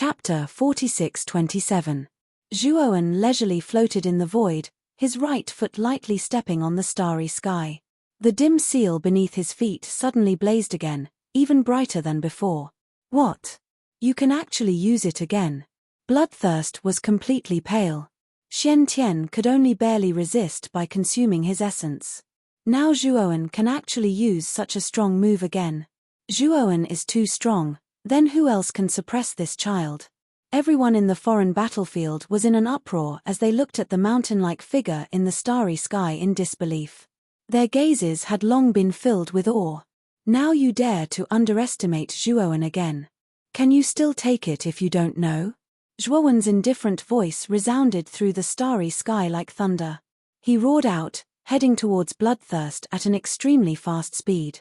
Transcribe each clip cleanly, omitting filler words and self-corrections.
Chapter 46-27. Zhuoan leisurely floated in the void, his right foot lightly stepping on the starry sky. The dim seal beneath his feet suddenly blazed again, even brighter than before. What? You can actually use it again. Bloodthirst was completely pale. Xian Tian could only barely resist by consuming his essence. Now Zhuoan can actually use such a strong move again. Zhuoan is too strong, then who else can suppress this child? Everyone in the foreign battlefield was in an uproar as they looked at the mountain-like figure in the starry sky in disbelief. Their gazes had long been filled with awe. Now you dare to underestimate Zhuoan again. Can you still take it if you don't know? Zhuoan's indifferent voice resounded through the starry sky like thunder. He roared out, heading towards Bloodthirst at an extremely fast speed.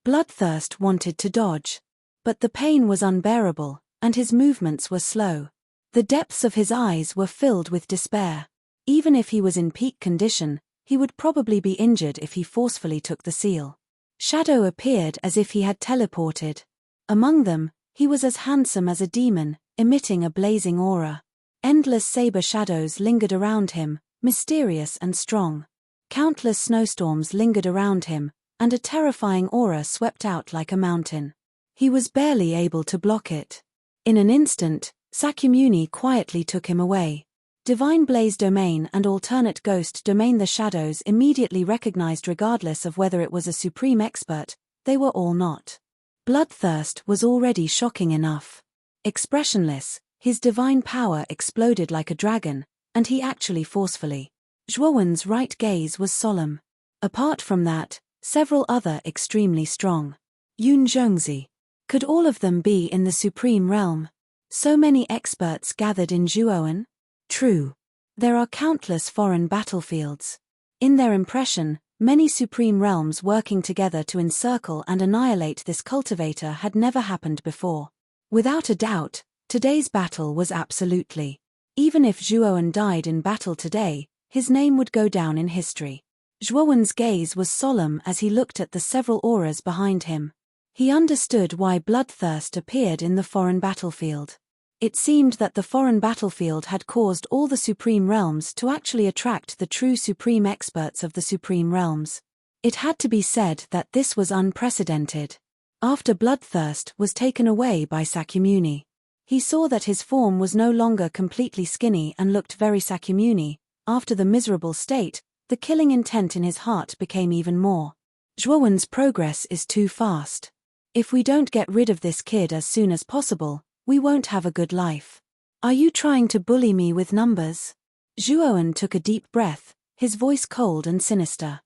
Bloodthirst wanted to dodge. But the pain was unbearable, and his movements were slow. The depths of his eyes were filled with despair. Even if he was in peak condition, he would probably be injured if he forcefully took the seal. Shadow appeared as if he had teleported. Among them, he was as handsome as a demon, emitting a blazing aura. Endless saber shadows lingered around him, mysterious and strong. Countless snowstorms lingered around him, and a terrifying aura swept out like a mountain. He was barely able to block it. In an instant, Sakyamuni quietly took him away. Divine Blaze Domain and Alternate Ghost Domain. The shadows immediately recognized, regardless of whether it was a supreme expert, they were all not. Bloodthirst was already shocking enough. Expressionless, his divine power exploded like a dragon, and he actually forcefully. Zhuoan's right gaze was solemn. Apart from that, several other extremely strong. Yun Zhongzi. Could all of them be in the supreme realm? So many experts gathered in Zhuoan? True. There are countless foreign battlefields. In their impression, many supreme realms working together to encircle and annihilate this cultivator had never happened before. Without a doubt, today's battle was absolutely. Even if Zhuoan died in battle today, his name would go down in history. Zhuoan's gaze was solemn as he looked at the several auras behind him. He understood why Bloodthirst appeared in the foreign battlefield. It seemed that the foreign battlefield had caused all the supreme realms to actually attract the true supreme experts of the supreme realms. It had to be said that this was unprecedented. After Bloodthirst was taken away by Sakyamuni, he saw that his form was no longer completely skinny and looked very Sakyamuni. After the miserable state, the killing intent in his heart became even more. Zhuoan's progress is too fast. If we don't get rid of this kid as soon as possible, we won't have a good life. Are you trying to bully me with numbers? Zhuoan took a deep breath, his voice cold and sinister.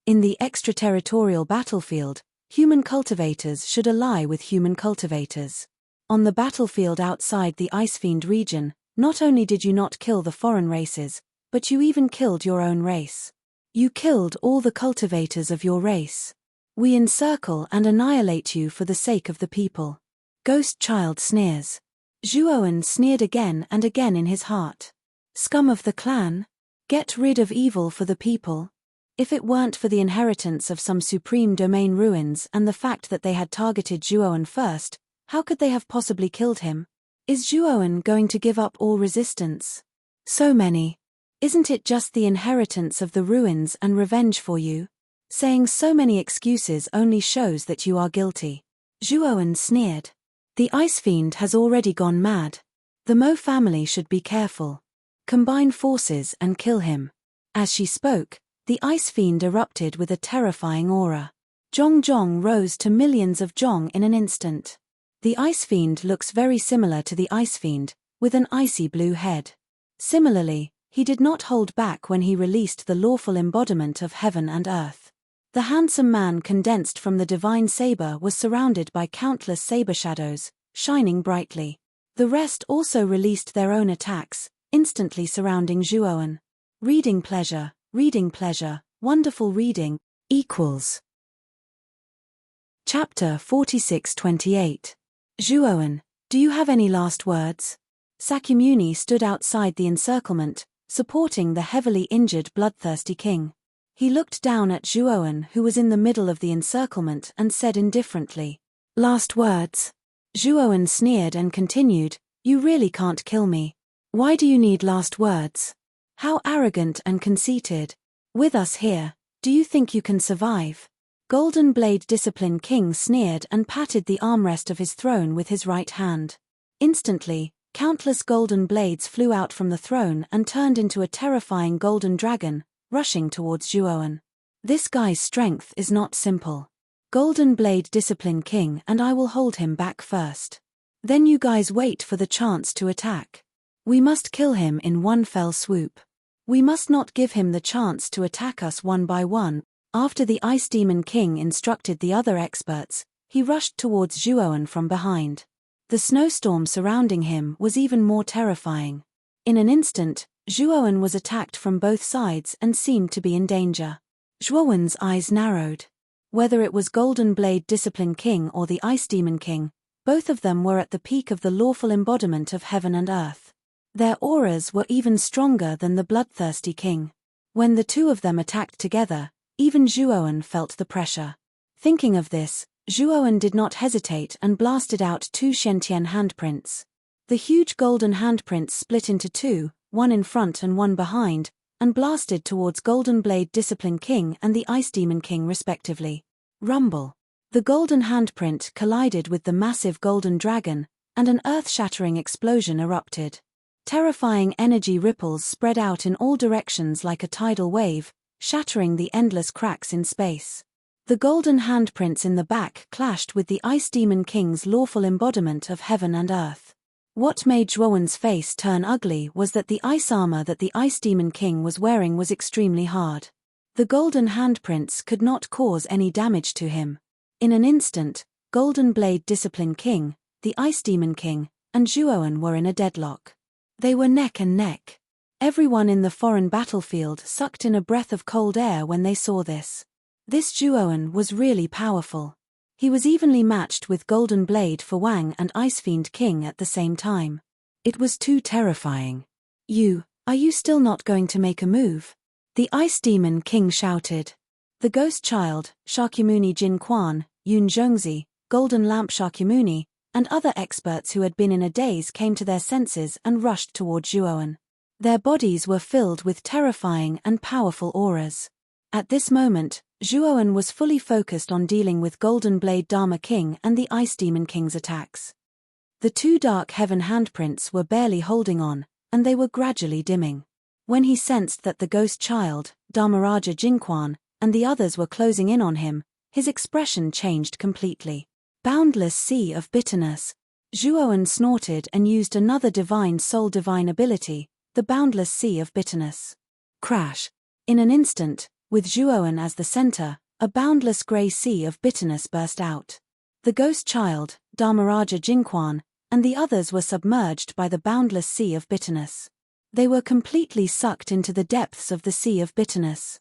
In the extraterritorial battlefield, human cultivators should ally with human cultivators. On the battlefield outside the Icefiend region, not only did you not kill the foreign races, but you even killed your own race. You killed all the cultivators of your race. We encircle and annihilate you for the sake of the people. Ghost Child sneers. Zhuoan sneered again and again in his heart. Scum of the clan? Get rid of evil for the people? If it weren't for the inheritance of some supreme domain ruins and the fact that they had targeted Zhuoan first, how could they have possibly killed him? Is Zhuoan going to give up all resistance? So many. Isn't it just the inheritance of the ruins and revenge for you? Saying so many excuses only shows that you are guilty. Zhuoan sneered. The Icefiend has already gone mad. The Mo family should be careful. Combine forces and kill him. As she spoke, the Icefiend erupted with a terrifying aura. Zhong rose to millions of Zhong in an instant. The Icefiend looks very similar to the Icefiend, with an icy blue head. Similarly, he did not hold back when he released the lawful embodiment of heaven and earth. The handsome man condensed from the divine saber was surrounded by countless saber shadows, shining brightly. The rest also released their own attacks, instantly surrounding Zhuoan. Reading pleasure, wonderful reading, equals. Chapter 46-28. Zhuoan, do you have any last words? Sakyamuni stood outside the encirclement, supporting the heavily injured bloodthirsty king. He looked down at Zhuoan, who was in the middle of the encirclement, and said indifferently, "Last words." Zhuoan sneered and continued, You really can't kill me. Why do you need last words? How arrogant and conceited. With us here, do you think you can survive? Golden Blade Discipline King sneered and patted the armrest of his throne with his right hand. Instantly, countless golden blades flew out from the throne and turned into a terrifying golden dragon, rushing towards Zhuowen. This guy's strength is not simple. Golden Blade Discipline King, and I will hold him back first. Then you guys wait for the chance to attack. We must kill him in one fell swoop. We must not give him the chance to attack us one by one. After the Ice Demon King instructed the other experts, he rushed towards Zhuowen from behind. The snowstorm surrounding him was even more terrifying. In an instant, Zhuowen was attacked from both sides and seemed to be in danger. Zhuowen's eyes narrowed. Whether it was Golden Blade Discipline King or the Ice Demon King, both of them were at the peak of the lawful embodiment of heaven and earth. Their auras were even stronger than the bloodthirsty king. When the two of them attacked together, even Zhuowen felt the pressure. Thinking of this, Zhuowen did not hesitate and blasted out two Shen-Tian handprints. The huge golden handprints split into two, one in front and one behind, and blasted towards Golden Blade Discipline King and the Ice Demon King respectively. Rumble. The golden handprint collided with the massive golden dragon, and an earth-shattering explosion erupted. Terrifying energy ripples spread out in all directions like a tidal wave, shattering the endless cracks in space. The golden handprints in the back clashed with the Ice Demon King's lawful embodiment of heaven and earth. What made Zhuowen's face turn ugly was that the ice armor that the Ice Demon King was wearing was extremely hard. The golden handprints could not cause any damage to him. In an instant, Golden Blade Discipline King, the Ice Demon King, and Zhuowen were in a deadlock. They were neck and neck. Everyone in the foreign battlefield sucked in a breath of cold air when they saw this. This Zhuowen was really powerful. He was evenly matched with Golden Blade for Wang and Ice Fiend King at the same time. It was too terrifying. Are you still not going to make a move? The Ice Demon King shouted. The Ghost Child, Shakyamuni Jin Quan, Yun Zhongzi, Golden Lamp Shakyamuni, and other experts who had been in a daze came to their senses and rushed toward Zhuowen. Their bodies were filled with terrifying and powerful auras. At this moment, Zhuowen was fully focused on dealing with Golden Blade Dharma King and the Ice Demon King's attacks. The two Dark Heaven handprints were barely holding on, and they were gradually dimming. When he sensed that the Ghost Child, Dharmaraja Jinquan, and the others were closing in on him, his expression changed completely. Boundless sea of bitterness. Zhuowen snorted and used another divine soul divine ability, the Boundless Sea of Bitterness. Crash. In an instant, with Zhuowen as the center, a boundless grey sea of bitterness burst out. The Ghost Child, Dharmaraja Jinquan, and the others were submerged by the boundless sea of bitterness. They were completely sucked into the depths of the sea of bitterness.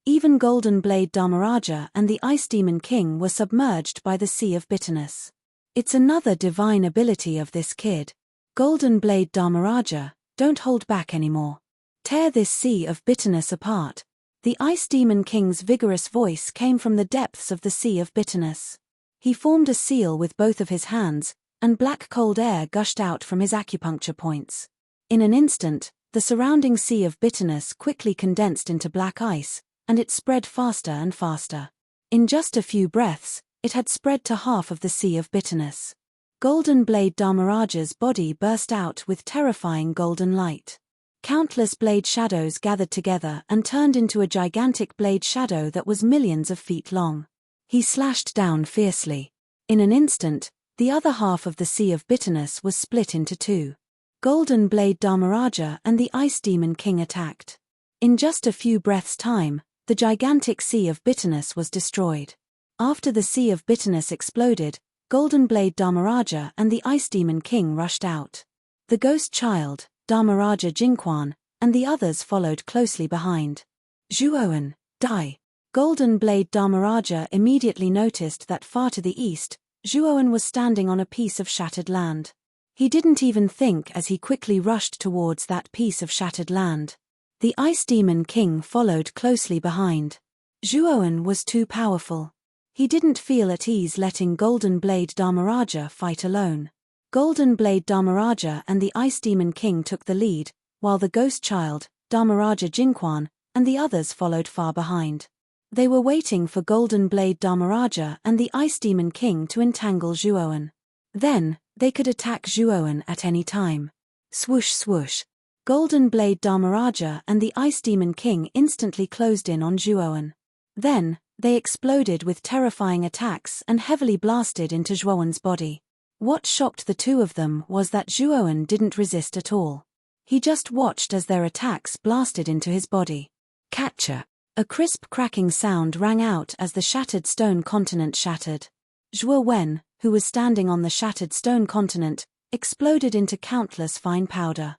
Even Golden Blade Dharmaraja and the Ice Demon King were submerged by the sea of bitterness. It's another divine ability of this kid. Golden Blade Dharmaraja, don't hold back anymore. Tear this sea of bitterness apart. The Ice Demon King's vigorous voice came from the depths of the sea of bitterness. He formed a seal with both of his hands, and black cold air gushed out from his acupuncture points. In an instant, the surrounding sea of bitterness quickly condensed into black ice, and it spread faster and faster. In just a few breaths, it had spread to half of the sea of bitterness. Golden Blade Dharmaraja's body burst out with terrifying golden light. Countless blade shadows gathered together and turned into a gigantic blade shadow that was millions of feet long. He slashed down fiercely. In an instant, the other half of the sea of bitterness was split into two. Golden Blade Dharmaraja and the Ice Demon King attacked. In just a few breaths' time, the gigantic sea of bitterness was destroyed. After the sea of bitterness exploded, Golden Blade Dharmaraja and the Ice Demon King rushed out. The Ghost Child, Dharmaraja Jinquan, and the others followed closely behind. Zhuowen, die! Golden Blade Dharmaraja immediately noticed that far to the east, Zhuowen was standing on a piece of shattered land. He didn't even think as he quickly rushed towards that piece of shattered land. The Ice Demon King followed closely behind. Zhuowen was too powerful. He didn't feel at ease letting Golden Blade Dharmaraja fight alone. Golden Blade Dharmaraja and the Ice Demon King took the lead, while the Ghost Child, Dharmaraja Jinquan, and the others followed far behind. They were waiting for Golden Blade Dharmaraja and the Ice Demon King to entangle Zhuowen. Then, they could attack Zhuowen at any time. Swoosh swoosh. Golden Blade Dharmaraja and the Ice Demon King instantly closed in on Zhuowen. Then, they exploded with terrifying attacks and heavily blasted into Zhuowen's body. What shocked the two of them was that Zhuowen didn't resist at all. He just watched as their attacks blasted into his body. Catcher. A crisp cracking sound rang out as the shattered stone continent shattered. Zhuowen, who was standing on the shattered stone continent, exploded into countless fine powder.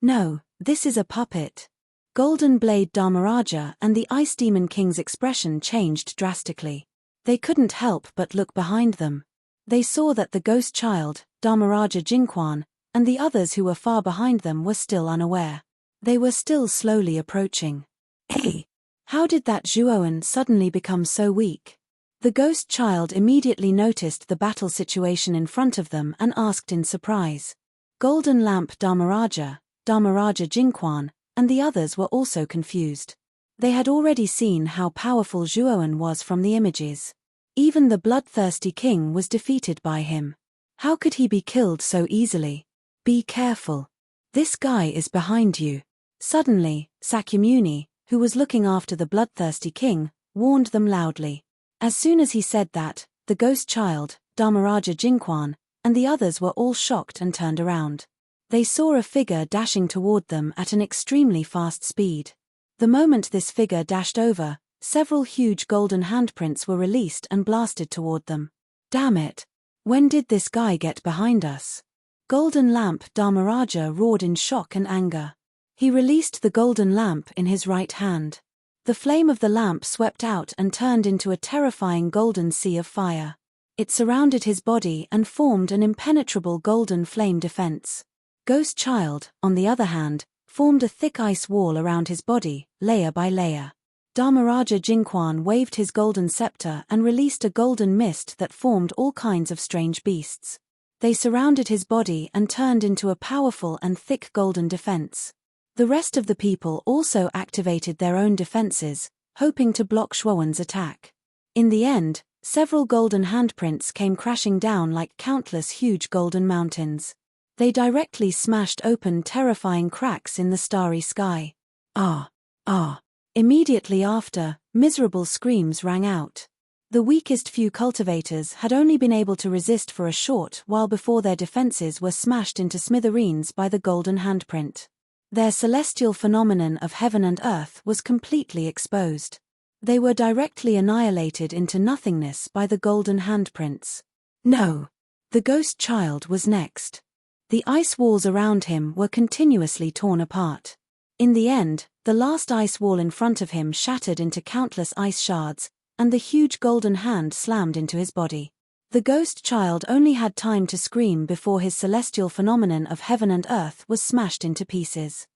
No, this is a puppet. Golden Blade Dharmaraja and the Ice Demon King's expression changed drastically. They couldn't help but look behind them. They saw that the Ghost Child, Dharmaraja Jinquan, and the others who were far behind them were still unaware. They were still slowly approaching. Hey! How did that Zhuowen suddenly become so weak? The Ghost Child immediately noticed the battle situation in front of them and asked in surprise. Golden Lamp Dharmaraja, Dharmaraja Jinquan, and the others were also confused. They had already seen how powerful Zhuowen was from the images. Even the bloodthirsty king was defeated by him. How could he be killed so easily? Be careful. This guy is behind you. Suddenly, Sakyamuni, who was looking after the bloodthirsty king, warned them loudly. As soon as he said that, the Ghost Child, Dharmaraja Jinquan, and the others were all shocked and turned around. They saw a figure dashing toward them at an extremely fast speed. The moment this figure dashed over, several huge golden handprints were released and blasted toward them. Damn it! When did this guy get behind us? Golden Lamp Dharmaraja roared in shock and anger. He released the golden lamp in his right hand. The flame of the lamp swept out and turned into a terrifying golden sea of fire. It surrounded his body and formed an impenetrable golden flame defense. Ghost Child, on the other hand, formed a thick ice wall around his body, layer by layer. Dharmaraja Jinquan waved his golden scepter and released a golden mist that formed all kinds of strange beasts. They surrounded his body and turned into a powerful and thick golden defense. The rest of the people also activated their own defenses, hoping to block Zhuowen's attack. In the end, several golden handprints came crashing down like countless huge golden mountains. They directly smashed open terrifying cracks in the starry sky. Ah! Ah! Immediately after, miserable screams rang out. The weakest few cultivators had only been able to resist for a short while before their defenses were smashed into smithereens by the golden handprint. Their celestial phenomenon of heaven and earth was completely exposed. They were directly annihilated into nothingness by the golden handprints. No! The Ghost Child was next. The ice walls around him were continuously torn apart. In the end, the last ice wall in front of him shattered into countless ice shards, and the huge golden hand slammed into his body. The Ghost Child only had time to scream before his celestial phenomenon of heaven and earth was smashed into pieces.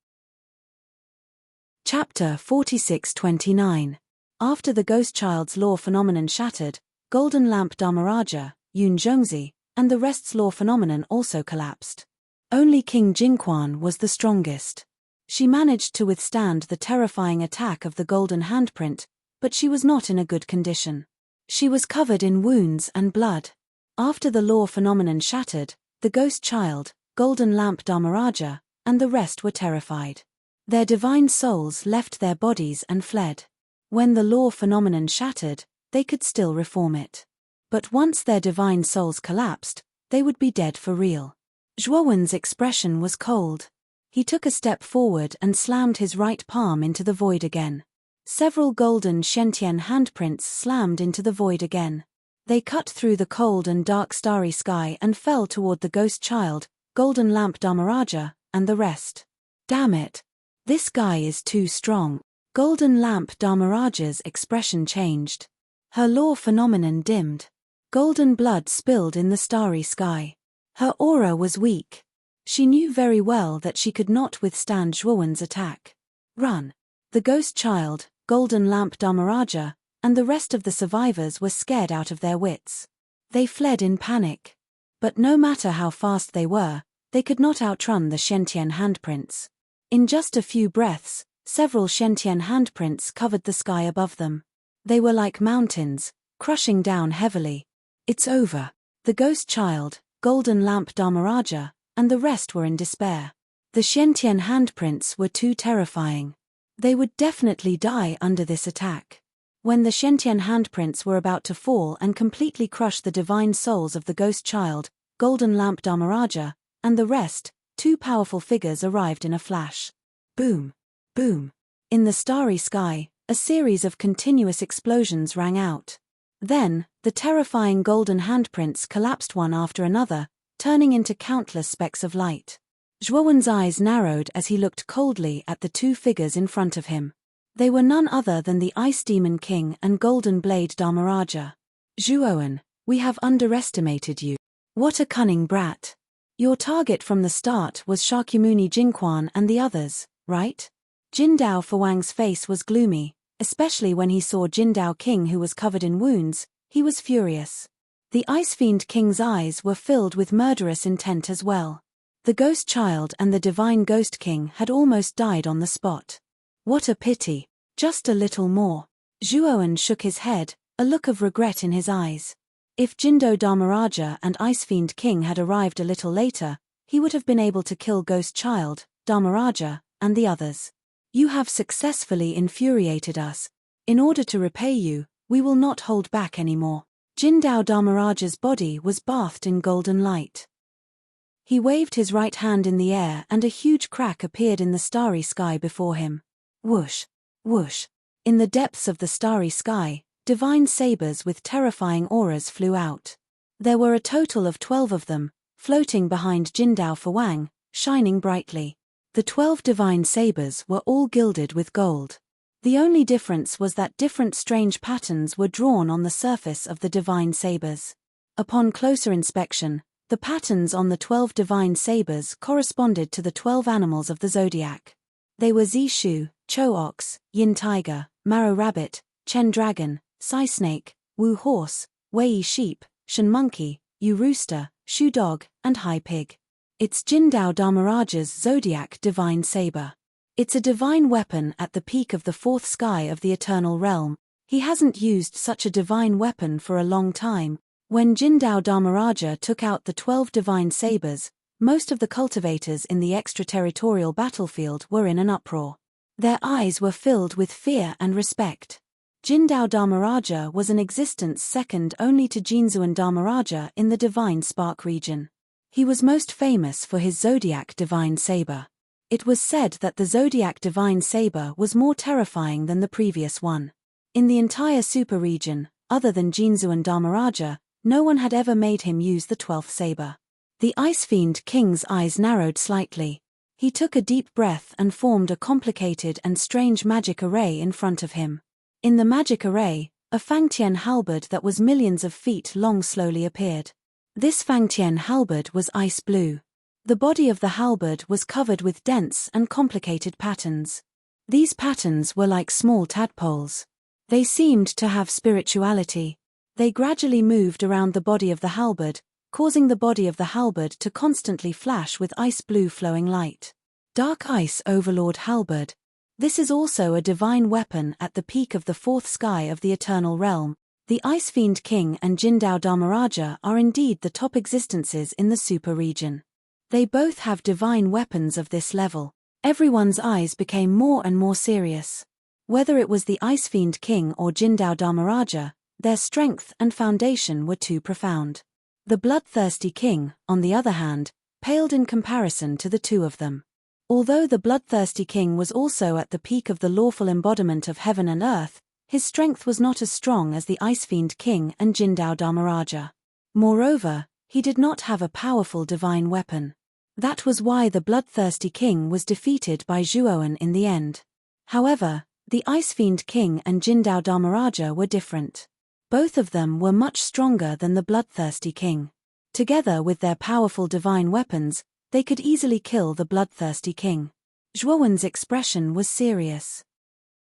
Chapter 46-29. After the Ghost Child's law phenomenon shattered, Golden Lamp Dharmaraja, Yun Zhongzi, and the rest's law phenomenon also collapsed. Only King Jinquan was the strongest. She managed to withstand the terrifying attack of the golden handprint, but she was not in a good condition. She was covered in wounds and blood. After the law phenomenon shattered, the Ghost Child, Golden Lamp Dharmaraja, and the rest were terrified. Their divine souls left their bodies and fled. When the law phenomenon shattered, they could still reform it. But once their divine souls collapsed, they would be dead for real. Zhuowen's expression was cold. He took a step forward and slammed his right palm into the void again. Several golden Shentian handprints slammed into the void again. They cut through the cold and dark starry sky and fell toward the Ghost Child, Golden Lamp Dharmaraja, and the rest. Damn it! This guy is too strong. Golden Lamp Dharmaraja's expression changed. Her law phenomenon dimmed. Golden blood spilled in the starry sky. Her aura was weak. She knew very well that she could not withstand Zhuowen's attack. Run! The Ghost Child, Golden Lamp Dharmaraja, and the rest of the survivors were scared out of their wits. They fled in panic. But no matter how fast they were, they could not outrun the Shen-Tian handprints. In just a few breaths, several Shen-Tian handprints covered the sky above them. They were like mountains, crushing down heavily. It's over. The ghost child, Golden Lamp Dharmaraja, and the rest were in despair. The Shen-Tian handprints were too terrifying. They would definitely die under this attack. When the Shen-Tian handprints were about to fall and completely crush the divine souls of the ghost child, Golden Lamp Dharmaraja, and the rest, two powerful figures arrived in a flash. Boom! Boom! In the starry sky, a series of continuous explosions rang out. Then, the terrifying golden handprints collapsed one after another, turning into countless specks of light. Zhuowen's eyes narrowed as he looked coldly at the two figures in front of him. They were none other than the Ice Demon King and Golden Blade Dharmaraja. Zhuowen, we have underestimated you. What a cunning brat. Your target from the start was Shakyamuni Jinquan and the others, right? Jindao Fawang's face was gloomy, especially when he saw Jindao King who was covered in wounds. He was furious. The Ice Fiend King's eyes were filled with murderous intent as well. The Ghost Child and the Divine Ghost King had almost died on the spot. What a pity. Just a little more. Zhuowen shook his head, a look of regret in his eyes. If Jindo Dharmaraja and Ice Fiend King had arrived a little later, he would have been able to kill Ghost Child, Dharmaraja, and the others. You have successfully infuriated us. In order to repay you, we will not hold back anymore. Jindao Dharmaraja's body was bathed in golden light. He waved his right hand in the air and a huge crack appeared in the starry sky before him. Whoosh! Whoosh! In the depths of the starry sky, divine sabers with terrifying auras flew out. There were a total of 12 of them, floating behind Jindao Fawang, shining brightly. The 12 divine sabers were all gilded with gold. The only difference was that different strange patterns were drawn on the surface of the divine sabers. Upon closer inspection, the patterns on the 12 divine sabers corresponded to the 12 animals of the zodiac. They were Zishu, Cho Ox, Yin Tiger, Maro Rabbit, Chen Dragon, Sai Snake, Wu Horse, Wei Sheep, Shen Monkey, Yu Rooster, Shu Dog, and Hai Pig. It's Jindao Dharmaraja's zodiac divine saber. It's a divine weapon at the peak of the fourth sky of the eternal realm. He hasn't used such a divine weapon for a long time. When Jindao Dharmaraja took out the 12 divine sabers, most of the cultivators in the extraterritorial battlefield were in an uproar. Their eyes were filled with fear and respect. Jindao Dharmaraja was an existence second only to Jinzuan Dharmaraja in the Divine Spark region. He was most famous for his Zodiac Divine Saber. It was said that the Zodiac Divine Saber was more terrifying than the previous one. In the entire super region, other than Jinzuan Dharmaraja, no one had ever made him use the 12th saber. The Ice Fiend King's eyes narrowed slightly. He took a deep breath and formed a complicated and strange magic array in front of him. In the magic array, a Fangtian halberd that was millions of feet long slowly appeared. This Fangtian halberd was ice blue. The body of the halberd was covered with dense and complicated patterns. These patterns were like small tadpoles. They seemed to have spirituality. They gradually moved around the body of the halberd, causing the body of the halberd to constantly flash with ice blue flowing light. Dark Ice Overlord Halberd. This is also a divine weapon at the peak of the fourth sky of the eternal realm. The Ice Fiend King and Jindao Dharmaraja are indeed the top existences in the super region. They both have divine weapons of this level. Everyone's eyes became more and more serious. Whether it was the Ice Fiend King or Jindao Dharmaraja, their strength and foundation were too profound. The Bloodthirsty King, on the other hand, paled in comparison to the two of them. Although the Bloodthirsty King was also at the peak of the lawful embodiment of heaven and earth, his strength was not as strong as the Ice Fiend King and Jindao Dharmaraja. Moreover, he did not have a powerful divine weapon. That was why the Bloodthirsty King was defeated by Zhuowen in the end. However, the Ice Fiend King and Jindao Dharmaraja were different. Both of them were much stronger than the Bloodthirsty King. Together with their powerful divine weapons, they could easily kill the Bloodthirsty King. Zhuowen's expression was serious.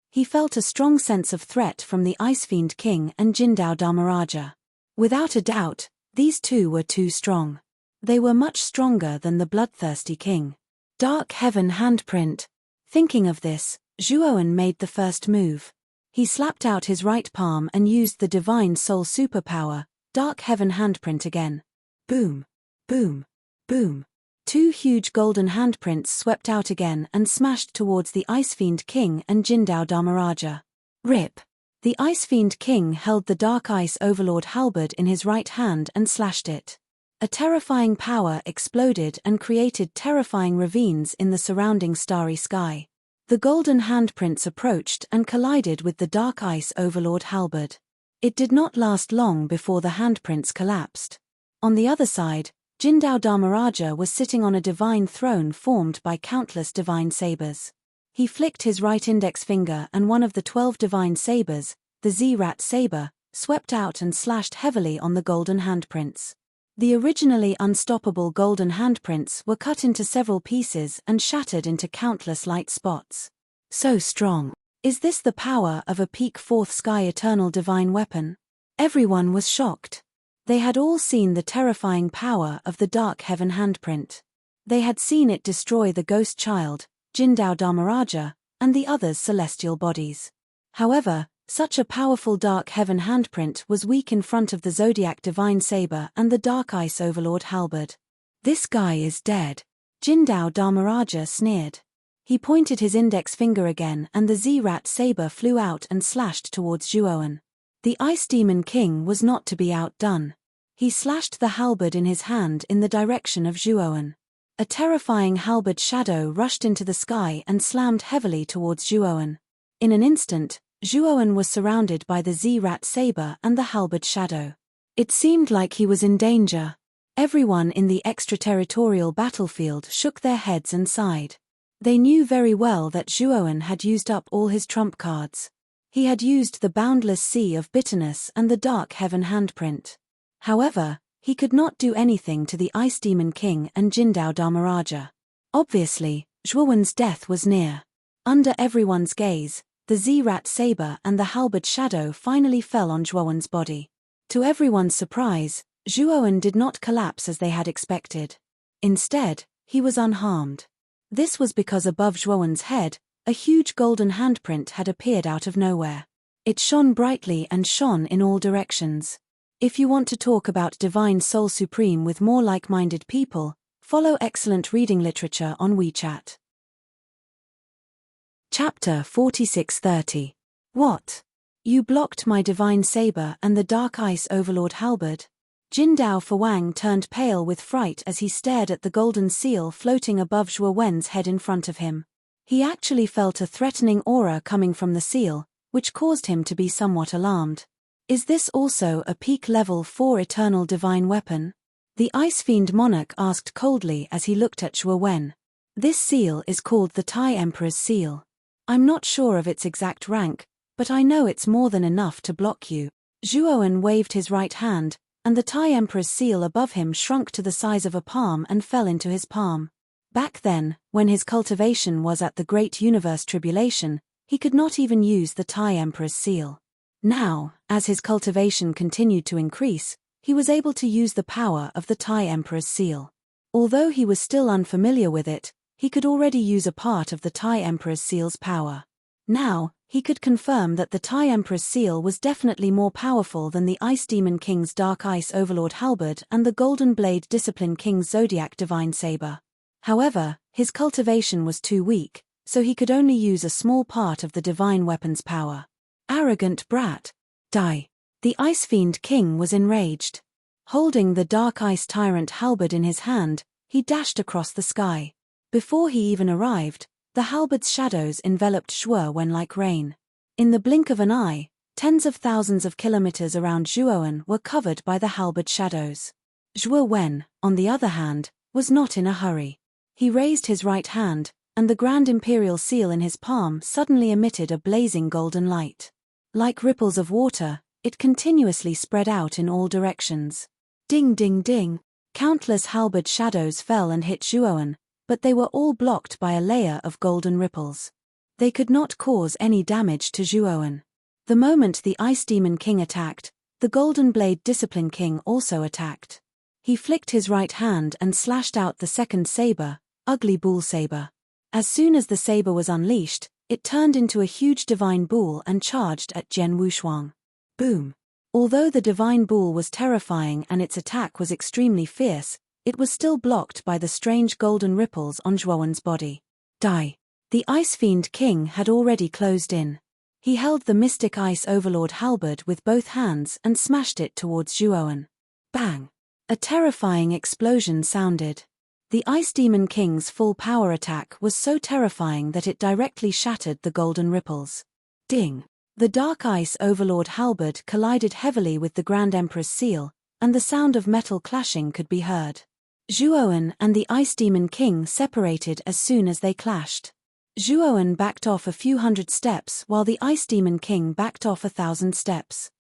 He felt a strong sense of threat from the Ice Fiend King and Jindao Dharmaraja. Without a doubt, These two were too strong. They were much stronger than the bloodthirsty king. Dark Heaven handprint. Thinking of this, Zhuowen made the first move. He slapped out his right palm and used the divine soul superpower, Dark Heaven handprint again. Boom. Boom. Boom. Two huge golden handprints swept out again and smashed towards the Ice Fiend King and Jindao Dharmaraja. Rip. The Ice Fiend King held the Dark Ice Overlord halberd in his right hand and slashed it. A terrifying power exploded and created terrifying ravines in the surrounding starry sky. The golden handprints approached and collided with the Dark Ice Overlord halberd. It did not last long before the handprints collapsed. On the other side, Jindao Dharmaraja was sitting on a divine throne formed by countless divine sabers. He flicked his right index finger and one of the 12 divine sabers, the Z-Rat saber, swept out and slashed heavily on the golden handprints. The originally unstoppable golden handprints were cut into several pieces and shattered into countless light spots. So strong. Is this the power of a peak fourth sky eternal divine weapon? Everyone was shocked. They had all seen the terrifying power of the Dark Heaven handprint. They had seen it destroy the ghost child, Jindao Dharmaraja, and the others' celestial bodies. However, such a powerful Dark Heaven handprint was weak in front of the Zodiac Divine Saber and the Dark Ice Overlord halberd. This guy is dead. Jindao Dharmaraja sneered. He pointed his index finger again and the Z-Rat saber flew out and slashed towards Zhuowen. The Ice Demon King was not to be outdone. He slashed the halberd in his hand in the direction of Zhuowen. A terrifying halberd shadow rushed into the sky and slammed heavily towards Zhuowen. In an instant, Zhuowen was surrounded by the Z-Rat saber and the halberd shadow. It seemed like he was in danger. Everyone in the extraterritorial battlefield shook their heads and sighed. They knew very well that Zhuowen had used up all his trump cards. He had used the boundless sea of bitterness and the Dark Heaven handprint. However, he could not do anything to the Ice Demon King and Jindao Dharmaraja. Obviously, Zhuowen's death was near. Under everyone's gaze, the Z-Rat saber and the halberd shadow finally fell on Zhuowen's body. To everyone's surprise, Zhuowen did not collapse as they had expected. Instead, he was unharmed. This was because above Zhuowen's head, a huge golden handprint had appeared out of nowhere. It shone brightly and shone in all directions. If you want to talk about Divine Soul Supreme with more like-minded people, follow excellent reading literature on WeChat. Chapter 4630. What? You blocked my divine saber and the Dark Ice Overlord halberd? Jindao Fawang turned pale with fright as he stared at the golden seal floating above Zhuowen's head in front of him. He actually felt a threatening aura coming from the seal, which caused him to be somewhat alarmed. Is this also a peak level 4 eternal divine weapon? The Ice Fiend Monarch asked coldly as he looked at Zhuowen. This seal is called the Tai Emperor's seal. I'm not sure of its exact rank, but I know it's more than enough to block you. Zhuowen waved his right hand, and the Tai Emperor's seal above him shrunk to the size of a palm and fell into his palm. Back then, when his cultivation was at the Great Universe Tribulation, he could not even use the Tai Emperor's seal. Now, as his cultivation continued to increase, he was able to use the power of the Tai Emperor's seal. Although he was still unfamiliar with it, he could already use a part of the Tai Emperor's seal's power. Now, he could confirm that the Tai Emperor's seal was definitely more powerful than the Ice Demon King's Dark Ice Overlord halberd and the Golden Blade Discipline King's Zodiac Divine Saber. However, his cultivation was too weak, so he could only use a small part of the divine weapon's power. Arrogant brat. Die. The Ice Fiend King was enraged. Holding the Dark Ice Tyrant halberd in his hand, he dashed across the sky. Before he even arrived, the halberd's shadows enveloped Zhuowen like rain. In the blink of an eye, tens of thousands of kilometers around Zhuowen were covered by the halberd shadows. Zhuowen, on the other hand, was not in a hurry. He raised his right hand, and the Grand Imperial Seal in his palm suddenly emitted a blazing golden light. Like ripples of water, it continuously spread out in all directions. Ding ding ding. Countless halberd shadows fell and hit Zhuowen, but they were all blocked by a layer of golden ripples. They could not cause any damage to Zhuowen. The moment the Ice Demon King attacked, The Golden Blade Discipline King also attacked. He flicked his right hand and slashed out the second saber, Ugly Bull Saber. As soon as the saber was unleashed, it turned into a huge divine bull and charged at Jian Wushuang. Boom! Although the divine bull was terrifying and its attack was extremely fierce, it was still blocked by the strange golden ripples on Zhuowen's body. Die! The Ice Fiend King had already closed in. He held the Mystic Ice Overlord halberd with both hands and smashed it towards Zhuowen. Bang! A terrifying explosion sounded. The Ice Demon King's full power attack was so terrifying that it directly shattered the golden ripples. Ding! The Dark Ice Overlord halberd collided heavily with the Grand Emperor's seal, and the sound of metal clashing could be heard. Zhuowen and the Ice Demon King separated as soon as they clashed. Zhuowen backed off a few hundred steps while the Ice Demon King backed off 1,000 steps.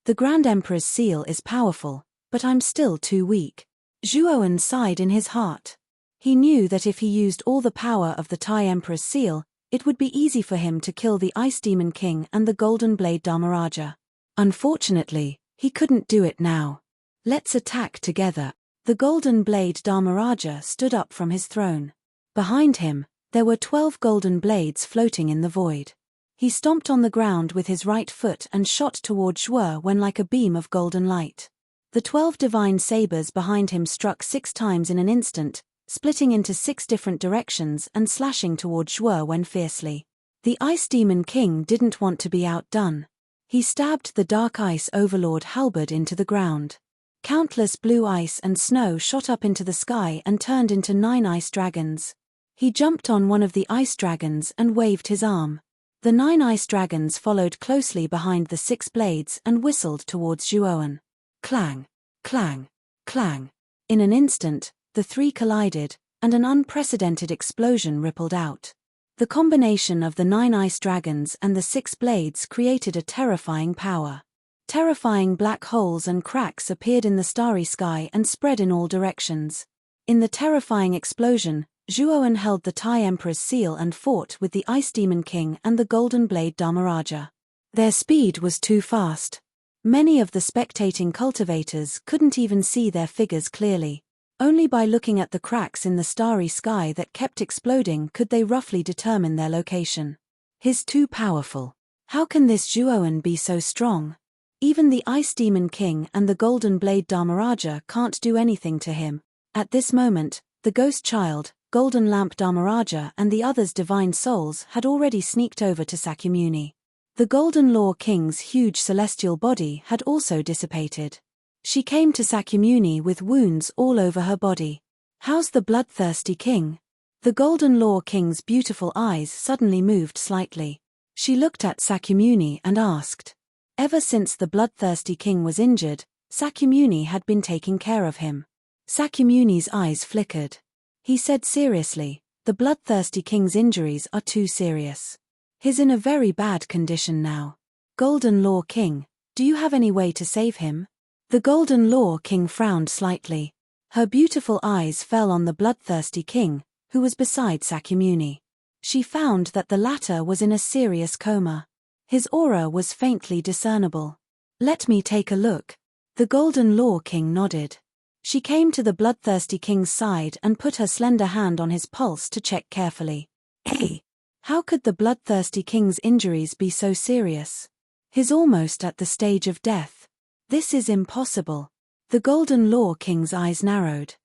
The Grand Emperor's seal is powerful, but I'm still too weak. Zhuowen sighed in his heart. He knew that if he used all the power of the Tai Emperor's seal, it would be easy for him to kill the Ice Demon King and the Golden Blade Dharmaraja. Unfortunately, he couldn't do it now. Let's attack together. The Golden Blade Dharmaraja stood up from his throne. Behind him, there were 12 golden blades floating in the void. He stomped on the ground with his right foot and shot toward Zhuowen like a beam of golden light. The 12 divine sabers behind him struck 6 times in an instant, splitting into 6 different directions and slashing toward Zhuowen fiercely. The Ice Demon King didn't want to be outdone. He stabbed the Dark Ice Overlord halberd into the ground. Countless blue ice and snow shot up into the sky and turned into 9 ice dragons. He jumped on one of the ice dragons and waved his arm. The 9 ice dragons followed closely behind the 6 blades and whistled towards Zhuowen. Clang! Clang! Clang! In an instant, the 3 collided, and an unprecedented explosion rippled out. The combination of the 9 ice dragons and the 6 blades created a terrifying power. Terrifying black holes and cracks appeared in the starry sky and spread in all directions. In the terrifying explosion, Zhuowen held the Tai Emperor's seal and fought with the Ice Demon King and the Golden Blade Dharmaraja. Their speed was too fast. Many of the spectating cultivators couldn't even see their figures clearly. Only by looking at the cracks in the starry sky that kept exploding could they roughly determine their location. He's too powerful. How can this Zhuowen be so strong? Even the Ice Demon King and the Golden Blade Dharmaraja can't do anything to him. At this moment, the Ghost Child, Golden Lamp Dharmaraja and the others' divine souls had already sneaked over to Sakyamuni. The Golden Law King's huge celestial body had also dissipated. She came to Sakyamuni with wounds all over her body. How's the bloodthirsty king? The Golden Law King's beautiful eyes suddenly moved slightly. She looked at Sakyamuni and asked. Ever since the bloodthirsty king was injured, Sakyamuni had been taking care of him. Sakyamuni's eyes flickered. He said seriously, the bloodthirsty king's injuries are too serious. He's in a very bad condition now. Golden Law King, do you have any way to save him? The Golden Law King frowned slightly. Her beautiful eyes fell on the bloodthirsty king, who was beside Sakyamuni. She found that the latter was in a serious coma. His aura was faintly discernible. Let me take a look. The Golden Law King nodded. She came to the bloodthirsty king's side and put her slender hand on his pulse to check carefully. Hey! How could the bloodthirsty king's injuries be so serious? He's almost at the stage of death. This is impossible. The Golden Law King's eyes narrowed.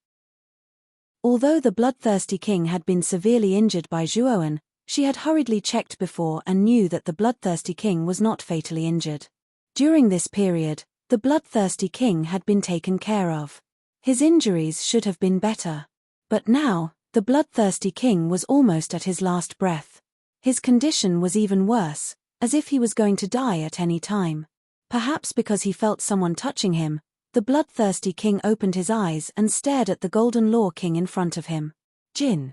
Although the bloodthirsty king had been severely injured by Zhuowen, she had hurriedly checked before and knew that the bloodthirsty king was not fatally injured. During this period, the bloodthirsty king had been taken care of. His injuries should have been better. But now, the bloodthirsty king was almost at his last breath. His condition was even worse, as if he was going to die at any time. Perhaps because he felt someone touching him, the bloodthirsty king opened his eyes and stared at the Golden Law King in front of him. Jin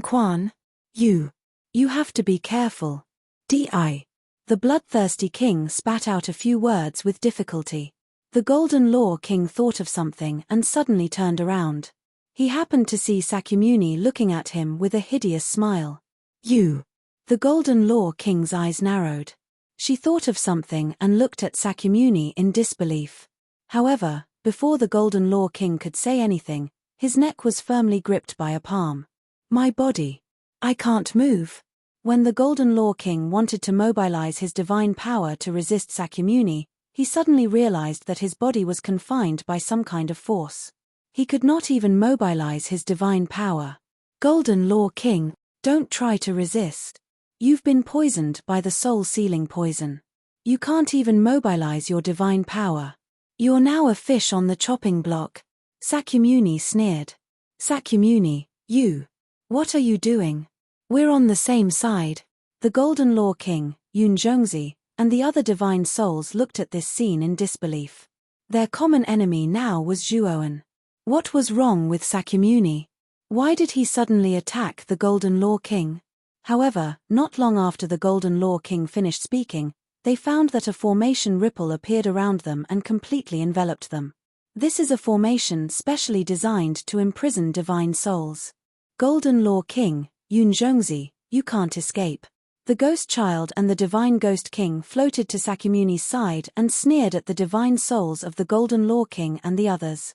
Quan, you have to be careful. Di. The bloodthirsty king spat out a few words with difficulty. The Golden Law King thought of something and suddenly turned around. He happened to see Sakyamuni looking at him with a hideous smile. You. The Golden Law King's eyes narrowed. She thought of something and looked at Sakyamuni in disbelief. However, before the Golden Law King could say anything, his neck was firmly gripped by a palm. My body. I can't move. When the Golden Law King wanted to mobilize his divine power to resist Sakyamuni, he suddenly realized that his body was confined by some kind of force. He could not even mobilize his divine power. Golden Law King, don't try to resist. You've been poisoned by the soul-sealing poison. You can't even mobilize your divine power. You're now a fish on the chopping block. Sakyamuni sneered. Sakyamuni, you. What are you doing? We're on the same side. The Golden Law King, Yunzhongzi, and the other divine souls looked at this scene in disbelief. Their common enemy now was Zhuoan. What was wrong with Sakyamuni? Why did he suddenly attack the Golden Law King? However, not long after the Golden Law King finished speaking, they found that a formation ripple appeared around them and completely enveloped them. This is a formation specially designed to imprison divine souls. Golden Law King, Yunzhongzi, you can't escape. The Ghost Child and the Divine Ghost King floated to Sakyamuni's side and sneered at the divine souls of the Golden Law King and the others.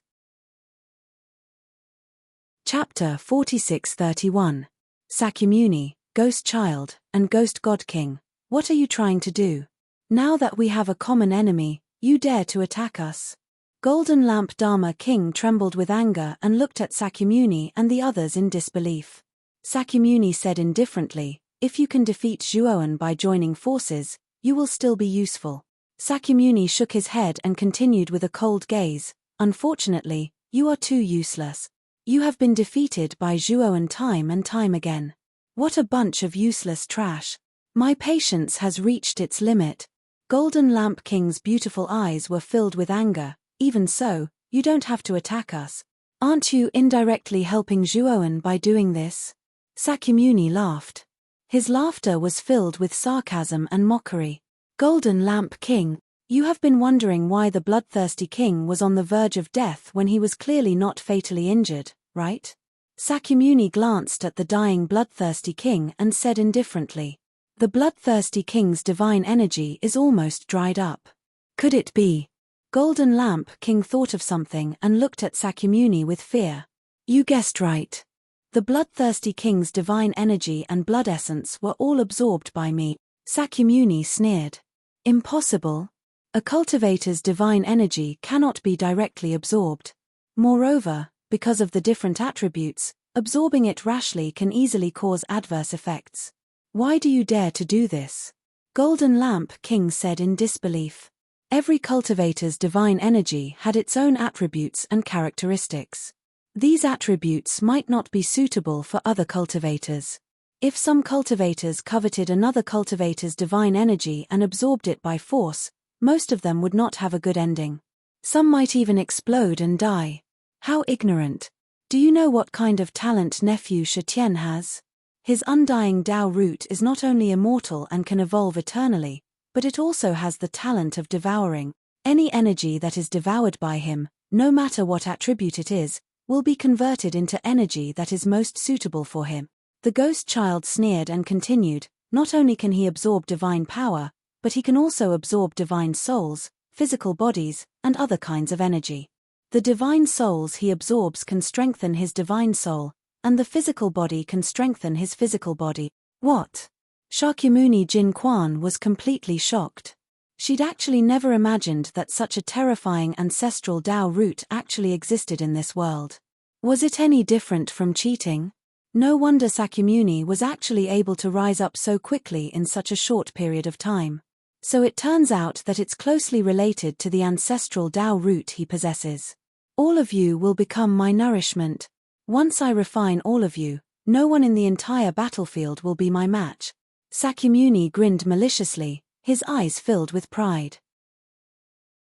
Chapter 46-31. Sakyamuni, Ghost Child, and Ghost God King, what are you trying to do? Now that we have a common enemy, you dare to attack us? Golden Lamp Dharma King trembled with anger and looked at Sakyamuni and the others in disbelief. Sakyamuni said indifferently, if you can defeat Zhuoan by joining forces, you will still be useful. Sakyamuni shook his head and continued with a cold gaze, unfortunately, you are too useless. You have been defeated by Zhuoan time and time again. What a bunch of useless trash. My patience has reached its limit. Golden Lamp King's beautiful eyes were filled with anger. Even so, you don't have to attack us. Aren't you indirectly helping Zhuoan by doing this? Sakyamuni laughed. His laughter was filled with sarcasm and mockery. Golden Lamp King, you have been wondering why the bloodthirsty king was on the verge of death when he was clearly not fatally injured, right? Sakyamuni glanced at the dying bloodthirsty king and said indifferently, the bloodthirsty king's divine energy is almost dried up. Could it be? Golden Lamp King thought of something and looked at Sakyamuni with fear. You guessed right. The bloodthirsty king's divine energy and blood essence were all absorbed by me. Sakyamuni sneered. Impossible. A cultivator's divine energy cannot be directly absorbed. Moreover, because of the different attributes, absorbing it rashly can easily cause adverse effects. Why do you dare to do this? Golden Lamp King said in disbelief. Every cultivator's divine energy had its own attributes and characteristics. These attributes might not be suitable for other cultivators. If some cultivators coveted another cultivator's divine energy and absorbed it by force, most of them would not have a good ending. Some might even explode and die. How ignorant. Do you know what kind of talent nephew Shetian has? His undying Tao root is not only immortal and can evolve eternally, but it also has the talent of devouring. Any energy that is devoured by him, no matter what attribute it is, will be converted into energy that is most suitable for him. The Ghost Child sneered and continued, not only can he absorb divine power, but he can also absorb divine souls, physical bodies, and other kinds of energy. The divine souls he absorbs can strengthen his divine soul, and the physical body can strengthen his physical body. What? Shakyamuni Jin Quan was completely shocked. She'd actually never imagined that such a terrifying ancestral Tao root actually existed in this world. Was it any different from cheating? No wonder Sakyamuni was actually able to rise up so quickly in such a short period of time. So it turns out that it's closely related to the ancestral Tao root he possesses. All of you will become my nourishment. Once I refine all of you, no one in the entire battlefield will be my match. Sakyamuni grinned maliciously, his eyes filled with pride.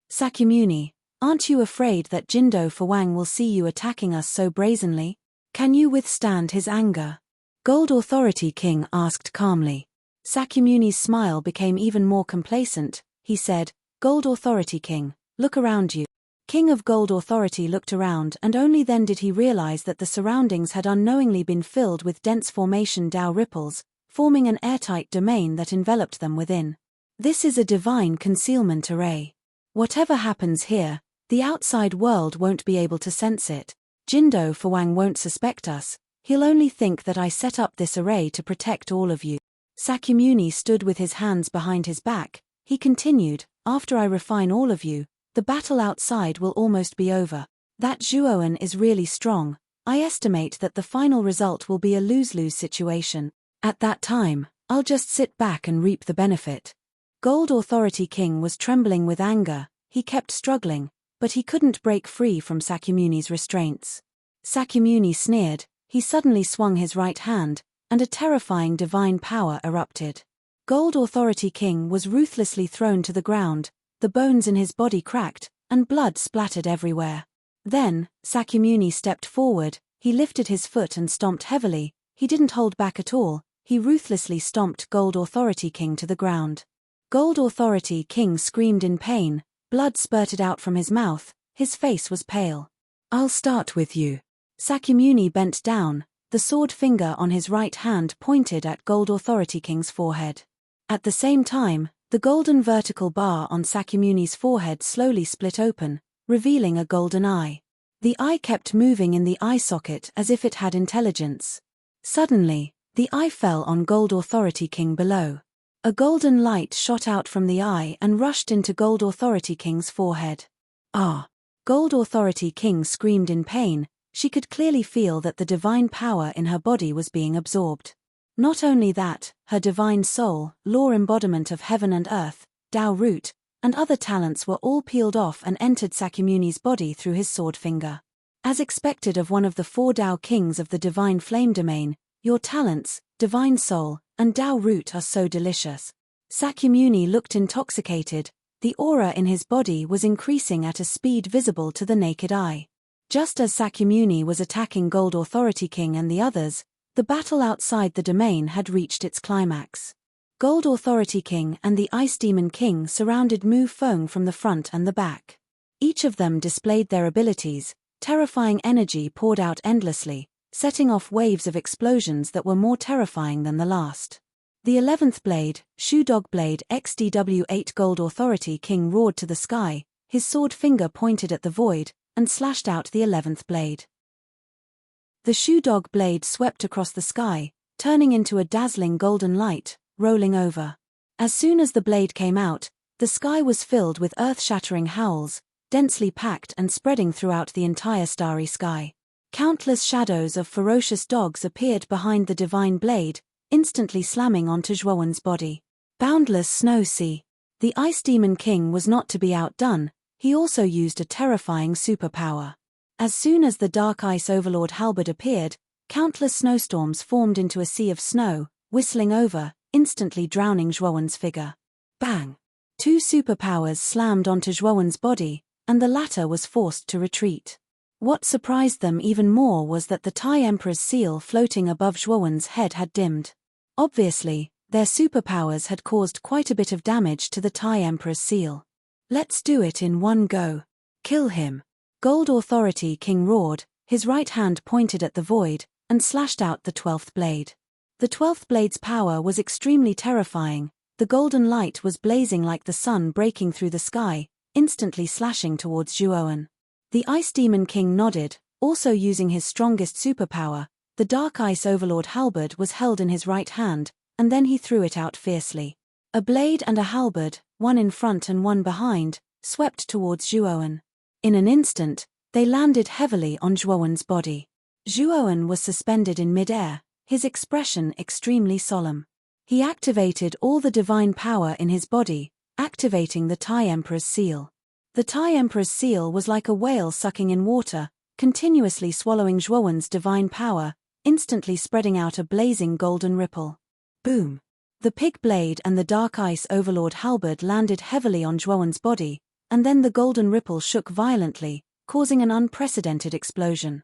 Sakyamuni, aren't you afraid that Jindo Fawang will see you attacking us so brazenly? Can you withstand his anger? Gold Authority King asked calmly. Sakyamuni's smile became even more complacent. He said, Gold Authority King, look around you. King of Gold Authority looked around and only then did he realize that the surroundings had unknowingly been filled with dense formation Tao ripples, forming an airtight domain that enveloped them within. This is a divine concealment array. Whatever happens here, the outside world won't be able to sense it. Jindo Fawang won't suspect us, he'll only think that I set up this array to protect all of you. Sakyamuni stood with his hands behind his back. He continued, after I refine all of you, the battle outside will almost be over. That Zhuoan is really strong. I estimate that the final result will be a lose-lose situation. At that time, I'll just sit back and reap the benefit. Gold Authority King was trembling with anger. He kept struggling, but he couldn't break free from Sakyamuni's restraints. Sakyamuni sneered. He suddenly swung his right hand, and a terrifying divine power erupted. Gold Authority King was ruthlessly thrown to the ground, the bones in his body cracked, and blood splattered everywhere. Then, Sakyamuni stepped forward, he lifted his foot and stomped heavily. He didn't hold back at all, he ruthlessly stomped Gold Authority King to the ground. Gold Authority King screamed in pain, blood spurted out from his mouth, his face was pale. I'll start with you. Sakyamuni bent down, the sword finger on his right hand pointed at Gold Authority King's forehead. At the same time, the golden vertical bar on Sakyamuni's forehead slowly split open, revealing a golden eye. The eye kept moving in the eye socket as if it had intelligence. Suddenly, the eye fell on Gold Authority King below. A golden light shot out from the eye and rushed into Gold Authority King's forehead. Ah! Gold Authority King screamed in pain. She could clearly feel that the divine power in her body was being absorbed. Not only that, her divine soul, law embodiment of heaven and earth, Tao root, and other talents were all peeled off and entered Sakyamuni's body through his sword finger. As expected of one of the 4 Tao kings of the divine flame domain, your talents, divine soul, and Tao root are so delicious. Sakyamuni looked intoxicated. The aura in his body was increasing at a speed visible to the naked eye. Just as Sakyamuni was attacking Gold Authority King and the others, the battle outside the domain had reached its climax. Gold Authority King and the Ice Demon King surrounded Mu Feng from the front and the back. Each of them displayed their abilities. Terrifying energy poured out endlessly, setting off waves of explosions that were more terrifying than the last. The 11th blade, Shoe Dog Blade XDW8 Gold Authority King roared to the sky, his sword finger pointed at the void, and slashed out the 11th blade. The Shoe Dog Blade swept across the sky, turning into a dazzling golden light, rolling over. As soon as the blade came out, the sky was filled with earth-shattering howls, densely packed and spreading throughout the entire starry sky. Countless shadows of ferocious dogs appeared behind the divine blade, instantly slamming onto Zhuowen's body. Boundless snow sea. The Ice Demon King was not to be outdone. He also used a terrifying superpower. As soon as the Dark Ice Overlord halberd appeared, countless snowstorms formed into a sea of snow, whistling over, instantly drowning Zhuowen's figure. Bang! 2 superpowers slammed onto Zhuowen's body, and the latter was forced to retreat. What surprised them even more was that the Tai Emperor's seal floating above Zhuowen's head had dimmed. Obviously, their superpowers had caused quite a bit of damage to the Tai Emperor's seal. Let's do it in one go. Kill him. Gold Authority King roared, his right hand pointed at the void, and slashed out the 12th blade. The 12th blade's power was extremely terrifying. The golden light was blazing like the sun breaking through the sky, instantly slashing towards Zhuowen. The Ice Demon King nodded, also using his strongest superpower. The Dark Ice Overlord halberd was held in his right hand, and then he threw it out fiercely. A blade and a halberd, one in front and one behind, swept towards Zhuowen. In an instant, they landed heavily on Zhuowen's body. Zhuowen was suspended in mid-air, his expression extremely solemn. He activated all the divine power in his body, activating the Tai Emperor's seal. The Tai Emperor's seal was like a whale sucking in water, continuously swallowing Zhuowen's divine power, instantly spreading out a blazing golden ripple. Boom! The pig blade and the Dark Ice Overlord halberd landed heavily on Zhuowen's body, and then the golden ripple shook violently, causing an unprecedented explosion.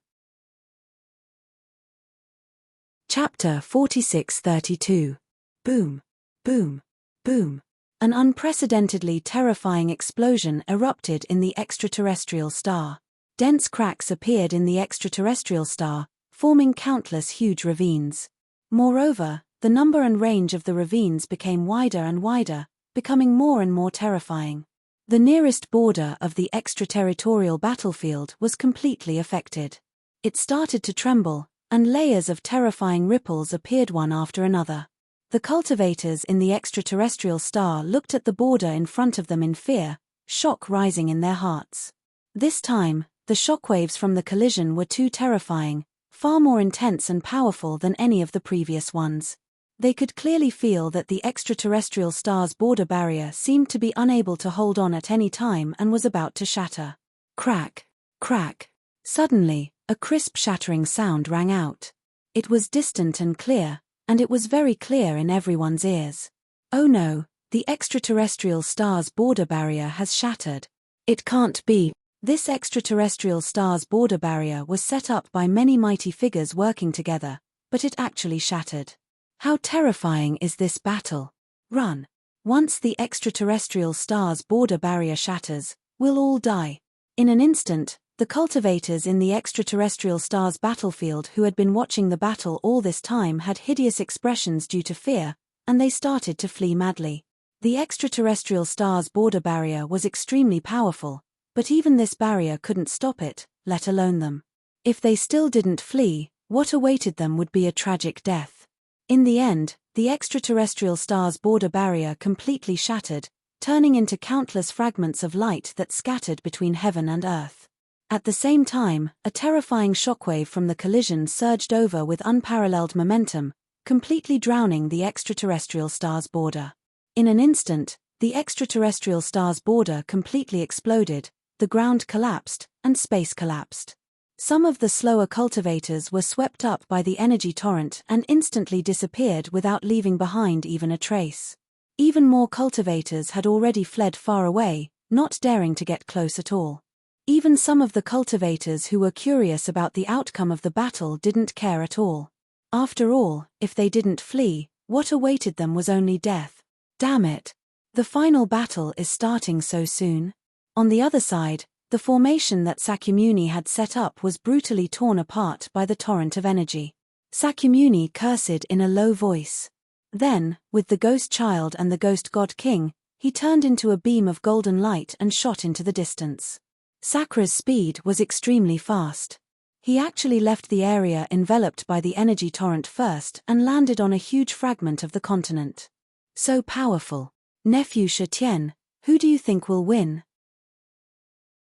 Chapter 46-32. Boom! Boom! Boom! An unprecedentedly terrifying explosion erupted in the extraterrestrial star. Dense cracks appeared in the extraterrestrial star, forming countless huge ravines. Moreover, the number and range of the ravines became wider and wider, becoming more and more terrifying. The nearest border of the extraterritorial battlefield was completely affected. It started to tremble, and layers of terrifying ripples appeared one after another. The cultivators in the extraterrestrial star looked at the border in front of them in fear, shock rising in their hearts. This time, the shockwaves from the collision were too terrifying, far more intense and powerful than any of the previous ones. They could clearly feel that the extraterrestrial star's border barrier seemed to be unable to hold on at any time and was about to shatter. Crack, crack. Suddenly, a crisp shattering sound rang out. It was distant and clear, and it was very clear in everyone's ears. Oh no, the extraterrestrial star's border barrier has shattered. It can't be. This extraterrestrial star's border barrier was set up by many mighty figures working together, but it actually shattered. How terrifying is this battle? Run. Once the extraterrestrial star's border barrier shatters, we'll all die. In an instant, the cultivators in the extraterrestrial star's battlefield who had been watching the battle all this time had hideous expressions due to fear, and they started to flee madly. The extraterrestrial star's border barrier was extremely powerful, but even this barrier couldn't stop it, let alone them. If they still didn't flee, what awaited them would be a tragic death. In the end, the extraterrestrial star's border barrier completely shattered, turning into countless fragments of light that scattered between heaven and earth. At the same time, a terrifying shockwave from the collision surged over with unparalleled momentum, completely drowning the extraterrestrial star's border. In an instant, the extraterrestrial star's border completely exploded, the ground collapsed, and space collapsed. Some of the slower cultivators were swept up by the energy torrent and instantly disappeared without leaving behind even a trace. Even more cultivators had already fled far away, not daring to get close at all. Even some of the cultivators who were curious about the outcome of the battle didn't care at all. After all, if they didn't flee, what awaited them was only death. Damn it! The final battle is starting so soon. On the other side, the formation that Sakyamuni had set up was brutally torn apart by the torrent of energy. Sakyamuni cursed in a low voice. Then, with the ghost child and the ghost god king, he turned into a beam of golden light and shot into the distance. Sakra's speed was extremely fast. He actually left the area enveloped by the energy torrent first and landed on a huge fragment of the continent. So powerful. Nephew Shetien, who do you think will win?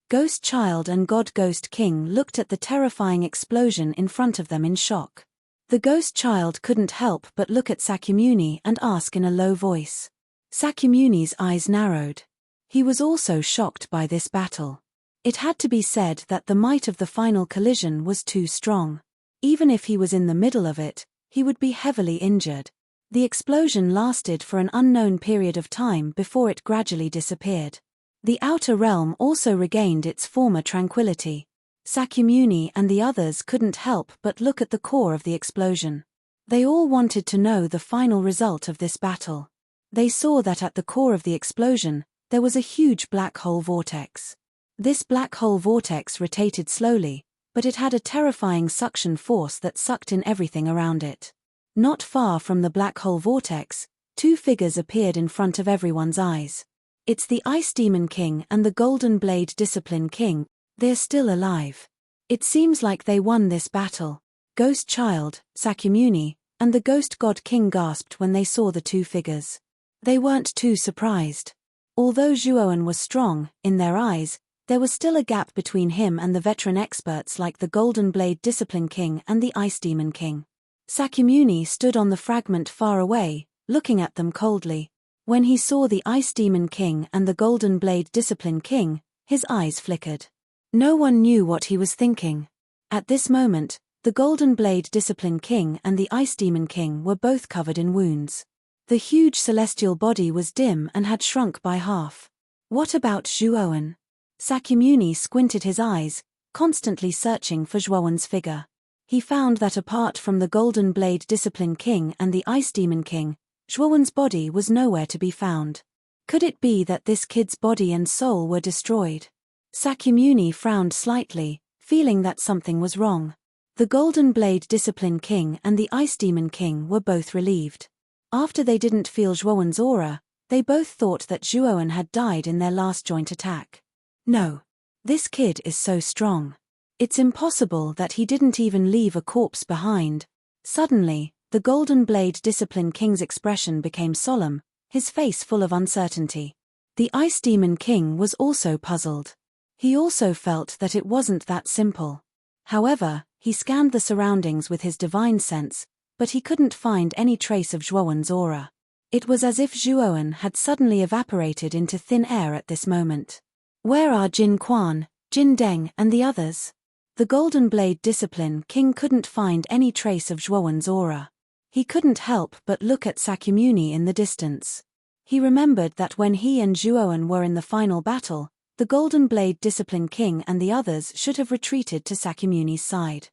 Ghost Child and God Ghost King looked at the terrifying explosion in front of them in shock. The Ghost Child couldn't help but look at Sakyamuni and ask in a low voice. Sakyamuni's eyes narrowed. He was also shocked by this battle. It had to be said that the might of the final collision was too strong. Even if he was in the middle of it, he would be heavily injured. The explosion lasted for an unknown period of time before it gradually disappeared. The outer realm also regained its former tranquility. Sakyamuni and the others couldn't help but look at the core of the explosion. They all wanted to know the final result of this battle. They saw that at the core of the explosion, there was a huge black hole vortex. This black hole vortex rotated slowly, but it had a terrifying suction force that sucked in everything around it. Not far from the black hole vortex, two figures appeared in front of everyone's eyes. It's the Ice Demon King and the Golden Blade Discipline King. They're still alive. It seems like they won this battle. Ghost Child, Sakyamuni, and the Ghost God King gasped when they saw the two figures. They weren't too surprised. Although Zhuoan was strong, in their eyes, there was still a gap between him and the veteran experts like the Golden Blade Discipline King and the Ice Demon King. Sakyamuni stood on the fragment far away, looking at them coldly. When he saw the Ice Demon King and the Golden Blade Discipline King, his eyes flickered. No one knew what he was thinking. At this moment, the Golden Blade Discipline King and the Ice Demon King were both covered in wounds. The huge celestial body was dim and had shrunk by half. What about Zhuoan? Sakyamuni squinted his eyes, constantly searching for Zhuoan's figure. He found that apart from the Golden Blade Discipline King and the Ice Demon King, Zhuoan's body was nowhere to be found. Could it be that this kid's body and soul were destroyed? Sakyamuni frowned slightly, feeling that something was wrong. The Golden Blade Discipline King and the Ice Demon King were both relieved. After they didn't feel Zhuoan's aura, They both thought that Zhuoan had died in their last joint attack. No. This kid is so strong. It's impossible that he didn't even leave a corpse behind. Suddenly, the Golden Blade Discipline King's expression became solemn, his face full of uncertainty. The Ice Demon King was also puzzled. He also felt that it wasn't that simple. However, he scanned the surroundings with his divine sense, but he couldn't find any trace of Zhuoan's aura. It was as if Zhuoan had suddenly evaporated into thin air at this moment. Where are Jin Quan, Jin Deng, and the others? The Golden Blade Discipline King couldn't find any trace of Zhuoan's aura. He couldn't help but look at Sakyamuni in the distance. He remembered that when he and Zhuoan were in the final battle, the Golden Blade Discipline King and the others should have retreated to Sakyamuni's side.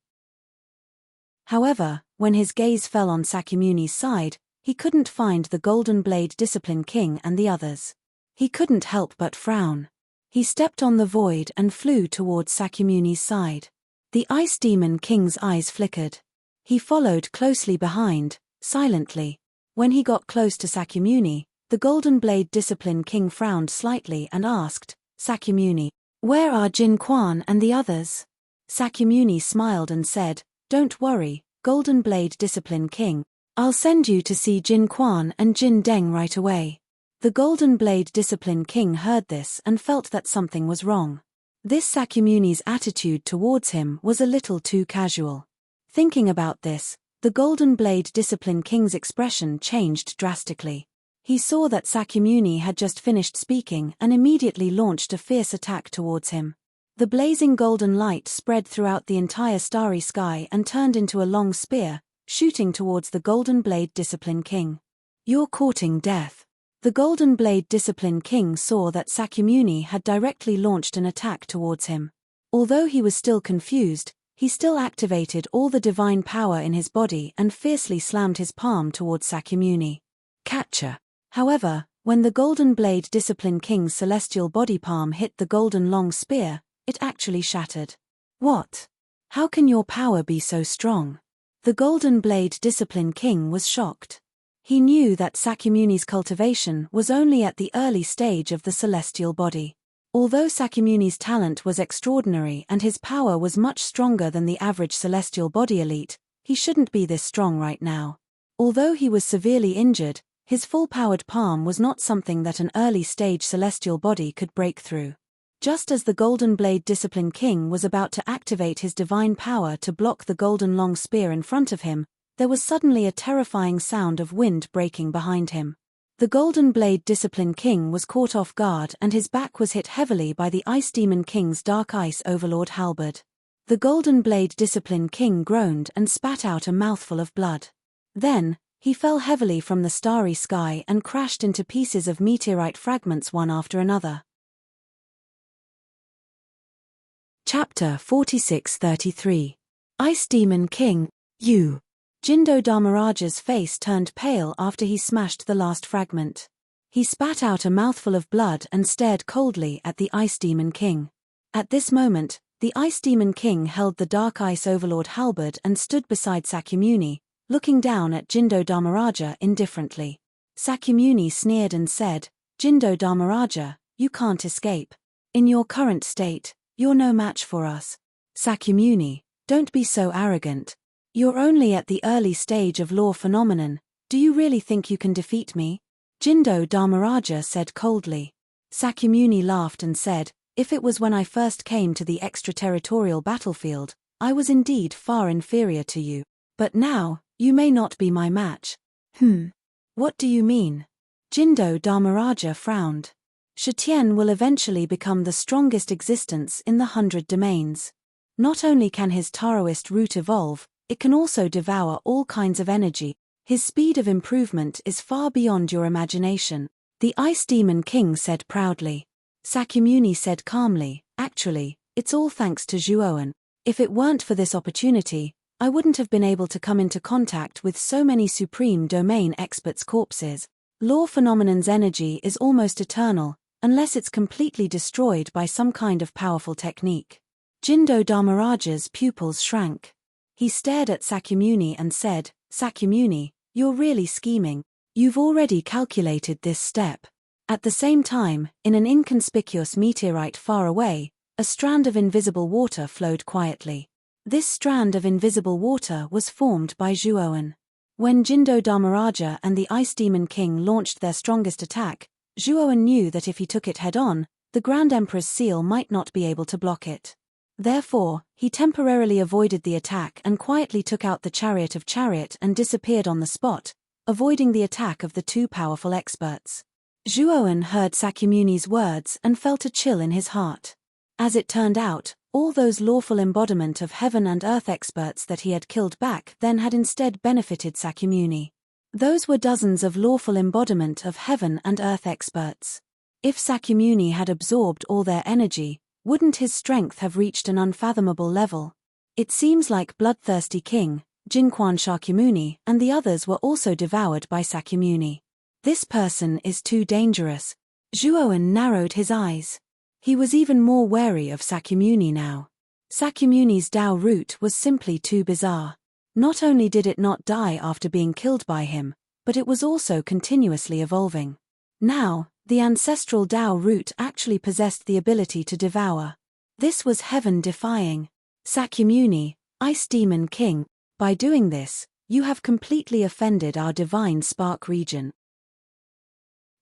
However, when his gaze fell on Sakyamuni's side, he couldn't find the Golden Blade Discipline King and the others. He couldn't help but frown. He stepped on the void and flew towards Sakyamuni's side. The Ice Demon King's eyes flickered. He followed closely behind, silently. When he got close to Sakyamuni, the Golden Blade Discipline King frowned slightly and asked, "Sakyamuni, where are Jin Quan and the others?" Sakyamuni smiled and said, "Don't worry, Golden Blade Discipline King. I'll send you to see Jin Quan and Jin Deng right away." The Golden Blade Discipline King heard this and felt that something was wrong. This Sakyamuni's attitude towards him was a little too casual. Thinking about this, the Golden Blade Discipline King's expression changed drastically. He saw that Sakyamuni had just finished speaking and immediately launched a fierce attack towards him. The blazing golden light spread throughout the entire starry sky and turned into a long spear, shooting towards the Golden Blade Discipline King. "You're courting death." The Golden Blade Discipline King saw that Sakyamuni had directly launched an attack towards him. Although he was still confused, he still activated all the divine power in his body and fiercely slammed his palm towards Sakyamuni. Catcher. However, when the Golden Blade Discipline King's celestial body palm hit the golden long spear, it actually shattered. "What? How can your power be so strong?" The Golden Blade Discipline King was shocked. He knew that Sakyamuni's cultivation was only at the early stage of the celestial body. Although Sakyamuni's talent was extraordinary and his power was much stronger than the average celestial body elite, he shouldn't be this strong right now. Although he was severely injured, his full-powered palm was not something that an early-stage celestial body could break through. Just as the Golden Blade Discipline King was about to activate his divine power to block the golden long spear in front of him, there was suddenly a terrifying sound of wind breaking behind him. The Golden Blade Discipline King was caught off guard and his back was hit heavily by the Ice Demon King's Dark Ice Overlord halberd. The Golden Blade Discipline King groaned and spat out a mouthful of blood. Then, he fell heavily from the starry sky and crashed into pieces of meteorite fragments one after another. Chapter 46-33. Ice Demon King, you. Jindo Dharmaraja's face turned pale after he smashed the last fragment. He spat out a mouthful of blood and stared coldly at the Ice Demon King. At this moment, the Ice Demon King held the Dark Ice Overlord halberd and stood beside Sakyamuni, looking down at Jindo Dharmaraja indifferently. Sakyamuni sneered and said, "Jindo Dharmaraja, you can't escape. In your current state, you're no match for us." "Sakyamuni, don't be so arrogant. You're only at the early stage of law phenomenon. Do you really think you can defeat me?" Jindo Dharmaraja said coldly. Sakyamuni laughed and said, "If it was when I first came to the extraterritorial battlefield, I was indeed far inferior to you. But now, you may not be my match." What do you mean?" Jindo Dharmaraja frowned. Shitian will eventually become the strongest existence in the 100 domains. Not only can his Taoist root evolve, it can also devour all kinds of energy. His speed of improvement is far beyond your imagination. The Ice Demon King said proudly. Sakyamuni said calmly, "Actually, it's all thanks to Zhuoan. If it weren't for this opportunity, I wouldn't have been able to come into contact with so many supreme domain experts' corpses. Law phenomenon's energy is almost eternal, unless it's completely destroyed by some kind of powerful technique." Jindo Dharmaraja's pupils shrank. He stared at Sakyamuni and said, "Sakyamuni, you're really scheming. You've already calculated this step. At the same time, in an inconspicuous meteorite far away, a strand of invisible water flowed quietly. This strand of invisible water was formed by Zhuowen. When Jindo Dharmaraja and the Ice Demon King launched their strongest attack, Zhuowen knew that if he took it head-on, the Grand Emperor's seal might not be able to block it. Therefore, he temporarily avoided the attack and quietly took out the Chariot of Chariot and disappeared on the spot, avoiding the attack of the two powerful experts. Zhuowen heard Sakyamuni's words and felt a chill in his heart. As it turned out, all those lawful embodiment of heaven and earth experts that he had killed back then had instead benefited Sakyamuni. Those were dozens of lawful embodiment of heaven and earth experts. If Sakyamuni had absorbed all their energy, wouldn't his strength have reached an unfathomable level? It seems like Bloodthirsty King, Jinquan Shakyamuni, and the others were also devoured by Sakyamuni. This person is too dangerous. Zhuowen narrowed his eyes. He was even more wary of Sakyamuni now. Sakyamuni's Tao root was simply too bizarre. Not only did it not die after being killed by him, but it was also continuously evolving. Now, the ancestral Tao root actually possessed the ability to devour. This was heaven-defying. Sakyamuni, Ice Demon King, by doing this, you have completely offended our divine spark region.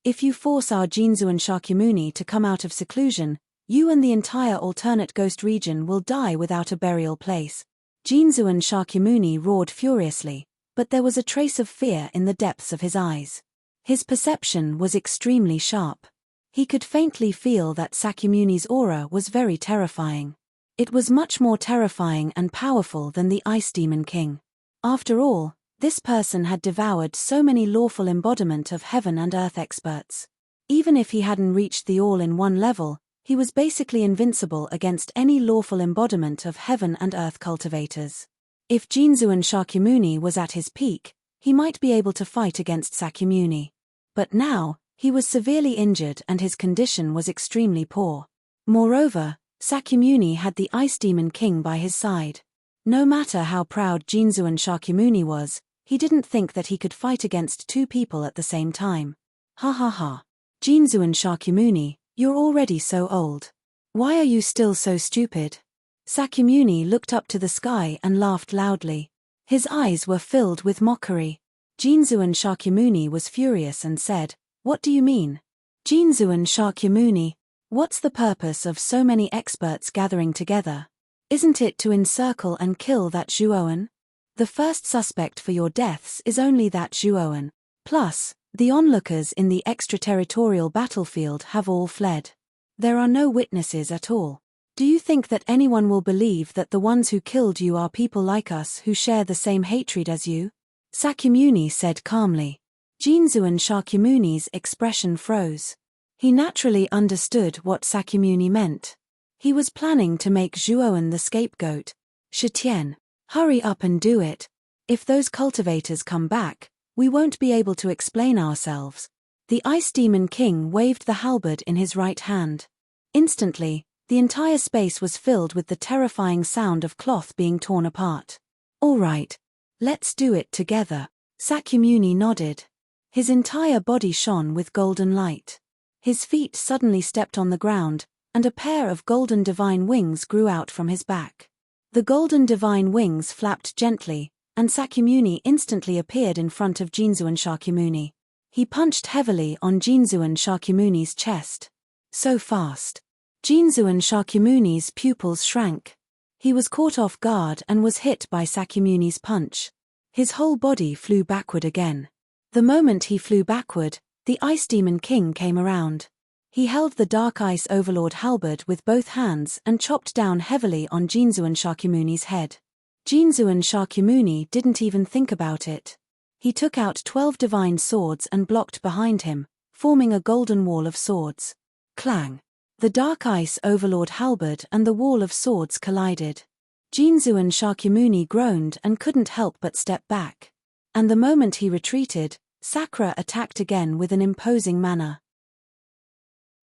If you force our Jinzu and Shakyamuni to come out of seclusion, you and the entire alternate ghost region will die without a burial place. Jinzu and Shakyamuni roared furiously, but there was a trace of fear in the depths of his eyes. His perception was extremely sharp. He could faintly feel that Sakyamuni's aura was very terrifying. It was much more terrifying and powerful than the Ice Demon King. After all, this person had devoured so many lawful embodiment of heaven and earth experts. Even if he hadn't reached the all-in-one level, he was basically invincible against any lawful embodiment of heaven and earth cultivators. If Jinzu and Shakyamuni was at his peak, he might be able to fight against Sakyamuni. But now, he was severely injured and his condition was extremely poor. Moreover, Sakyamuni had the Ice Demon King by his side. No matter how proud Jinzu and Shakyamuni was, he didn't think that he could fight against two people at the same time. Ha ha ha. Jinzu and Shakyamuni, you're already so old. Why are you still so stupid? Sakyamuni looked up to the sky and laughed loudly. His eyes were filled with mockery. Jinzu and Shakyamuni was furious and said, "What do you mean? Jinzu and Shakyamuni, what's the purpose of so many experts gathering together? Isn't it to encircle and kill that Zhuowen? The first suspect for your deaths is only that Zhuowen. Plus, the onlookers in the extraterritorial battlefield have all fled. There are no witnesses at all. Do you think that anyone will believe that the ones who killed you are people like us who share the same hatred as you?" Sakyamuni said calmly. Jinzu and Shakyamuni's expression froze. He naturally understood what Sakyamuni meant. He was planning to make Zhuowen the scapegoat. "Shitian, hurry up and do it. If those cultivators come back, we won't be able to explain ourselves." The Ice Demon King waved the halberd in his right hand. Instantly, the entire space was filled with the terrifying sound of cloth being torn apart. "All right. Let's do it together." Sakyamuni nodded. His entire body shone with golden light. His feet suddenly stepped on the ground, and a pair of golden divine wings grew out from his back. The golden divine wings flapped gently, and Sakyamuni instantly appeared in front of Jinzu and Shakyamuni. He punched heavily on Jinzu and Shakyamuni's chest. So fast. Jinzu and Shakyamuni's pupils shrank. He was caught off guard and was hit by Sakyamuni's punch. His whole body flew backward again. The moment he flew backward, the Ice Demon King came around. He held the Dark Ice Overlord halberd with both hands and chopped down heavily on Jinzu and Shakyamuni's head. Jinzu and Shakyamuni didn't even think about it. He took out 12 divine swords and blocked behind him, forming a golden wall of swords. Clang! The Dark Ice Overlord halberd and the wall of swords collided. Jinzu and Shakyamuni groaned and couldn't help but step back. And the moment he retreated, Sakura attacked again with an imposing manner.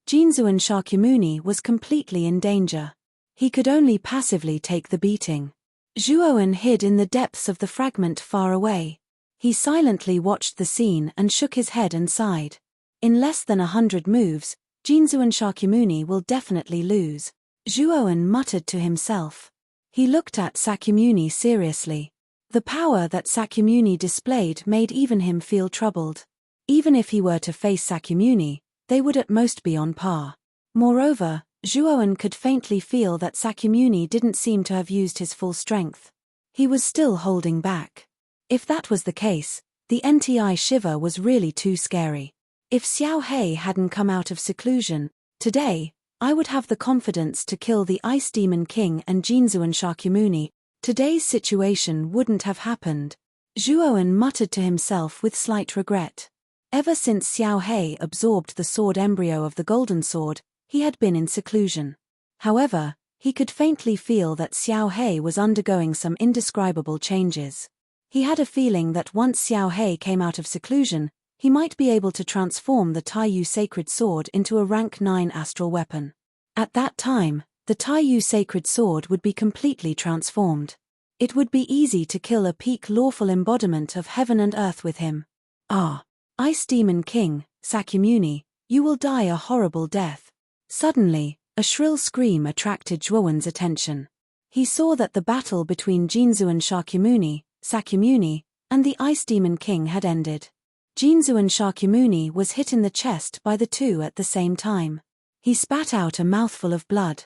Jinzu and Shakyamuni was completely in danger. He could only passively take the beating. Zhuowen hid in the depths of the fragment far away. He silently watched the scene and shook his head and sighed. In less than 100 moves, Jinzu and Shakyamuni will definitely lose. Zhuowen muttered to himself. He looked at Sakyamuni seriously. The power that Sakyamuni displayed made even him feel troubled. Even if he were to face Sakyamuni, they would at most be on par. Moreover, Zhuowen could faintly feel that Sakyamuni didn't seem to have used his full strength. He was still holding back. If that was the case, the NTI shiver was really too scary. If Xiao Hei hadn't come out of seclusion, today, I would have the confidence to kill the Ice Demon King and Jinzu and Shakyamuni. Today's situation wouldn't have happened. Zhuowen muttered to himself with slight regret. Ever since Xiao Hei absorbed the sword embryo of the golden sword, he had been in seclusion. However, he could faintly feel that Xiao Hei was undergoing some indescribable changes. He had a feeling that once Xiao Hei came out of seclusion, he might be able to transform the Taiyu sacred sword into a rank 9 astral weapon. At that time, the Taiyu sacred sword would be completely transformed. It would be easy to kill a peak lawful embodiment of heaven and earth with him. Ah! Ice Demon King, Sakyamuni, you will die a horrible death. Suddenly, a shrill scream attracted Zhuowen's attention. He saw that the battle between Jinzu and Sakyamuni, and the Ice Demon King had ended. Jinzu and Shakyamuni was hit in the chest by the two at the same time. He spat out a mouthful of blood.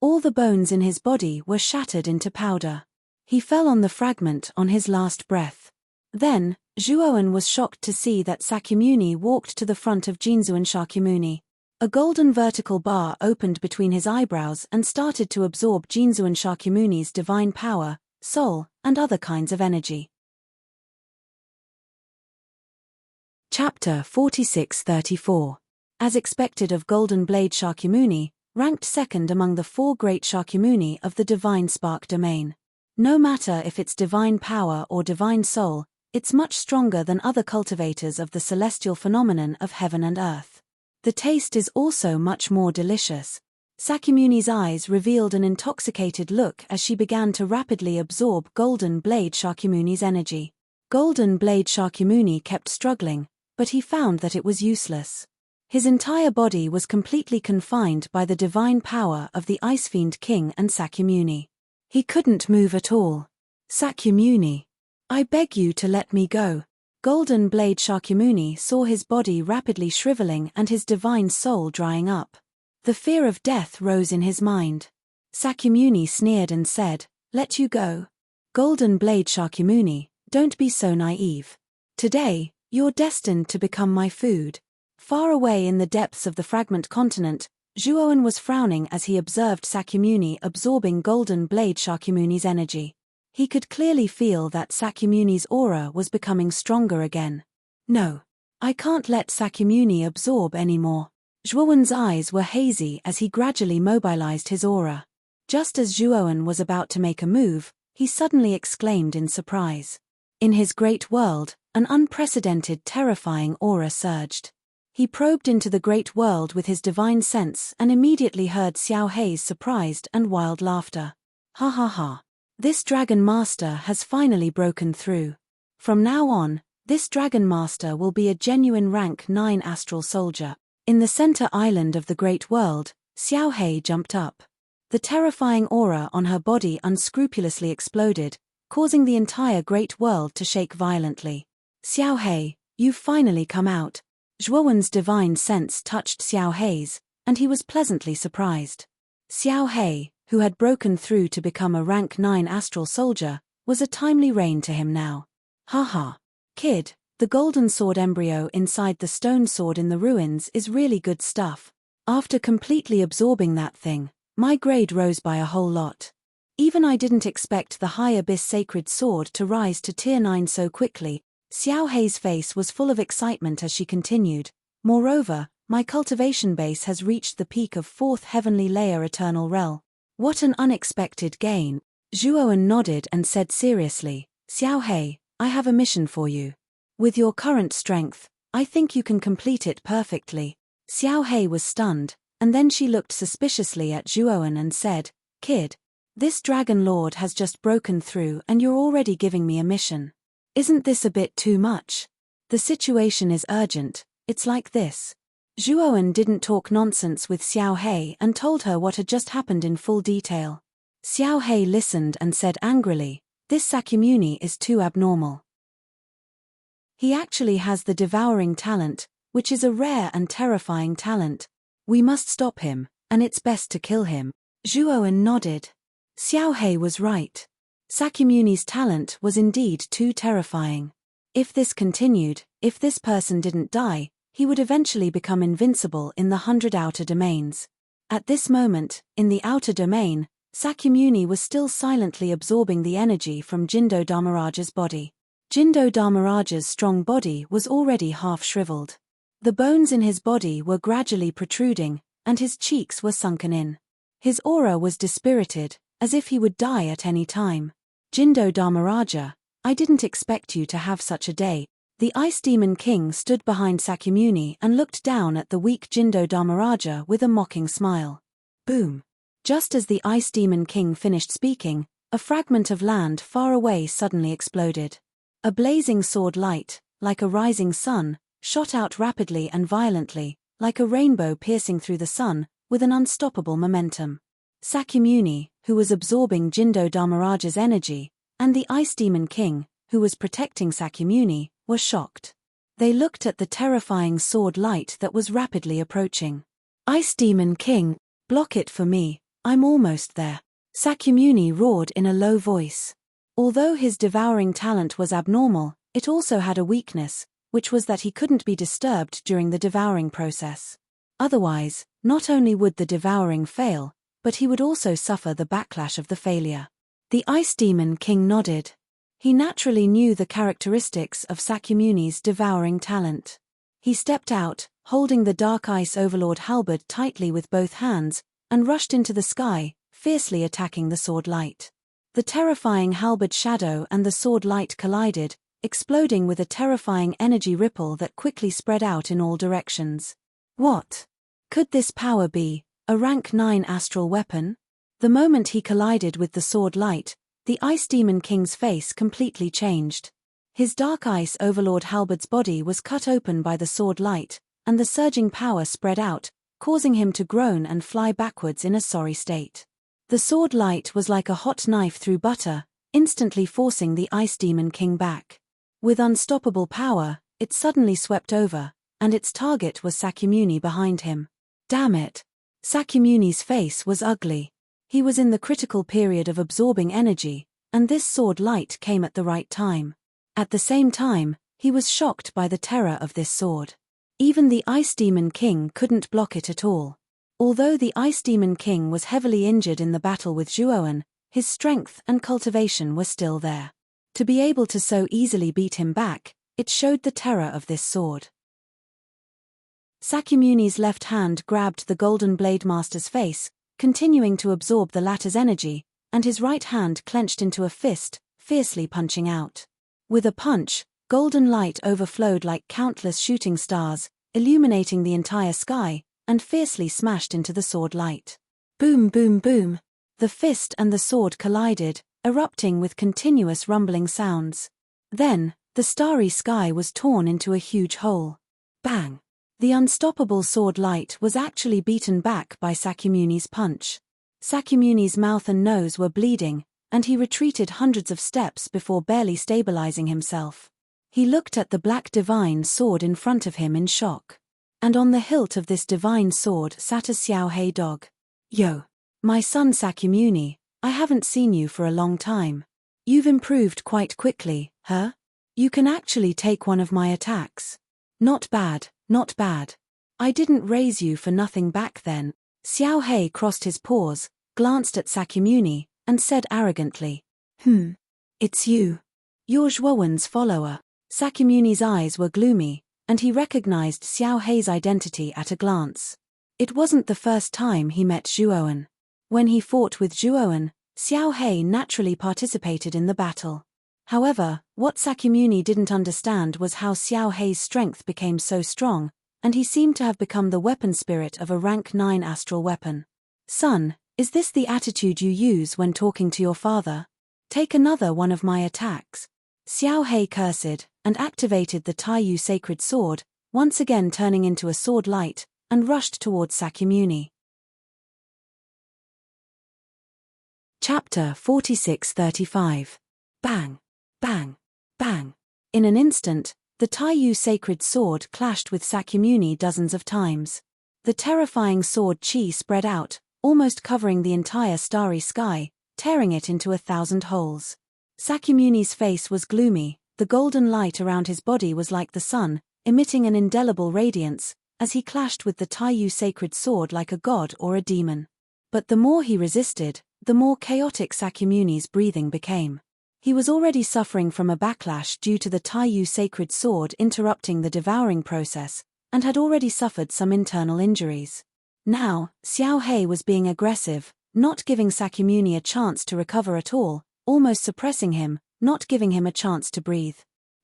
All the bones in his body were shattered into powder. He fell on the fragment on his last breath. Then, Zhuowen was shocked to see that Sakyamuni walked to the front of Jinzu and Shakyamuni. A golden vertical bar opened between his eyebrows and started to absorb Jinzu and Shakyamuni's divine power, soul, and other kinds of energy. Chapter 46-34. As expected of Golden Blade Shakyamuni, ranked second among the 4 great Shakyamuni of the Divine Spark domain. No matter if it's divine power or divine soul, it's much stronger than other cultivators of the celestial phenomenon of heaven and earth. The taste is also much more delicious. Sakyamuni's eyes revealed an intoxicated look as she began to rapidly absorb Golden Blade Shakyamuni's energy. Golden Blade Shakyamuni kept struggling, but he found that it was useless. His entire body was completely confined by the divine power of the Ice Fiend King and Sakyamuni. He couldn't move at all. Sakyamuni, I beg you to let me go. Golden Blade Shakyamuni saw his body rapidly shriveling and his divine soul drying up. The fear of death rose in his mind. Sakyamuni sneered and said, "Let you go. Golden Blade Shakyamuni, don't be so naive. Today, you're destined to become my food." Far away in the depths of the fragment continent, Zhuowen was frowning as he observed Sakyamuni absorbing Golden Blade Shakyamuni's energy. He could clearly feel that Sakyamuni's aura was becoming stronger again. No, I can't let Sakyamuni absorb anymore. Zhuowen's eyes were hazy as he gradually mobilized his aura. Just as Zhuowen was about to make a move, he suddenly exclaimed in surprise. In his great world, an unprecedented terrifying aura surged. He probed into the great world with his divine sense and immediately heard Xiao Hei's surprised and wild laughter. Ha ha ha. This Dragon Master has finally broken through. From now on, this Dragon Master will be a genuine rank 9 astral soldier. In the center island of the great world, Xiao Hei jumped up. The terrifying aura on her body unscrupulously exploded, causing the entire great world to shake violently. Xiao Hei, you've finally come out. Zhuowen's divine sense touched Xiao Hei's, and he was pleasantly surprised. Xiao Hei, who had broken through to become a rank 9 astral soldier, was a timely rein to him now. Haha. Kid, the golden sword embryo inside the stone sword in the ruins is really good stuff. After completely absorbing that thing, my grade rose by a whole lot. Even I didn't expect the high abyss sacred sword to rise to tier 9 so quickly. Xiao Hei's face was full of excitement as she continued. Moreover, my cultivation base has reached the peak of 4th heavenly layer eternal realm. What an unexpected gain. Zhuowen nodded and said seriously, Xiao Hei, I have a mission for you. With your current strength, I think you can complete it perfectly. Xiao Hei was stunned, and then she looked suspiciously at Zhuowen and said, Kid, this Dragon Lord has just broken through and you're already giving me a mission. Isn't this a bit too much? The situation is urgent, it's like this. Zhuowen didn't talk nonsense with Xiao He and told her what had just happened in full detail. Xiao He listened and said angrily, "This Sakyamuni is too abnormal. He actually has the devouring talent, which is a rare and terrifying talent. We must stop him, and it's best to kill him." Zhuowen nodded. Xiao He was right. Sakyamuni's talent was indeed too terrifying. If this continued, if this person didn't die, he would eventually become invincible in the 100 outer domains. At this moment, in the outer domain, Sakyamuni was still silently absorbing the energy from Jindo Dharmaraja's body. Jindo Dharmaraja's strong body was already half shriveled. The bones in his body were gradually protruding, and his cheeks were sunken in. His aura was dispirited, as if he would die at any time. "Jindo Dharmaraja, I didn't expect you to have such a day." The Ice Demon King stood behind Sakyamuni and looked down at the weak Jindo Dharmaraja with a mocking smile. Boom! Just as the Ice Demon King finished speaking, a fragment of land far away suddenly exploded. A blazing sword light, like a rising sun, shot out rapidly and violently, like a rainbow piercing through the sun, with an unstoppable momentum. Sakyamuni, who was absorbing Jindo Dharmaraja's energy, and the Ice Demon King, who was protecting Sakyamuni, were shocked. They looked at the terrifying sword light that was rapidly approaching. "Ice Demon King, block it for me, I'm almost there," Sakyamuni roared in a low voice. Although his devouring talent was abnormal, it also had a weakness, which was that he couldn't be disturbed during the devouring process. Otherwise, not only would the devouring fail, but he would also suffer the backlash of the failure. The Ice Demon King nodded. He naturally knew the characteristics of Sakyamuni's devouring talent. He stepped out, holding the Dark Ice Overlord halberd tightly with both hands, and rushed into the sky, fiercely attacking the sword light. The terrifying halberd shadow and the sword light collided, exploding with a terrifying energy ripple that quickly spread out in all directions. What could this power be? A rank 9 astral weapon? The moment he collided with the sword light, the Ice Demon King's face completely changed. His Dark Ice Overlord halberd's body was cut open by the sword light, and the surging power spread out, causing him to groan and fly backwards in a sorry state. The sword light was like a hot knife through butter, instantly forcing the Ice Demon King back. With unstoppable power, it suddenly swept over, and its target was Sakyamuni behind him. Damn it! Sakyamuni's face was ugly. He was in the critical period of absorbing energy, and this sword light came at the right time. At the same time, he was shocked by the terror of this sword. Even the Ice Demon King couldn't block it at all. Although the Ice Demon King was heavily injured in the battle with Zhuowen, his strength and cultivation were still there. To be able to so easily beat him back, it showed the terror of this sword. Sakyamuni's left hand grabbed the Golden Blade Master's face, continuing to absorb the latter's energy, and his right hand clenched into a fist, fiercely punching out. With a punch, golden light overflowed like countless shooting stars, illuminating the entire sky, and fiercely smashed into the sword light. Boom, boom, boom. The fist and the sword collided, erupting with continuous rumbling sounds. Then, the starry sky was torn into a huge hole. Bang! The unstoppable sword light was actually beaten back by Sakyamuni's punch. Sakyamuni's mouth and nose were bleeding, and he retreated hundreds of steps before barely stabilizing himself. He looked at the black divine sword in front of him in shock. And on the hilt of this divine sword sat a Xiao He dog. "Yo! My son Sakyamuni, I haven't seen you for a long time. You've improved quite quickly, huh? You can actually take one of my attacks. Not bad, not bad. I didn't raise you for nothing back then." Xiao He crossed his paws, glanced at Sakyamuni, and said arrogantly, "It's you. You're Zhuowen's follower." Sakyamuni's eyes were gloomy, and he recognized Xiao He's identity at a glance. It wasn't the first time he met Zhuowen. When he fought with Zhuowen, Xiao He naturally participated in the battle. However, what Sakyamuni didn't understand was how Xiao He's strength became so strong, and he seemed to have become the weapon spirit of a rank 9 astral weapon. "Son, is this the attitude you use when talking to your father? Take another one of my attacks." Xiao Hei cursed, and activated the Taiyu sacred sword, once again turning into a sword light, and rushed towards Sakyamuni. Chapter 46-35. Bang! Bang! Bang! In an instant, the Taiyu sacred sword clashed with Sakyamuni dozens of times. The terrifying sword chi spread out, almost covering the entire starry sky, tearing it into 1,000 holes. Sakyamuni's face was gloomy, the golden light around his body was like the sun, emitting an indelible radiance, as he clashed with the Taiyu sacred sword like a god or a demon. But the more he resisted, the more chaotic Sakyamuni's breathing became. He was already suffering from a backlash due to the Taiyu sacred sword interrupting the devouring process, and had already suffered some internal injuries. Now, Xiao Hei was being aggressive, not giving Sakyamuni a chance to recover at all, almost suppressing him, not giving him a chance to breathe.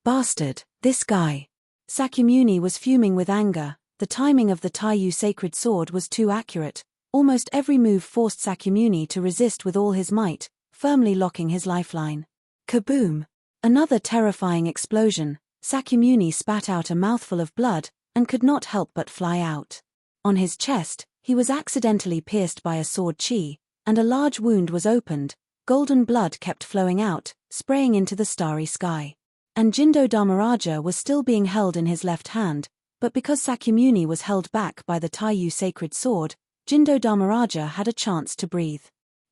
Bastard, this guy. Sakyamuni was fuming with anger, the timing of the Taiyu sacred sword was too accurate. Almost every move forced Sakyamuni to resist with all his might, firmly locking his lifeline. Kaboom! Another terrifying explosion. Sakyamuni spat out a mouthful of blood, and could not help but fly out. On his chest, he was accidentally pierced by a sword chi, and a large wound was opened. Golden blood kept flowing out, spraying into the starry sky. And Jindo Dharmaraja was still being held in his left hand, but because Sakyamuni was held back by the Taiyu sacred sword, Jindo Dharmaraja had a chance to breathe.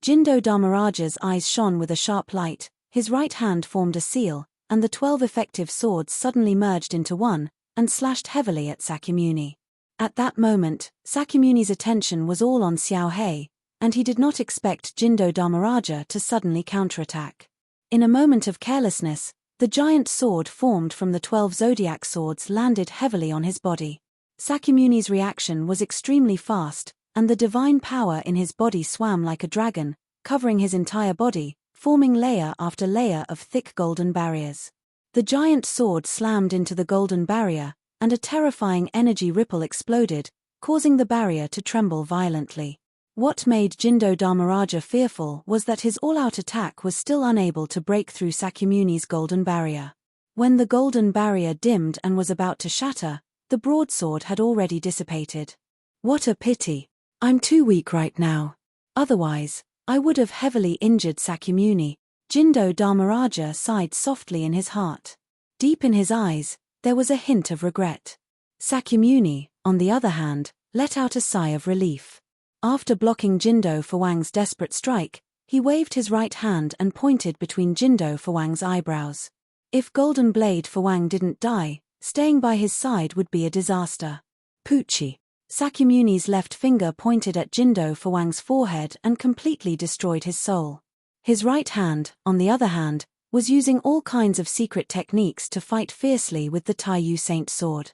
Jindo Dharmaraja's eyes shone with a sharp light, his right hand formed a seal, and the 12 effective swords suddenly merged into one, and slashed heavily at Sakyamuni. At that moment, Sakyamuni's attention was all on Xiao Hei, and he did not expect Jindo Dharmaraja to suddenly counterattack. In a moment of carelessness, the giant sword formed from the 12 zodiac swords landed heavily on his body. Sakyamuni's reaction was extremely fast, and the divine power in his body swam like a dragon, covering his entire body, forming layer after layer of thick golden barriers. The giant sword slammed into the golden barrier, and a terrifying energy ripple exploded, causing the barrier to tremble violently. What made Jindo Dharmaraja fearful was that his all-out attack was still unable to break through Sakyamuni's golden barrier. When the golden barrier dimmed and was about to shatter, the broadsword had already dissipated. What a pity. I'm too weak right now. Otherwise, I would have heavily injured Sakyamuni. Jindo Dharmaraja sighed softly in his heart. Deep in his eyes, there was a hint of regret. Sakyamuni, on the other hand, let out a sigh of relief. After blocking Jindo Fawang's desperate strike, he waved his right hand and pointed between Jindo Fawang's eyebrows. If Golden Blade Fawang didn't die, staying by his side would be a disaster. Poochie. Sakyamuni's left finger pointed at Jindo Fawang's forehead and completely destroyed his soul. His right hand, on the other hand, was using all kinds of secret techniques to fight fiercely with the Taiyu Saint sword.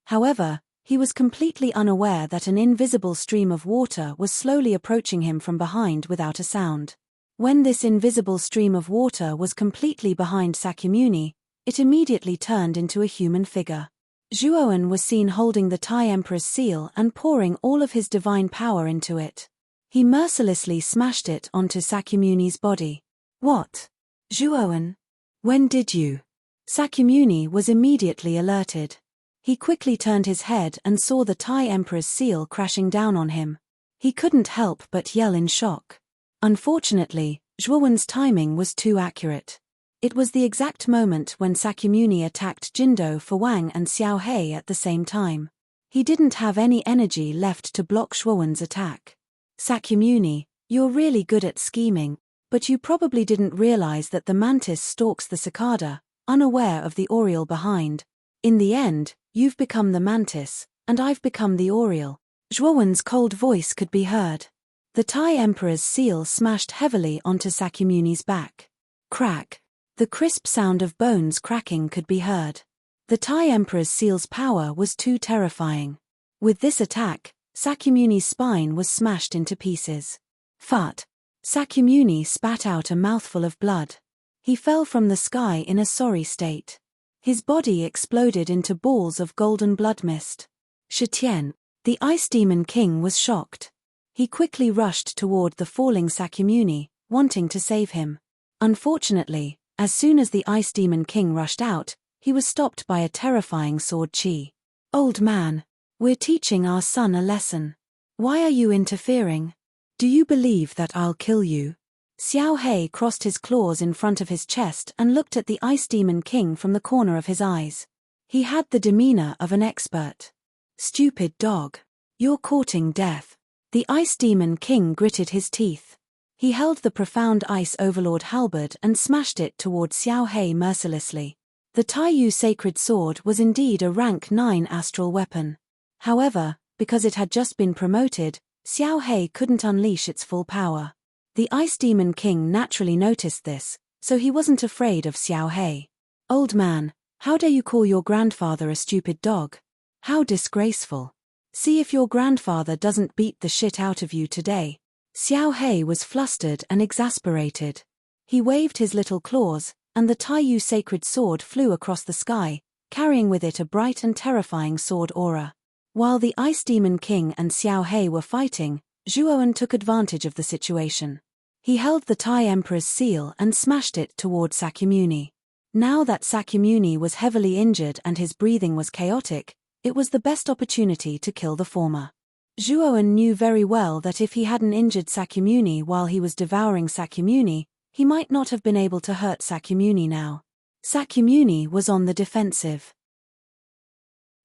However, he was completely unaware that an invisible stream of water was slowly approaching him from behind without a sound. When this invisible stream of water was completely behind Sakyamuni, it immediately turned into a human figure. Zhuoan was seen holding the Tai Emperor's seal and pouring all of his divine power into it. He mercilessly smashed it onto Sakyamuni's body. What? Zhuoan? When did you? Sakyamuni was immediately alerted. He quickly turned his head and saw the Tai Emperor's seal crashing down on him. He couldn't help but yell in shock. Unfortunately, Zhuoan's timing was too accurate. It was the exact moment when Sakyamuni attacked Jindo Fawang and Xiao Hei at the same time. He didn't have any energy left to block Zhuoan's attack. Sakyamuni, you're really good at scheming, but you probably didn't realize that the mantis stalks the cicada, unaware of the oriole behind. In the end, you've become the mantis, and I've become the oriole. Zhuoan's cold voice could be heard. The Tai Emperor's seal smashed heavily onto Sakyamuni's back. Crack. The crisp sound of bones cracking could be heard. The Tai Emperor's seal's power was too terrifying. With this attack, Sakyamuni's spine was smashed into pieces. Fart. Sakyamuni spat out a mouthful of blood. He fell from the sky in a sorry state. His body exploded into balls of golden blood mist. Shitian, the Ice Demon King, was shocked. He quickly rushed toward the falling Sakyamuni, wanting to save him. Unfortunately, As soon as the Ice Demon King rushed out, he was stopped by a terrifying sword chi. "Old man, we're teaching our son a lesson. Why are you interfering? Do you believe that I'll kill you?" Xiao Hei crossed his claws in front of his chest and looked at the Ice Demon King from the corner of his eyes. He had the demeanor of an expert. "Stupid dog. You're courting death." The Ice Demon King gritted his teeth. He held the profound Ice Overlord halberd and smashed it toward Xiao Hei mercilessly. The Taiyu Sacred Sword was indeed a rank 9 astral weapon. However, because it had just been promoted, Xiao Hei couldn't unleash its full power. The Ice Demon King naturally noticed this, so he wasn't afraid of Xiao Hei. "Old man, how dare you call your grandfather a stupid dog? How disgraceful. See if your grandfather doesn't beat the shit out of you today." Xiao Hei was flustered and exasperated. He waved his little claws, and the Taiyu Sacred Sword flew across the sky, carrying with it a bright and terrifying sword aura. While the Ice Demon King and Xiao Hei were fighting, Zhuowen took advantage of the situation. He held the Tai Emperor's seal and smashed it toward Sakyamuni. Now that Sakyamuni was heavily injured and his breathing was chaotic, it was the best opportunity to kill the former. Zhuowen knew very well that if he hadn't injured Sakyamuni while he was devouring Sakyamuni, he might not have been able to hurt Sakyamuni now. Sakyamuni was on the defensive.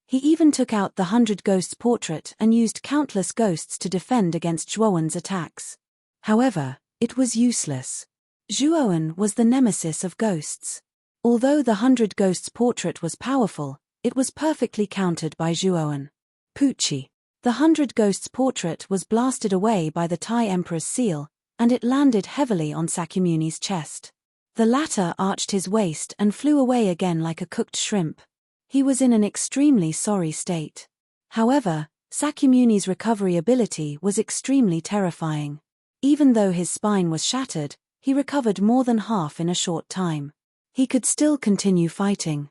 He even took out the 100 Ghosts portrait and used countless ghosts to defend against Zhuowen's attacks. However, it was useless. Zhuowen was the nemesis of ghosts. Although the 100 Ghosts portrait was powerful, it was perfectly countered by Zhuowen. Poochie. The 100 Ghosts portrait was blasted away by the Tai Emperor's seal, and it landed heavily on Sakyamuni's chest. The latter arched his waist and flew away again like a cooked shrimp. He was in an extremely sorry state. However, Sakyamuni's recovery ability was extremely terrifying. Even though his spine was shattered, he recovered more than half in a short time. He could still continue fighting.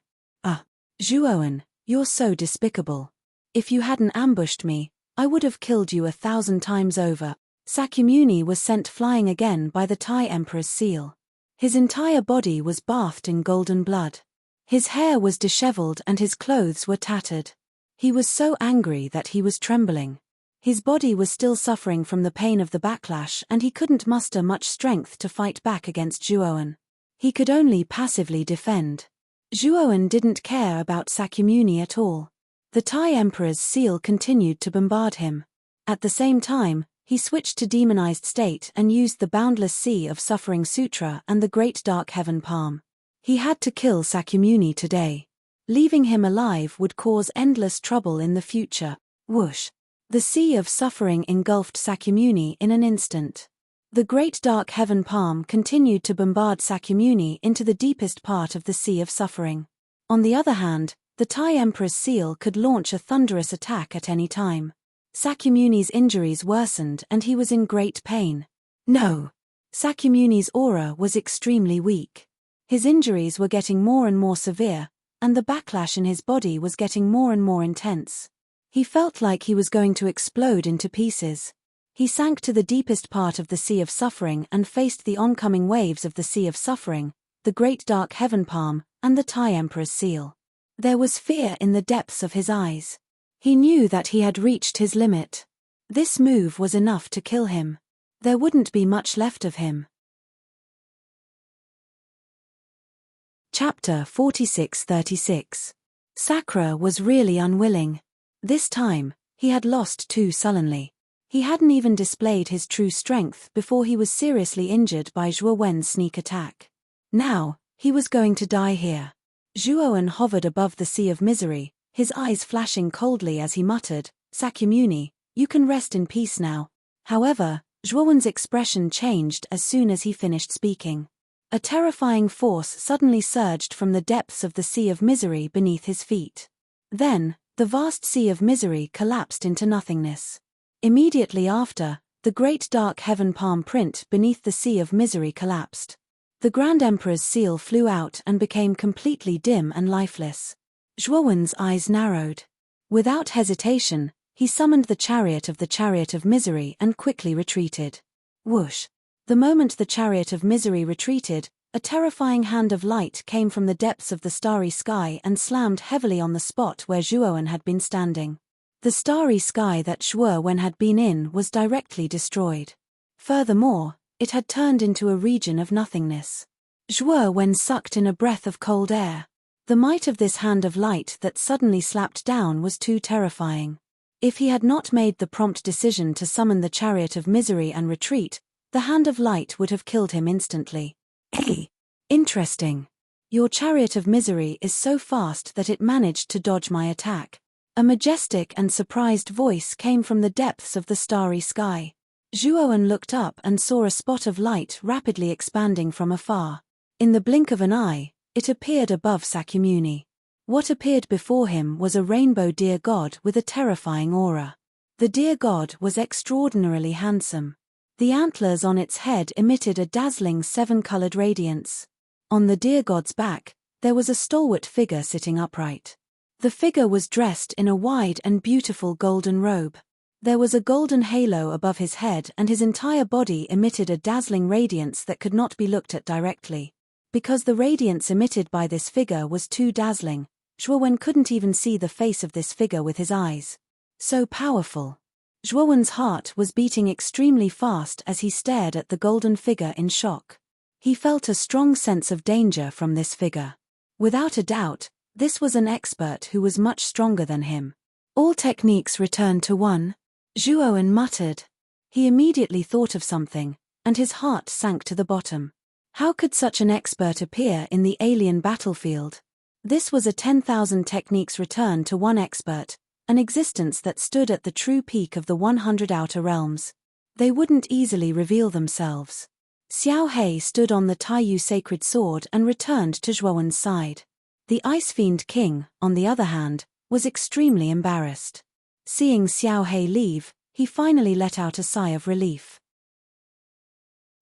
Zhuowen, you're so despicable. If you hadn't ambushed me, I would have killed you 1,000 times over." Sakyamuni was sent flying again by the Tai Emperor's seal. His entire body was bathed in golden blood. His hair was disheveled and his clothes were tattered. He was so angry that he was trembling. His body was still suffering from the pain of the backlash and he couldn't muster much strength to fight back against Zhuowen. He could only passively defend. Zhuowen didn't care about Sakyamuni at all. The Tai Emperor's seal continued to bombard him. At the same time, he switched to demonized state and used the Boundless Sea of Suffering Sutra and the Great Dark Heaven Palm. He had to kill Sakyamuni today. Leaving him alive would cause endless trouble in the future. Whoosh! The Sea of Suffering engulfed Sakyamuni in an instant. The Great Dark Heaven Palm continued to bombard Sakyamuni into the deepest part of the Sea of Suffering. On the other hand, the Tai Emperor's seal could launch a thunderous attack at any time. Sakyamuni's injuries worsened and he was in great pain. No! Sakyamuni's aura was extremely weak. His injuries were getting more and more severe, and the backlash in his body was getting more and more intense. He felt like he was going to explode into pieces. He sank to the deepest part of the Sea of Suffering and faced the oncoming waves of the Sea of Suffering, the Great Dark Heaven Palm, and the Tai Emperor's seal. There was fear in the depths of his eyes. He knew that he had reached his limit. This move was enough to kill him. There wouldn't be much left of him. Chapter 46-36. Sakura was really unwilling. This time, he had lost too sullenly. He hadn't even displayed his true strength before he was seriously injured by Zhuowen's sneak attack. Now, he was going to die here. Zhuowen hovered above the Sea of Misery, his eyes flashing coldly as he muttered, "Sakyamuni, you can rest in peace now." However, Zhuowen's expression changed as soon as he finished speaking. A terrifying force suddenly surged from the depths of the Sea of Misery beneath his feet. Then, the vast Sea of Misery collapsed into nothingness. Immediately after, the Great Dark Heaven Palm print beneath the Sea of Misery collapsed. The Grand Emperor's seal flew out and became completely dim and lifeless. Zhuowen's eyes narrowed. Without hesitation, he summoned the Chariot of Misery and quickly retreated. Whoosh! The moment the Chariot of Misery retreated, A terrifying hand of light came from the depths of the starry sky and slammed heavily on the spot where Zhuowen had been standing. The starry sky that Zhuowen had been in was directly destroyed. Furthermore, it had turned into a region of nothingness. Zhuowen sucked in a breath of cold air. The might of this hand of light that suddenly slapped down was too terrifying. If he had not made the prompt decision to summon the chariot of misery and retreat, the hand of light would have killed him instantly. Hey! Interesting. Your chariot of misery is so fast that it managed to dodge my attack. A majestic and surprised voice came from the depths of the starry sky. Zhuowen looked up and saw a spot of light rapidly expanding from afar. In the blink of an eye, it appeared above Sakyamuni. What appeared before him was a rainbow deer god with a terrifying aura. The deer god was extraordinarily handsome. The antlers on its head emitted a dazzling 7-colored radiance. On the deer god's back, there was a stalwart figure sitting upright. The figure was dressed in a wide and beautiful golden robe. There was a golden halo above his head and his entire body emitted a dazzling radiance that could not be looked at directly. Because the radiance emitted by this figure was too dazzling, Zhuowen couldn't even see the face of this figure with his eyes. So powerful. Zhuowen's heart was beating extremely fast as he stared at the golden figure in shock. He felt a strong sense of danger from this figure. Without a doubt, this was an expert who was much stronger than him. All techniques return to one, Zhuowen muttered. He immediately thought of something, and his heart sank to the bottom. How could such an expert appear in the alien battlefield? This was a 10,000 techniques return to one expert, an existence that stood at the true peak of the 100 outer realms. They wouldn't easily reveal themselves. Xiao He stood on the Taiyu sacred sword and returned to Zhuowen's side. The Ice Fiend King, on the other hand, was extremely embarrassed. Seeing Xiao He leave, he finally let out a sigh of relief.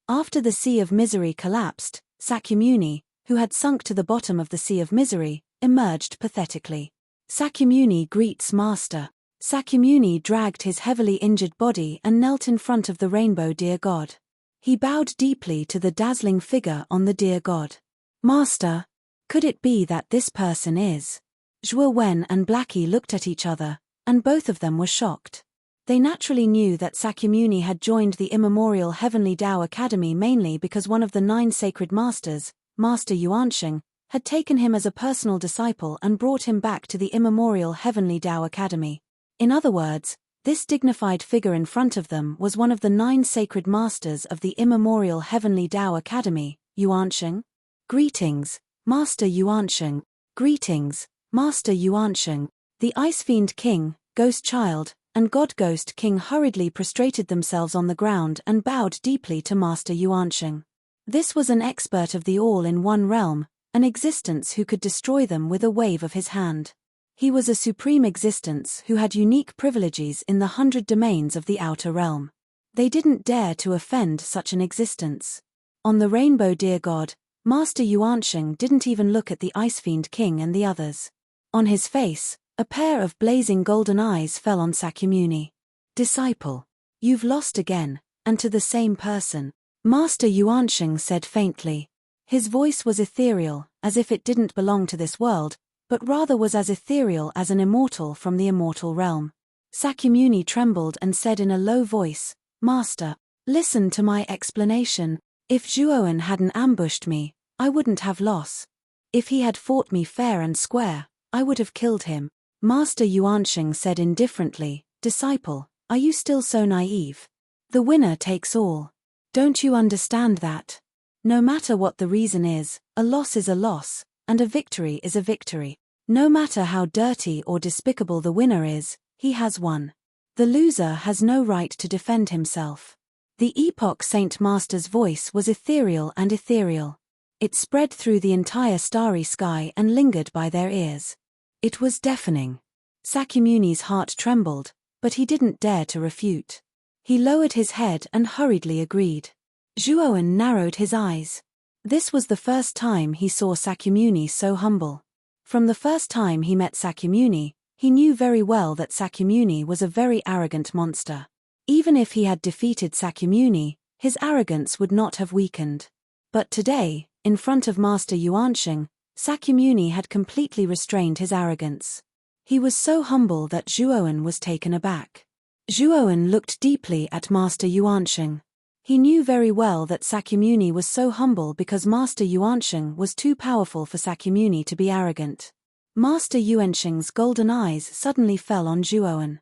After the Sea of Misery collapsed, Sakyamuni, who had sunk to the bottom of the Sea of Misery, emerged pathetically. Sakyamuni greets Master. Sakyamuni dragged his heavily injured body and knelt in front of the rainbow deer god. He bowed deeply to the dazzling figure on the deer god. Master, could it be that this person is? Zhuowen and Blackie looked at each other, and both of them were shocked. They naturally knew that Sakyamuni had joined the immemorial Heavenly Tao Academy mainly because one of the 9 sacred masters, Master Yuansheng, had taken him as a personal disciple and brought him back to the immemorial Heavenly Tao Academy. In other words, this dignified figure in front of them was one of the 9 sacred masters of the immemorial Heavenly Tao Academy, Yuansheng. Greetings, Master Yuansheng. Greetings, Master Yuansheng. The Ice Fiend King, Ghost Child, and God Ghost King hurriedly prostrated themselves on the ground and bowed deeply to Master Yuansheng. This was an expert of the all-in-one realm, an existence who could destroy them with a wave of his hand. He was a supreme existence who had unique privileges in the 100 domains of the outer realm. They didn't dare to offend such an existence. On the rainbow deer god, Master Yuansheng didn't even look at the Ice Fiend King and the others. On his face, a pair of blazing golden eyes fell on Sakyamuni. Disciple, you've lost again, and to the same person, Master Yuansheng said faintly. His voice was ethereal, as if it didn't belong to this world, but rather was as ethereal as an immortal from the immortal realm. Sakyamuni trembled and said in a low voice, Master, listen to my explanation. If Zhuowen hadn't ambushed me, I wouldn't have lost. If he had fought me fair and square, I would have killed him. Master Yuansheng said indifferently, Disciple, are you still so naive? The winner takes all. Don't you understand that? No matter what the reason is a loss, and a victory is a victory. No matter how dirty or despicable the winner is, he has won. The loser has no right to defend himself. The Epoch Saint Master's voice was ethereal and ethereal. It spread through the entire starry sky and lingered by their ears. It was deafening. Sakyamuni's heart trembled, but he didn't dare to refute. He lowered his head and hurriedly agreed. Zhuowen narrowed his eyes. This was the first time he saw Sakyamuni so humble. From the first time he met Sakyamuni, he knew very well that Sakyamuni was a very arrogant monster. Even if he had defeated Sakyamuni, his arrogance would not have weakened. But today, In front of Master Yuansheng, Sakyamuni had completely restrained his arrogance. He was so humble that Zhuowen was taken aback. Zhuowen looked deeply at Master Yuansheng. He knew very well that Sakyamuni was so humble because Master Yuansheng was too powerful for Sakyamuni to be arrogant. Master Yuansheng's golden eyes suddenly fell on Zhuowen.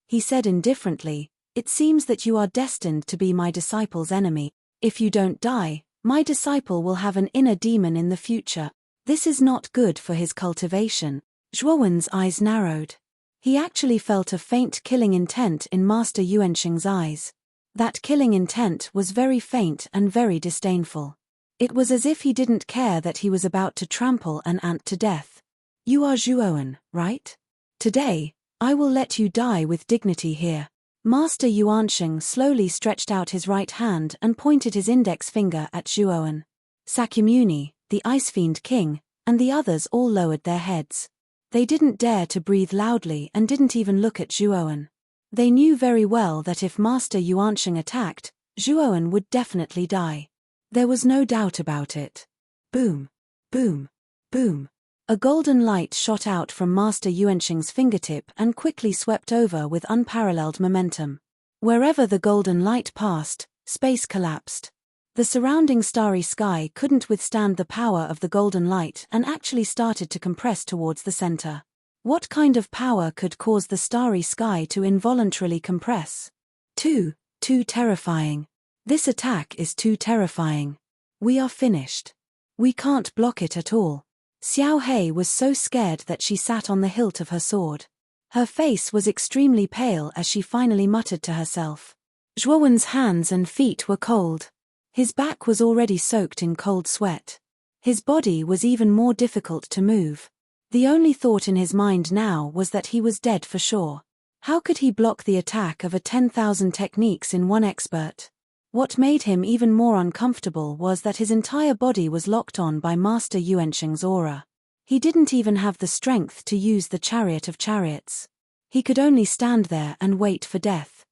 He said indifferently, "It seems that you are destined to be my disciple's enemy. If you don't die, my disciple will have an inner demon in the future. This is not good for his cultivation." Zhuowen's eyes narrowed. He actually felt a faint killing intent in Master Yuansheng's eyes. That killing intent was very faint and very disdainful. It was as if he didn't care that he was about to trample an ant to death. "You are Zhuowen, right? Today, I will let you die with dignity here." Master Yuansheng slowly stretched out his right hand and pointed his index finger at Zhuowen. Sakyamuni, the Ice Fiend King, and the others all lowered their heads. They didn't dare to breathe loudly and didn't even look at Zhuowen. They knew very well that if Master Yuansheng attacked, Zhuowen would definitely die. There was no doubt about it. Boom, boom, boom. A golden light shot out from Master Yuansheng's fingertip and quickly swept over with unparalleled momentum. Wherever the golden light passed, space collapsed. The surrounding starry sky couldn't withstand the power of the golden light and actually started to compress towards the center. What kind of power could cause the starry sky to involuntarily compress? Too terrifying. This attack is too terrifying. We are finished. We can't block it at all. Xiao Hei was so scared that she sat on the hilt of her sword. Her face was extremely pale as she finally muttered to herself. Zhuowen's hands and feet were cold. His back was already soaked in cold sweat. His body was even more difficult to move. The only thought in his mind now was that he was dead for sure. How could he block the attack of a 10,000 techniques in one expert? What made him even more uncomfortable was that his entire body was locked on by Master Yuansheng's aura. He didn't even have the strength to use the chariot of chariots. He could only stand there and wait for death.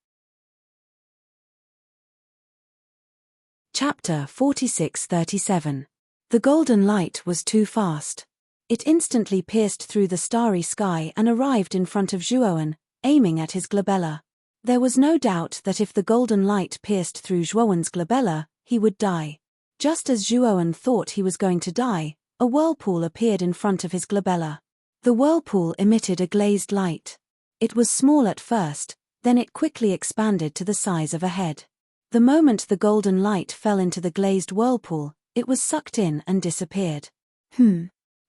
Chapter 46-37. The golden light was too fast. It instantly pierced through the starry sky and arrived in front of Zhuowen, aiming at his glabella. There was no doubt that if the golden light pierced through Zhuowen's glabella, he would die. Just as Zhuowen thought he was going to die, a whirlpool appeared in front of his glabella. The whirlpool emitted a glazed light. It was small at first, then it quickly expanded to the size of a head. The moment the golden light fell into the glazed whirlpool, it was sucked in and disappeared.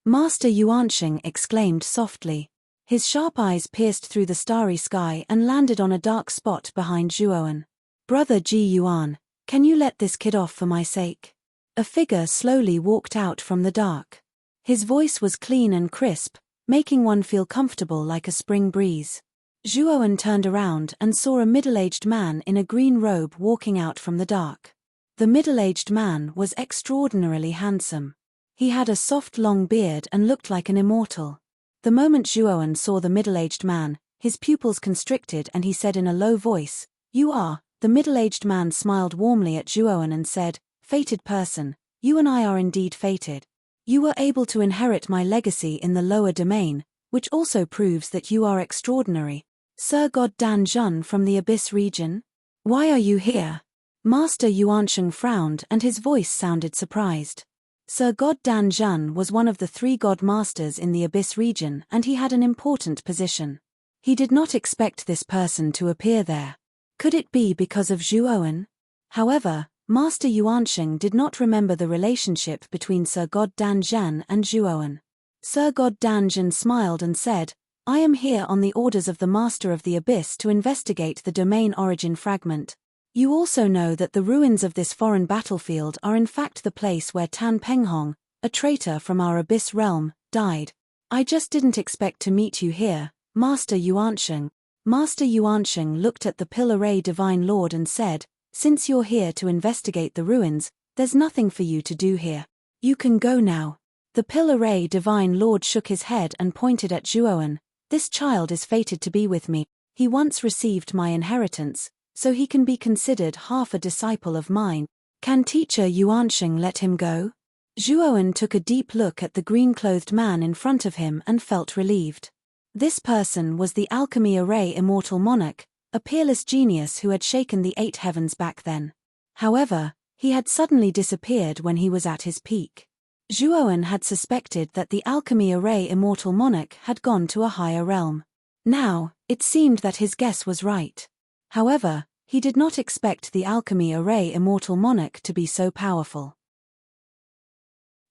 Master Yuansheng exclaimed softly. His sharp eyes pierced through the starry sky and landed on a dark spot behind Zhuowen. "Brother Ji Yuan, can you let this kid off for my sake?" A figure slowly walked out from the dark. His voice was clean and crisp, making one feel comfortable like a spring breeze. Zhuowen turned around and saw a middle-aged man in a green robe walking out from the dark. The middle-aged man was extraordinarily handsome. He had a soft long beard and looked like an immortal. The moment Zhuowen saw the middle-aged man, his pupils constricted and he said in a low voice, "You are." The middle-aged man smiled warmly at Zhuowen and said, "Fated person, you and I are indeed fated. You were able to inherit my legacy in the lower domain, which also proves that you are extraordinary. Sir God Dan Zhun from the Abyss region? Why are you here?" Master Yuansheng frowned and his voice sounded surprised. Sir God Dan Zhun was one of the 3 god masters in the Abyss region and he had an important position. He did not expect this person to appear there. Could it be because of Zhuowen? However, Master Yuansheng did not remember the relationship between Sir God Dan Zhan and Zhuowen. Sir God Dan Zhan smiled and said, "I am here on the orders of the Master of the Abyss to investigate the domain origin fragment. You also know that the ruins of this foreign battlefield are in fact the place where Tan Penghong, a traitor from our Abyss realm, died. I just didn't expect to meet you here, Master Yuansheng." Master Yuansheng looked at the Pillar Divine Lord and said, "Since you're here to investigate the ruins, there's nothing for you to do here. You can go now." The Pillar Divine Lord shook his head and pointed at Zhuowen. "This child is fated to be with me. He once received my inheritance, so he can be considered half a disciple of mine." Can teacher Yuansheng let him go? Zhuowen took a deep look at the green-clothed man in front of him and felt relieved. This person was the alchemy array immortal monarch, a peerless genius who had shaken the 8 heavens back then. However, he had suddenly disappeared when he was at his peak. Zhuowen had suspected that the alchemy array immortal monarch had gone to a higher realm. Now, it seemed that his guess was right. However, he did not expect the alchemy array immortal monarch to be so powerful.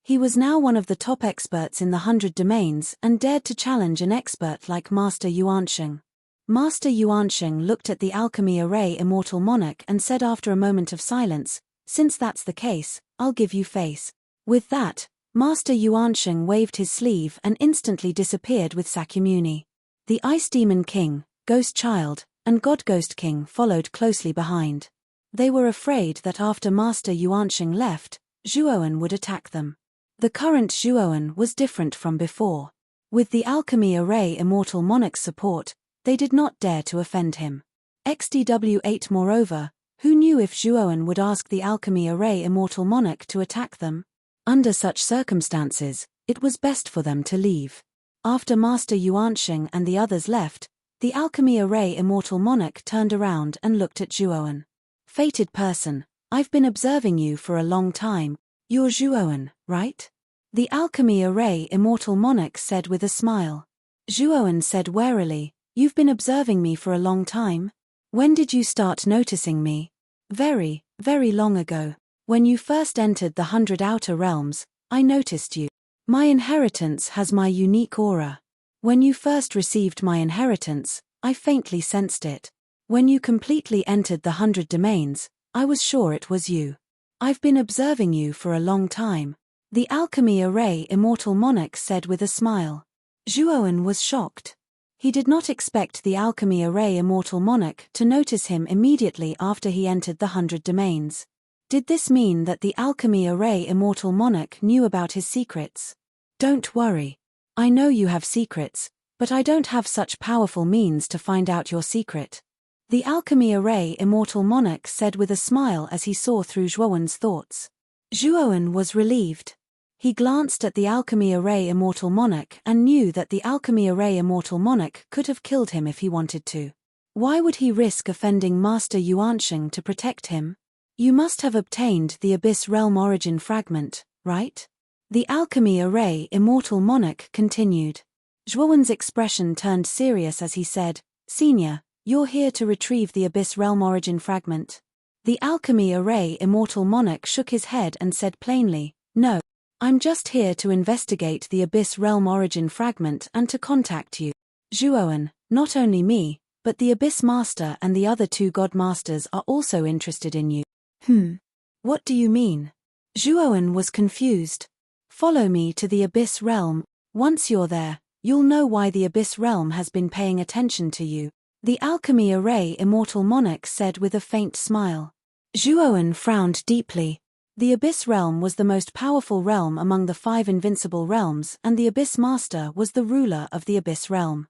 He was now one of the top experts in the 100 domains and dared to challenge an expert like Master Yuansheng. Master Yuansheng looked at the alchemy array immortal monarch and said after a moment of silence, "Since that's the case, I'll give you face." With that, Master Yuansheng waved his sleeve and instantly disappeared with Sakyamuni. The Ice Demon King, Ghost Child, and God Ghost King followed closely behind. They were afraid that after Master Yuansheng left, Zhuowen would attack them. The current Zhuowen was different from before. With the alchemy array immortal monarch's support, they did not dare to offend him. XDW8 Moreover, who knew if Zhuowen would ask the alchemy array immortal monarch to attack them? Under such circumstances, it was best for them to leave. After Master Yuansheng and the others left, the alchemy array immortal monarch turned around and looked at Zhuowen. "Fated person, I've been observing you for a long time. You're Zhuowen, right?" The alchemy array immortal monarch said with a smile. Zhuowen said warily, "You've been observing me for a long time? When did you start noticing me?" "Very, very long ago. When you first entered the 100 outer realms, I noticed you. My inheritance has my unique aura. When you first received my inheritance, I faintly sensed it. When you completely entered the 100 domains, I was sure it was you. I've been observing you for a long time," the alchemy array immortal monarch said with a smile. Zhuowen was shocked. He did not expect the alchemy array immortal monarch to notice him immediately after he entered the 100 domains. Did this mean that the alchemy array immortal monarch knew about his secrets? "Don't worry. I know you have secrets, but I don't have such powerful means to find out your secret," the alchemy array immortal monarch said with a smile as he saw through Zhuowen's thoughts. Zhuowen was relieved. He glanced at the alchemy array immortal monarch and knew that the alchemy array immortal monarch could have killed him if he wanted to. Why would he risk offending Master Yuansheng to protect him? "You must have obtained the Abyss Realm Origin Fragment, right?" the alchemy array immortal monarch continued. Zhuowen's expression turned serious as he said, "Senior, you're here to retrieve the Abyss Realm Origin Fragment?" The alchemy array immortal monarch shook his head and said plainly, "No. I'm just here to investigate the Abyss Realm Origin Fragment and to contact you. Zhuowen, not only me, but the Abyss Master and the other 2 God Masters are also interested in you." What do you mean?" Zhuowen was confused. "Follow me to the Abyss Realm. Once you're there, you'll know why the Abyss Realm has been paying attention to you," the alchemy array immortal monarch said with a faint smile. Zhuowen frowned deeply. The Abyss Realm was the most powerful realm among the 5 invincible realms, and the Abyss Master was the ruler of the Abyss Realm.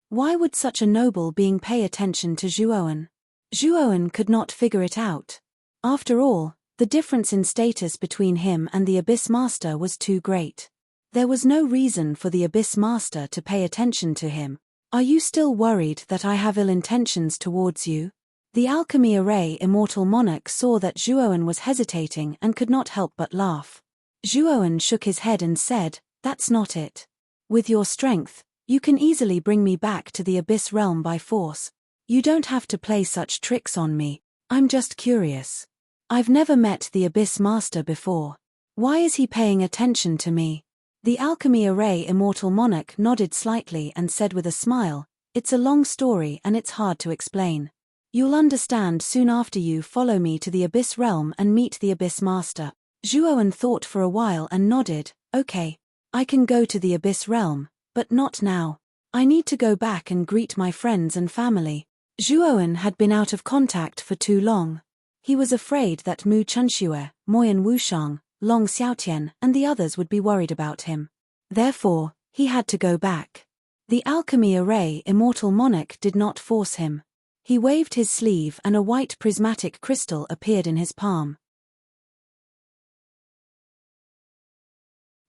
Why would such a noble being pay attention to Zhuowen? Zhuowen could not figure it out. After all, the difference in status between him and the Abyss Master was too great. There was no reason for the Abyss Master to pay attention to him. "Are you still worried that I have ill intentions towards you?" The alchemy array immortal monarch saw that Zhuowen was hesitating and could not help but laugh. Zhuowen shook his head and said, "That's not it. With your strength, you can easily bring me back to the Abyss Realm by force. You don't have to play such tricks on me. I'm just curious. I've never met the Abyss Master before. Why is he paying attention to me?" The alchemy array immortal monarch nodded slightly and said with a smile, "It's a long story and it's hard to explain. You'll understand soon after you follow me to the Abyss Realm and meet the Abyss Master." Zhuowen thought for a while and nodded, "Okay. I can go to the Abyss Realm, but not now. I need to go back and greet my friends and family." Zhuowen had been out of contact for too long. He was afraid that Mu Chunxue, Moyan Wushang, Long Xiaotian and the others would be worried about him. Therefore, he had to go back. The alchemy array immortal monarch did not force him. He waved his sleeve and a white prismatic crystal appeared in his palm.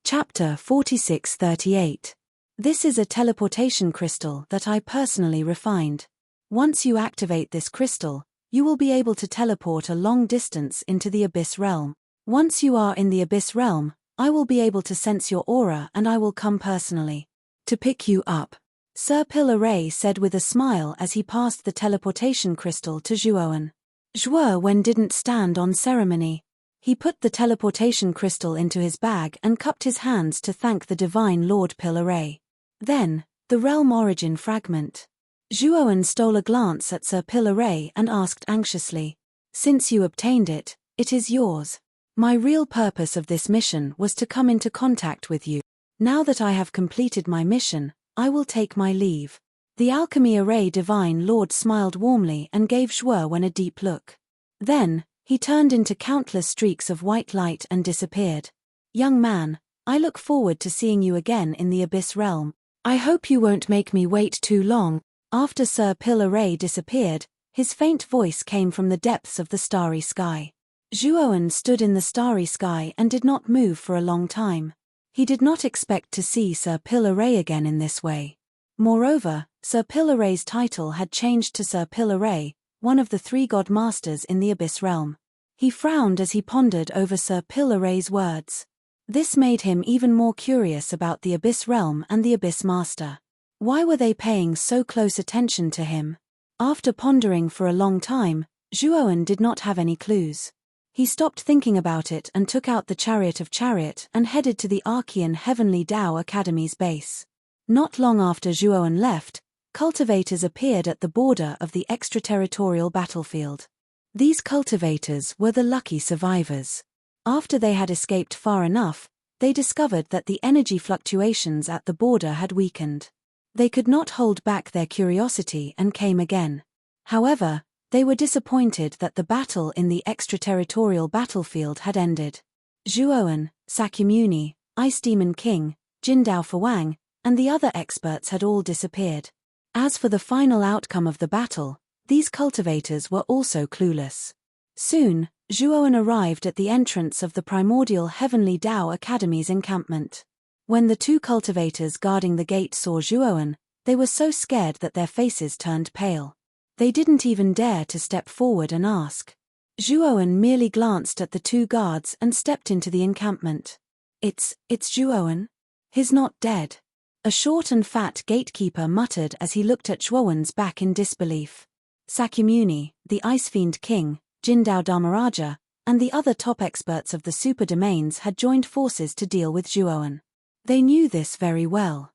Chapter 4638. This is a teleportation crystal that I personally refined. Once you activate this crystal, you will be able to teleport a long distance into the Abyss Realm. Once you are in the Abyss Realm, I will be able to sense your aura and I will come personally to pick you up, Sir Pillaray said with a smile as he passed the teleportation crystal to Zhuowen. Zhuowen didn't stand on ceremony. He put the teleportation crystal into his bag and cupped his hands to thank the divine Lord Pillaray. Then, the realm origin fragment. Zhuowen stole a glance at Sir Pillaray and asked anxiously, "Since you obtained it, it is yours. My real purpose of this mission was to come into contact with you. Now that I have completed my mission, I will take my leave." The alchemy array divine lord smiled warmly and gave Zhuowen a deep look. Then, he turned into countless streaks of white light and disappeared. "Young man, I look forward to seeing you again in the Abyss Realm. I hope you won't make me wait too long." After Sir Pillaray disappeared, his faint voice came from the depths of the starry sky. Zhuowen stood in the starry sky and did not move for a long time. He did not expect to see Sir Pillaray again in this way. Moreover, Sir Pillaray's title had changed to Sir Pillaray, one of the three god masters in the Abyss Realm. He frowned as he pondered over Sir Pillaray's words. This made him even more curious about the Abyss Realm and the Abyss Master. Why were they paying so close attention to him? After pondering for a long time, Zhuowen did not have any clues. He stopped thinking about it and took out the Chariot of Chariot and headed to the Archean Heavenly Tao Academy's base. Not long after Zhuowen left, cultivators appeared at the border of the extraterritorial battlefield. These cultivators were the lucky survivors. After they had escaped far enough, they discovered that the energy fluctuations at the border had weakened. They could not hold back their curiosity and came again. However, they were disappointed that the battle in the extraterritorial battlefield had ended. Zhuowen, Sakyamuni, Ice Demon King, Jindao Fawang, and the other experts had all disappeared. As for the final outcome of the battle, these cultivators were also clueless. Soon, Zhuowen arrived at the entrance of the primordial Heavenly Tao Academy's encampment. When the two cultivators guarding the gate saw Zhuowen, they were so scared that their faces turned pale. They didn't even dare to step forward and ask. Zhuowen merely glanced at the two guards and stepped into the encampment. It's Zhuowen? He's not dead." A short and fat gatekeeper muttered as he looked at Zhuowen's back in disbelief. Sakyamuni, the Ice Fiend King, Jindao Dharmaraja, and the other top experts of the super domains had joined forces to deal with Zhuowen. They knew this very well.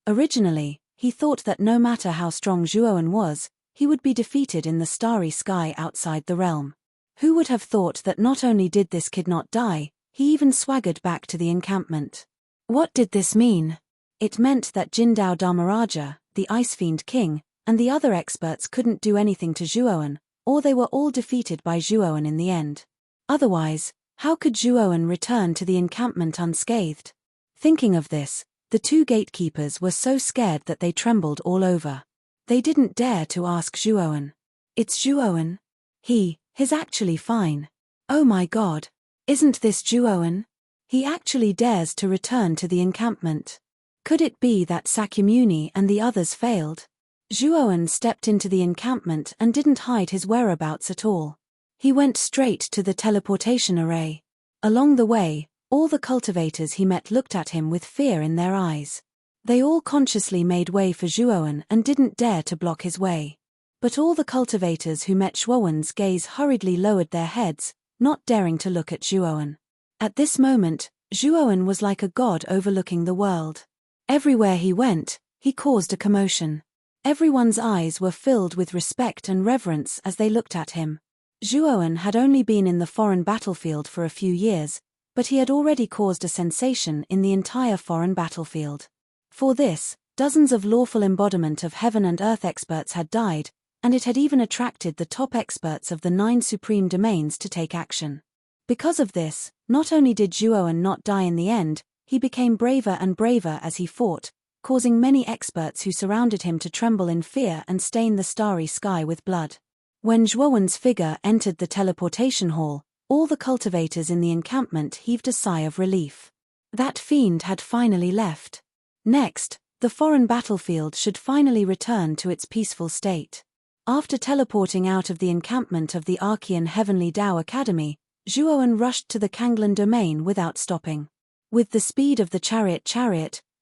Originally, he thought that no matter how strong Zhuowen was, he would be defeated in the starry sky outside the realm. Who would have thought that not only did this kid not die, he even swaggered back to the encampment? What did this mean? It meant that Jindao Dharmaraja, the Ice Fiend King, and the other experts couldn't do anything to Zhuowen, or they were all defeated by Zhuowen in the end. Otherwise, how could Zhuowen return to the encampment unscathed? Thinking of this, the two gatekeepers were so scared that they trembled all over. They didn't dare to ask Zhuowen. "It's Zhuowen? He's actually fine. Oh my god. Isn't this Zhuowen? He actually dares to return to the encampment. Could it be that Sakyamuni and the others failed?" Zhuowen stepped into the encampment and didn't hide his whereabouts at all. He went straight to the teleportation array. Along the way, all the cultivators he met looked at him with fear in their eyes. They all consciously made way for Zhuowen and didn't dare to block his way. But all the cultivators who met Zhuowen's gaze hurriedly lowered their heads, not daring to look at Zhuowen. At this moment, Zhuowen was like a god overlooking the world. Everywhere he went, he caused a commotion. Everyone's eyes were filled with respect and reverence as they looked at him. Zhuowen had only been in the foreign battlefield for a few years, but he had already caused a sensation in the entire foreign battlefield. For this, dozens of lawful embodiment of heaven and earth experts had died, and it had even attracted the top experts of the 9 supreme domains to take action. Because of this, not only did Zhuowen not die in the end, he became braver and braver as he fought, causing many experts who surrounded him to tremble in fear and stain the starry sky with blood. When Zhuowen's figure entered the teleportation hall, all the cultivators in the encampment heaved a sigh of relief. That fiend had finally left. Next, the foreign battlefield should finally return to its peaceful state. After teleporting out of the encampment of the Archean Heavenly Tao Academy, Zhuowen rushed to the Kanglan domain without stopping. With the speed of the chariot,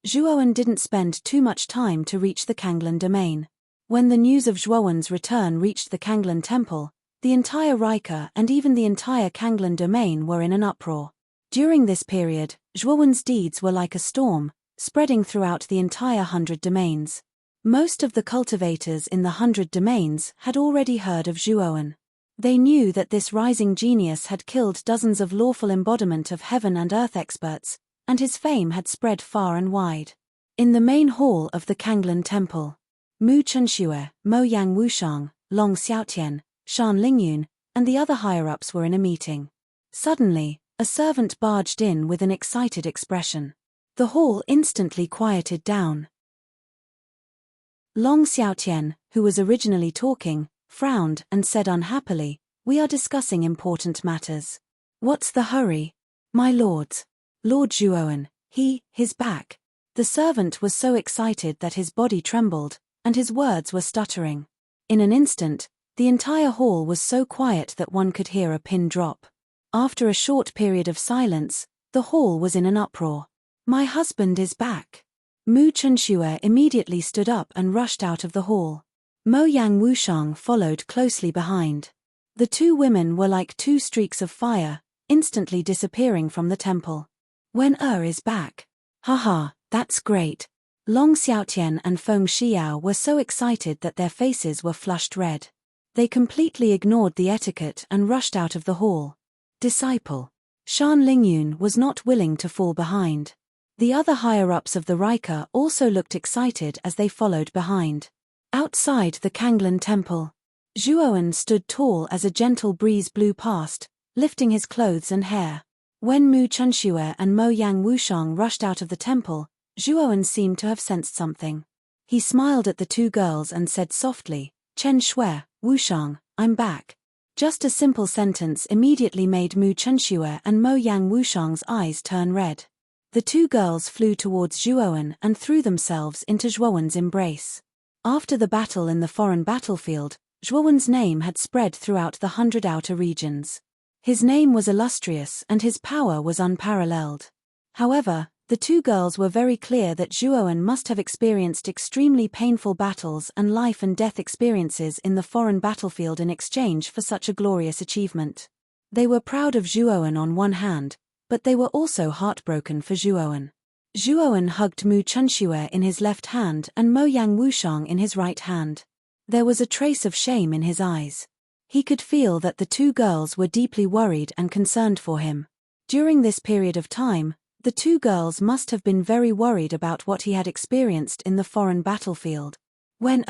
Zhuowen didn't spend too much time to reach the Kanglan domain. When the news of Zhuowen's return reached the Kanglan temple, the entire Rika and even the entire Kanglan domain were in an uproar. During this period, Zhuowen's deeds were like a storm, spreading throughout the entire 100 domains. Most of the cultivators in the 100 domains had already heard of Zhuowen. They knew that this rising genius had killed dozens of lawful embodiment of heaven and earth experts, and his fame had spread far and wide. In the main hall of the Kanglan temple, Mu Chunxue, Mo Yang Wushang, Long Xiaotian, Shan Lingyun, and the other higher-ups were in a meeting. Suddenly, a servant barged in with an excited expression. The hall instantly quieted down. Long Xiaotian, who was originally talking, frowned and said unhappily, "We are discussing important matters." "What's the hurry?" "My lords. Lord Zhuowen, his back." The servant was so excited that his body trembled, and his words were stuttering. In an instant, the entire hall was so quiet that one could hear a pin drop. After a short period of silence, the hall was in an uproar. "My husband is back." Mu Chunxue immediately stood up and rushed out of the hall. Mo Yang Wushang followed closely behind. The two women were like two streaks of fire, instantly disappearing from the temple. "When is back. Haha, that's great." Long Xiaotian and Feng Xiao were so excited that their faces were flushed red. They completely ignored the etiquette and rushed out of the hall. Disciple Shan Lingyun was not willing to fall behind. The other higher-ups of the Rika also looked excited as they followed behind. Outside the Kanglan temple, Zhuowen stood tall as a gentle breeze blew past, lifting his clothes and hair. When Mu Chunxue and Mo Yang Wushang rushed out of the temple, Zhuowen seemed to have sensed something. He smiled at the two girls and said softly, "Chen Shui, Wushang, I'm back." Just a simple sentence immediately made Mu Chunxue and Mo Yang Wushang's eyes turn red. The two girls flew towards Zhuowen and threw themselves into Zhuowen's embrace. After the battle in the foreign battlefield, Zhuowen's name had spread throughout the 100 outer regions. His name was illustrious and his power was unparalleled. However, the two girls were very clear that Zhuowen must have experienced extremely painful battles and life and death experiences in the foreign battlefield in exchange for such a glorious achievement. They were proud of Zhuowen on one hand, but they were also heartbroken for Zhuowen. Zhuowen hugged Mu Chunxue in his left hand and Mo Yang Wushang in his right hand. There was a trace of shame in his eyes. He could feel that the two girls were deeply worried and concerned for him. During this period of time, the two girls must have been very worried about what he had experienced in the foreign battlefield. When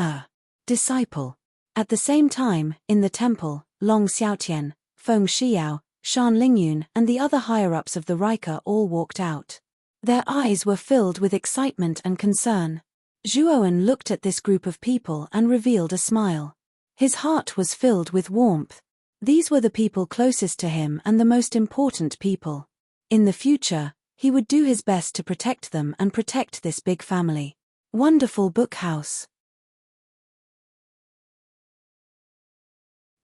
disciple. At the same time, in the temple, Long Xiaotian, Feng Xiao, Shan Lingyun and the other higher-ups of the Rika all walked out. Their eyes were filled with excitement and concern. Zhuowen looked at this group of people and revealed a smile. His heart was filled with warmth. These were the people closest to him and the most important people. In the future, he would do his best to protect them and protect this big family. Wonderful Book House.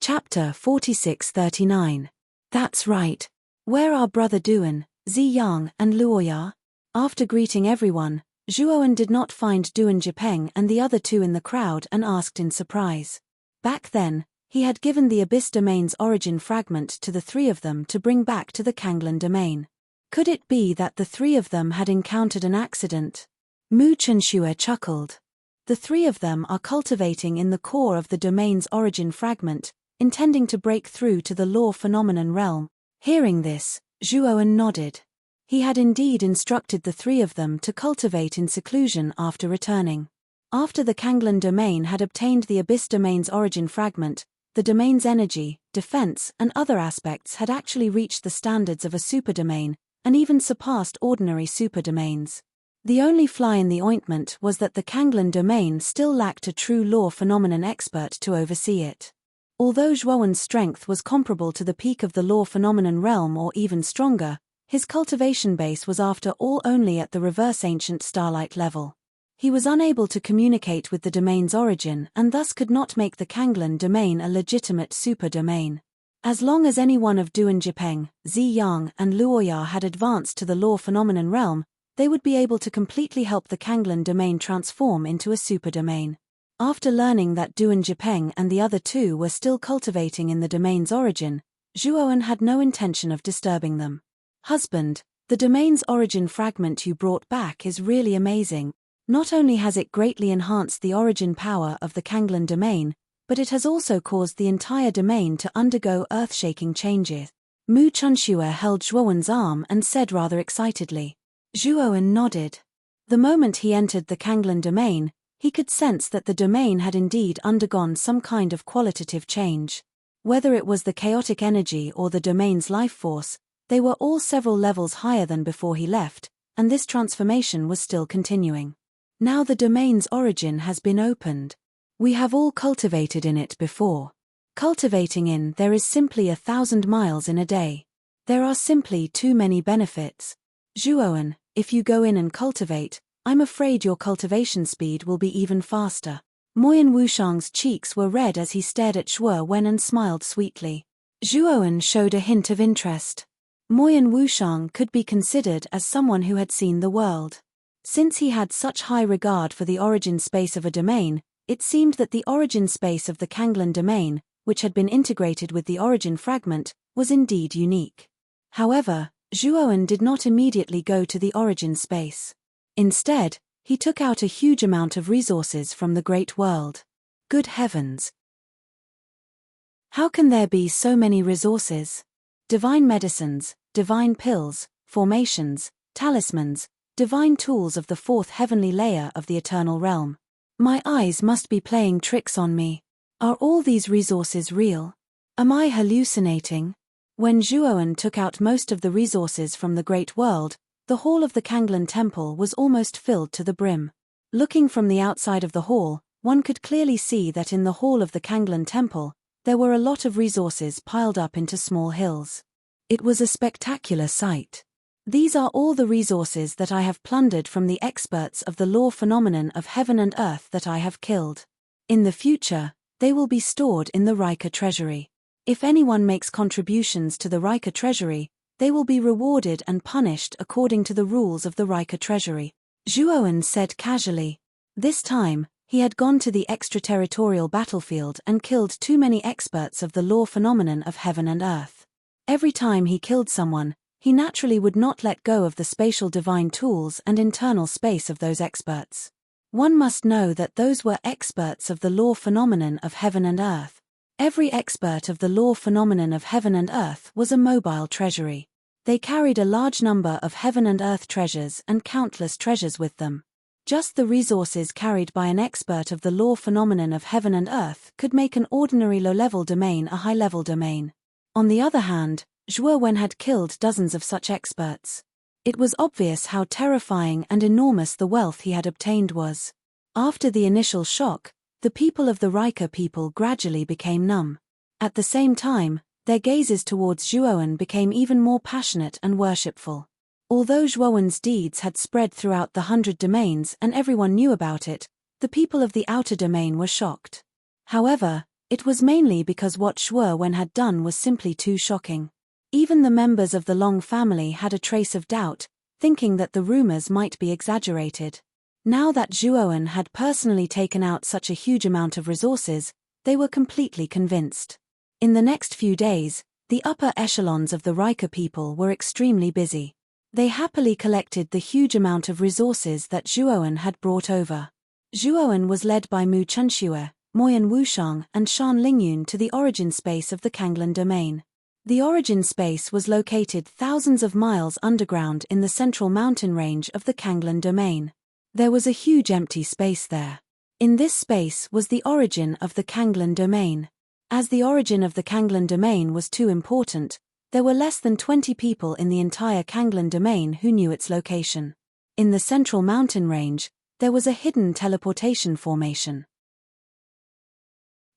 Chapter 46-39. That's right. Where are Brother Duan, Ziyang, and Luoya? After greeting everyone, Zhuowen did not find Duan Jipeng and the other two in the crowd and asked in surprise. Back then, he had given the Abyss Domain's origin fragment to the three of them to bring back to the Kanglan Domain. Could it be that the three of them had encountered an accident? Mu Chunxue chuckled. The three of them are cultivating in the core of the domain's origin fragment, intending to break through to the law phenomenon realm. Hearing this, Zhuowen nodded. He had indeed instructed the three of them to cultivate in seclusion after returning. After the Kanglan domain had obtained the Abyss domain's origin fragment, the domain's energy, defense, and other aspects had actually reached the standards of a superdomain, and even surpassed ordinary superdomains. The only fly in the ointment was that the Kanglen domain still lacked a true law phenomenon expert to oversee it. Although Zhuowen's strength was comparable to the peak of the law phenomenon realm or even stronger, his cultivation base was after all only at the reverse ancient starlight level. He was unable to communicate with the domain's origin and thus could not make the Kanglen domain a legitimate super domain. As long as any one of Duan Jipeng, Zi Yang and Luoya had advanced to the law phenomenon realm, they would be able to completely help the Kanglen domain transform into a super domain. After learning that Duan Jipeng and the other two were still cultivating in the domain's origin, Zhuowen had no intention of disturbing them. Husband, the domain's origin fragment you brought back is really amazing. Not only has it greatly enhanced the origin power of the Kanglen domain, but it has also caused the entire domain to undergo earth-shaking changes. Mu Chunxue held Zhuowen's arm and said rather excitedly. Zhuowen nodded. The moment he entered the Kanglen domain, he could sense that the domain had indeed undergone some kind of qualitative change. Whether it was the chaotic energy or the domain's life force, they were all several levels higher than before he left, and this transformation was still continuing. Now the domain's origin has been opened. We have all cultivated in it before. Cultivating in there is simply 1,000 miles in a day. There are simply too many benefits. Zhuowen, if you go in and cultivate, I'm afraid your cultivation speed will be even faster. Moyan Wushang's cheeks were red as he stared at Zhuowen and smiled sweetly. Zhuowen showed a hint of interest. Moyan Wushang could be considered as someone who had seen the world. Since he had such high regard for the origin space of a domain, it seemed that the origin space of the Kanglen domain, which had been integrated with the origin fragment, was indeed unique. However, Zhuowen did not immediately go to the origin space. Instead, he took out a huge amount of resources from the great world. Good heavens! How can there be so many resources? Divine medicines, divine pills, formations, talismans, divine tools of the fourth heavenly layer of the eternal realm. My eyes must be playing tricks on me. Are all these resources real? Am I hallucinating? When Zhuowen took out most of the resources from the great world, the hall of the Kanglen temple was almost filled to the brim. Looking from the outside of the hall, one could clearly see that in the hall of the Kanglen temple, there were a lot of resources piled up into small hills. It was a spectacular sight. These are all the resources that I have plundered from the experts of the law phenomenon of heaven and earth that I have killed. In the future, they will be stored in the Rika treasury. If anyone makes contributions to the Rika treasury, they will be rewarded and punished according to the rules of the Rika treasury. Zhuowen said casually. This time, he had gone to the extraterritorial battlefield and killed too many experts of the law phenomenon of heaven and earth. Every time he killed someone, he naturally would not let go of the spatial divine tools and internal space of those experts. One must know that those were experts of the law phenomenon of heaven and earth. Every expert of the law phenomenon of heaven and earth was a mobile treasury. They carried a large number of heaven and earth treasures and countless treasures with them. Just the resources carried by an expert of the law phenomenon of heaven and earth could make an ordinary low-level domain a high-level domain. On the other hand, Zhuowen had killed dozens of such experts. It was obvious how terrifying and enormous the wealth he had obtained was. After the initial shock, the people of the Rika people gradually became numb. At the same time, their gazes towards Zhuowen became even more passionate and worshipful. Although Zhuowen's deeds had spread throughout the 100 domains and everyone knew about it, the people of the outer domain were shocked. However, it was mainly because what Zhuowen had done was simply too shocking. Even the members of the Long family had a trace of doubt, thinking that the rumors might be exaggerated. Now that Zhuowen had personally taken out such a huge amount of resources, they were completely convinced. In the next few days, the upper echelons of the Rika people were extremely busy. They happily collected the huge amount of resources that Zhuowen had brought over. Zhuowen was led by Mu Chunxue, Moyan Wushang and Shan Lingyun to the origin space of the Kanglen domain. The origin space was located thousands of miles underground in the central mountain range of the Kanglen domain. There was a huge empty space there. In this space was the origin of the Kanglen domain. As the origin of the Kanglen domain was too important, there were less than 20 people in the entire Kanglen domain who knew its location. In the central mountain range, there was a hidden teleportation formation.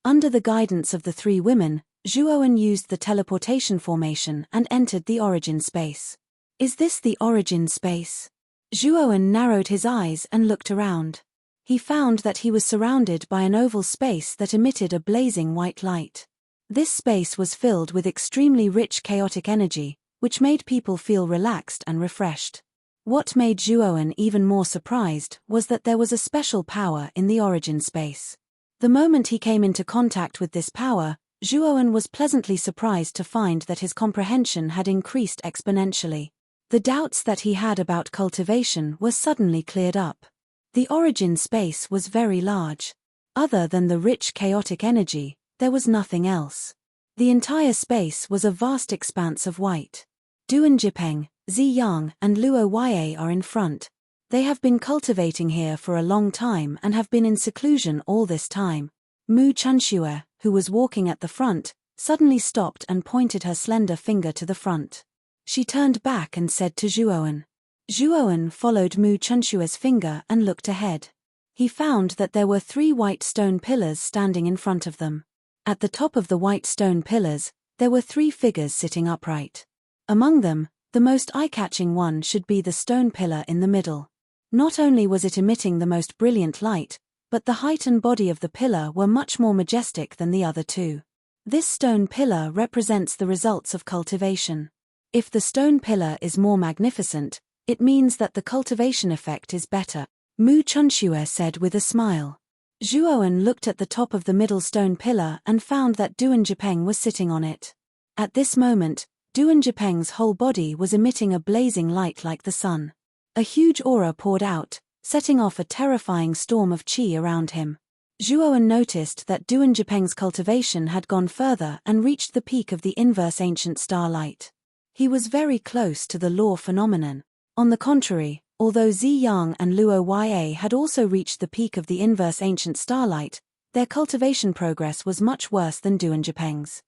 Under the guidance of the three women, Zhuowen used the teleportation formation and entered the origin space. Is this the origin space? Zhuowen narrowed his eyes and looked around. He found that he was surrounded by an oval space that emitted a blazing white light. This space was filled with extremely rich chaotic energy, which made people feel relaxed and refreshed. What made Zhuowen even more surprised was that there was a special power in the origin space. The moment he came into contact with this power, Zhuowen was pleasantly surprised to find that his comprehension had increased exponentially. The doubts that he had about cultivation were suddenly cleared up. The origin space was very large. Other than the rich chaotic energy, there was nothing else. The entire space was a vast expanse of white. Duan Jipeng, Zi Yang, and Luo Ye are in front. They have been cultivating here for a long time and have been in seclusion all this time. Mu Chunxue, who was walking at the front, suddenly stopped and pointed her slender finger to the front. She turned back and said to Zhuowen. Zhuowen followed Mu Chunxue's finger and looked ahead. He found that there were 3 white stone pillars standing in front of them. At the top of the white stone pillars, there were 3 figures sitting upright. Among them, the most eye-catching one should be the stone pillar in the middle. Not only was it emitting the most brilliant light, but the height and body of the pillar were much more majestic than the other 2. This stone pillar represents the results of cultivation. If the stone pillar is more magnificent, it means that the cultivation effect is better, Mu Chunxue said with a smile. Zhuowen looked at the top of the middle stone pillar and found that Duan Jipeng was sitting on it. At this moment, Duan Jipeng's whole body was emitting a blazing light like the sun. A huge aura poured out, setting off a terrifying storm of qi around him. Zhuowen noticed that Duan Jipeng's cultivation had gone further and reached the peak of the inverse ancient starlight. He was very close to the law phenomenon. On the contrary, although Zi Yang and Luo Ye had also reached the peak of the inverse ancient starlight, their cultivation progress was much worse than Duan Jipeng's.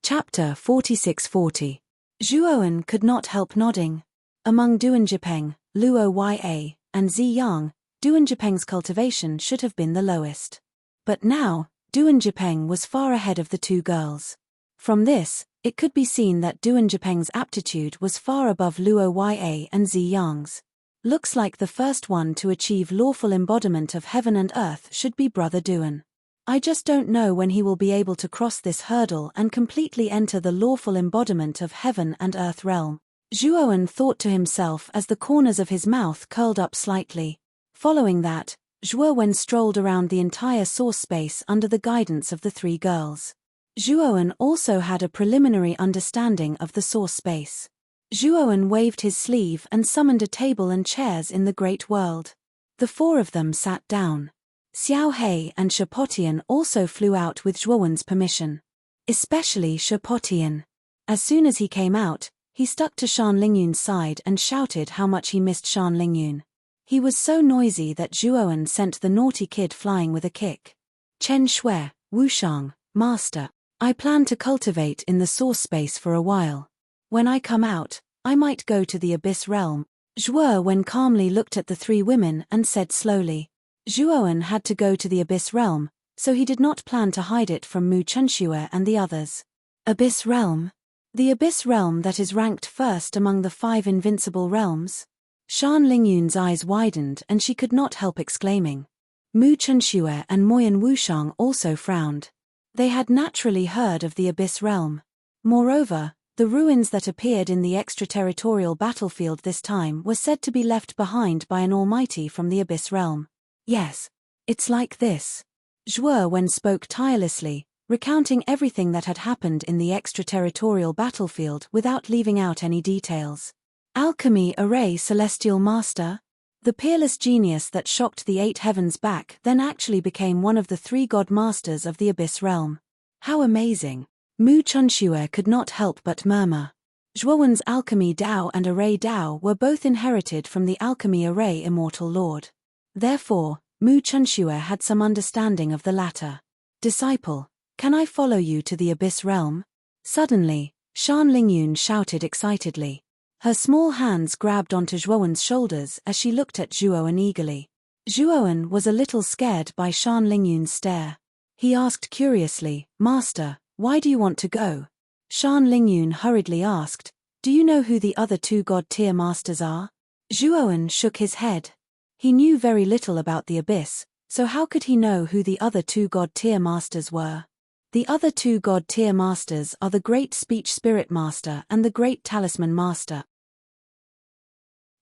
Chapter 4640. Zhuowen could not help nodding. Among Duan Jipeng, Luo Ye, and Zi Yang, Duan Jipeng's cultivation should have been the lowest. But now, Duan Jipeng was far ahead of the 2 girls. From this, it could be seen that Duan Jipeng's aptitude was far above Luo Ye and Zi Yang's. Looks like the first one to achieve lawful embodiment of heaven and earth should be Brother Duan. I just don't know when he will be able to cross this hurdle and completely enter the lawful embodiment of heaven and earth realm. Zhuowen thought to himself as the corners of his mouth curled up slightly. Following that, Zhuowen strolled around the entire source space under the guidance of the 3 girls. Zhuowen also had a preliminary understanding of the source space. Zhuowen waved his sleeve and summoned a table and chairs in the great world. The 4 of them sat down. Xiao He and Shapotian also flew out with Zhuowen's permission. Especially Shapotian. As soon as he came out, he stuck to Shan Lingyun's side and shouted how much he missed Shan Lingyun. He was so noisy that Zhuowen sent the naughty kid flying with a kick. Chen Shui, Wushang, Master, I plan to cultivate in the source space for a while. When I come out, I might go to the abyss realm. Zhuowen calmly looked at the 3 women and said slowly. Zhuowen had to go to the abyss realm, so he did not plan to hide it from Mu Chunxue and the others. Abyss realm? The abyss realm that is ranked first among the 5 invincible realms? Shan Lingyun's eyes widened and she could not help exclaiming. Mu Chunxue and Moyan Wushang also frowned. They had naturally heard of the abyss realm. Moreover, the ruins that appeared in the extraterritorial battlefield this time were said to be left behind by an almighty from the abyss realm. Yes, it's like this. Zhuowen spoke tirelessly, recounting everything that had happened in the extraterritorial battlefield without leaving out any details. Alchemy Array Celestial Master? The peerless genius that shocked the 8 heavens back then actually became one of the 3 god masters of the abyss realm. How amazing! Mu Chunxue could not help but murmur. Zhuowen's Alchemy Dao and Array Dao were both inherited from the Alchemy Array Immortal Lord. Therefore, Mu Chunxue had some understanding of the latter. Disciple, can I follow you to the abyss realm? Suddenly, Shan Lingyun shouted excitedly. Her small hands grabbed onto Zhuowen's shoulders as she looked at Zhuowen eagerly. Zhuowen was a little scared by Shan Lingyun's stare. He asked curiously, "Master, why do you want to go?" Shan Lingyun hurriedly asked, "Do you know who the other two god-tier masters are?" Zhuowen shook his head. He knew very little about the abyss, so how could he know who the other two god-tier masters were? The other two god-tier masters are the Great Speech Spirit Master and the Great Talisman Master.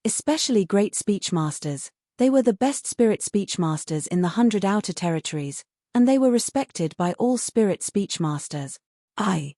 Especially Great Speech Masters, they were the best spirit speech masters in the 100 Outer Territories, and they were respected by all spirit speech masters. I.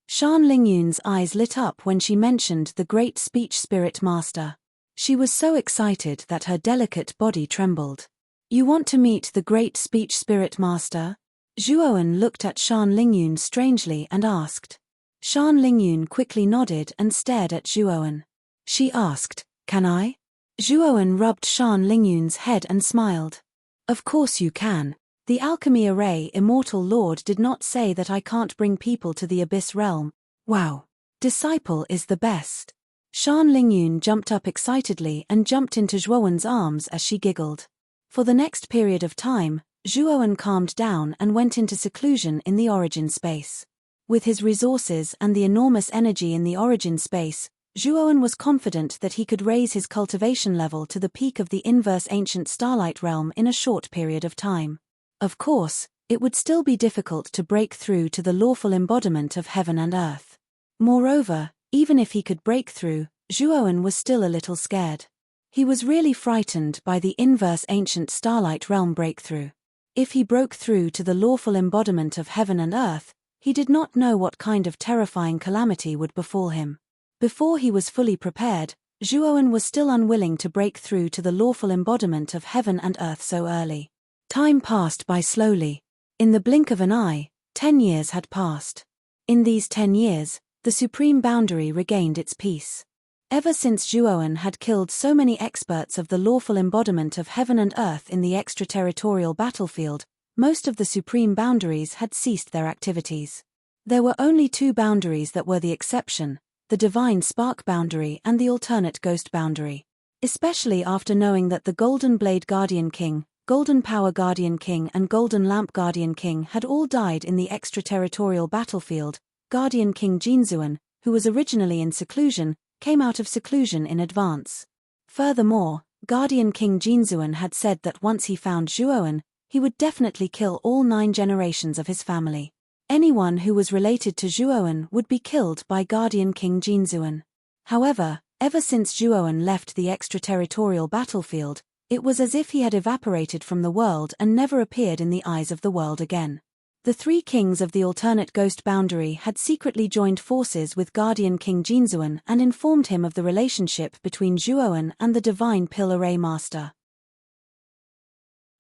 Shan Lingyun's eyes lit up when she mentioned the Great Speech Spirit Master. She was so excited that her delicate body trembled. "You want to meet the Great Speech Spirit Master?" Zhuowen looked at Shan Lingyun strangely and asked. Shan Lingyun quickly nodded and stared at Zhuowen. She asked, "Can I?" Zhuowen rubbed Shan Lingyun's head and smiled. "Of course you can. The Alchemy Array Immortal Lord did not say that I can't bring people to the Abyss Realm. Wow. Disciple is the best." Shan Lingyun jumped up excitedly and jumped into Zhuowen's arms as she giggled. For the next period of time, Zhuowen calmed down and went into seclusion in the origin space. With his resources and the enormous energy in the origin space, Zhuowen was confident that he could raise his cultivation level to the peak of the inverse ancient starlight realm in a short period of time. Of course, it would still be difficult to break through to the lawful embodiment of heaven and earth. Moreover, even if he could break through, Zhuowen was still a little scared. He was really frightened by the inverse ancient starlight realm breakthrough. If he broke through to the lawful embodiment of heaven and earth, he did not know what kind of terrifying calamity would befall him. Before he was fully prepared, Zhuowen was still unwilling to break through to the lawful embodiment of heaven and earth so early. Time passed by slowly. In the blink of an eye, 10 years had passed. In these 10 years, the supreme boundary regained its peace. Ever since Zhuowen had killed so many experts of the lawful embodiment of heaven and earth in the extraterritorial battlefield, most of the supreme boundaries had ceased their activities. There were only two boundaries that were the exception, the divine spark boundary and the alternate ghost boundary. Especially after knowing that the Golden Blade Guardian King, Golden Power Guardian King and Golden Lamp Guardian King had all died in the extraterritorial battlefield, Guardian King Jinzuan, who was originally in seclusion, came out of seclusion in advance. Furthermore, Guardian King Jinzuan had said that once he found Zhuowen, he would definitely kill all 9 generations of his family. Anyone who was related to Zhuowen would be killed by Guardian King Jinzuan. However, ever since Zhuowen left the extraterritorial battlefield, it was as if he had evaporated from the world and never appeared in the eyes of the world again. The 3 kings of the alternate ghost boundary had secretly joined forces with Guardian King Jinzuan and informed him of the relationship between Zhuowen and the Divine Pill Array Master.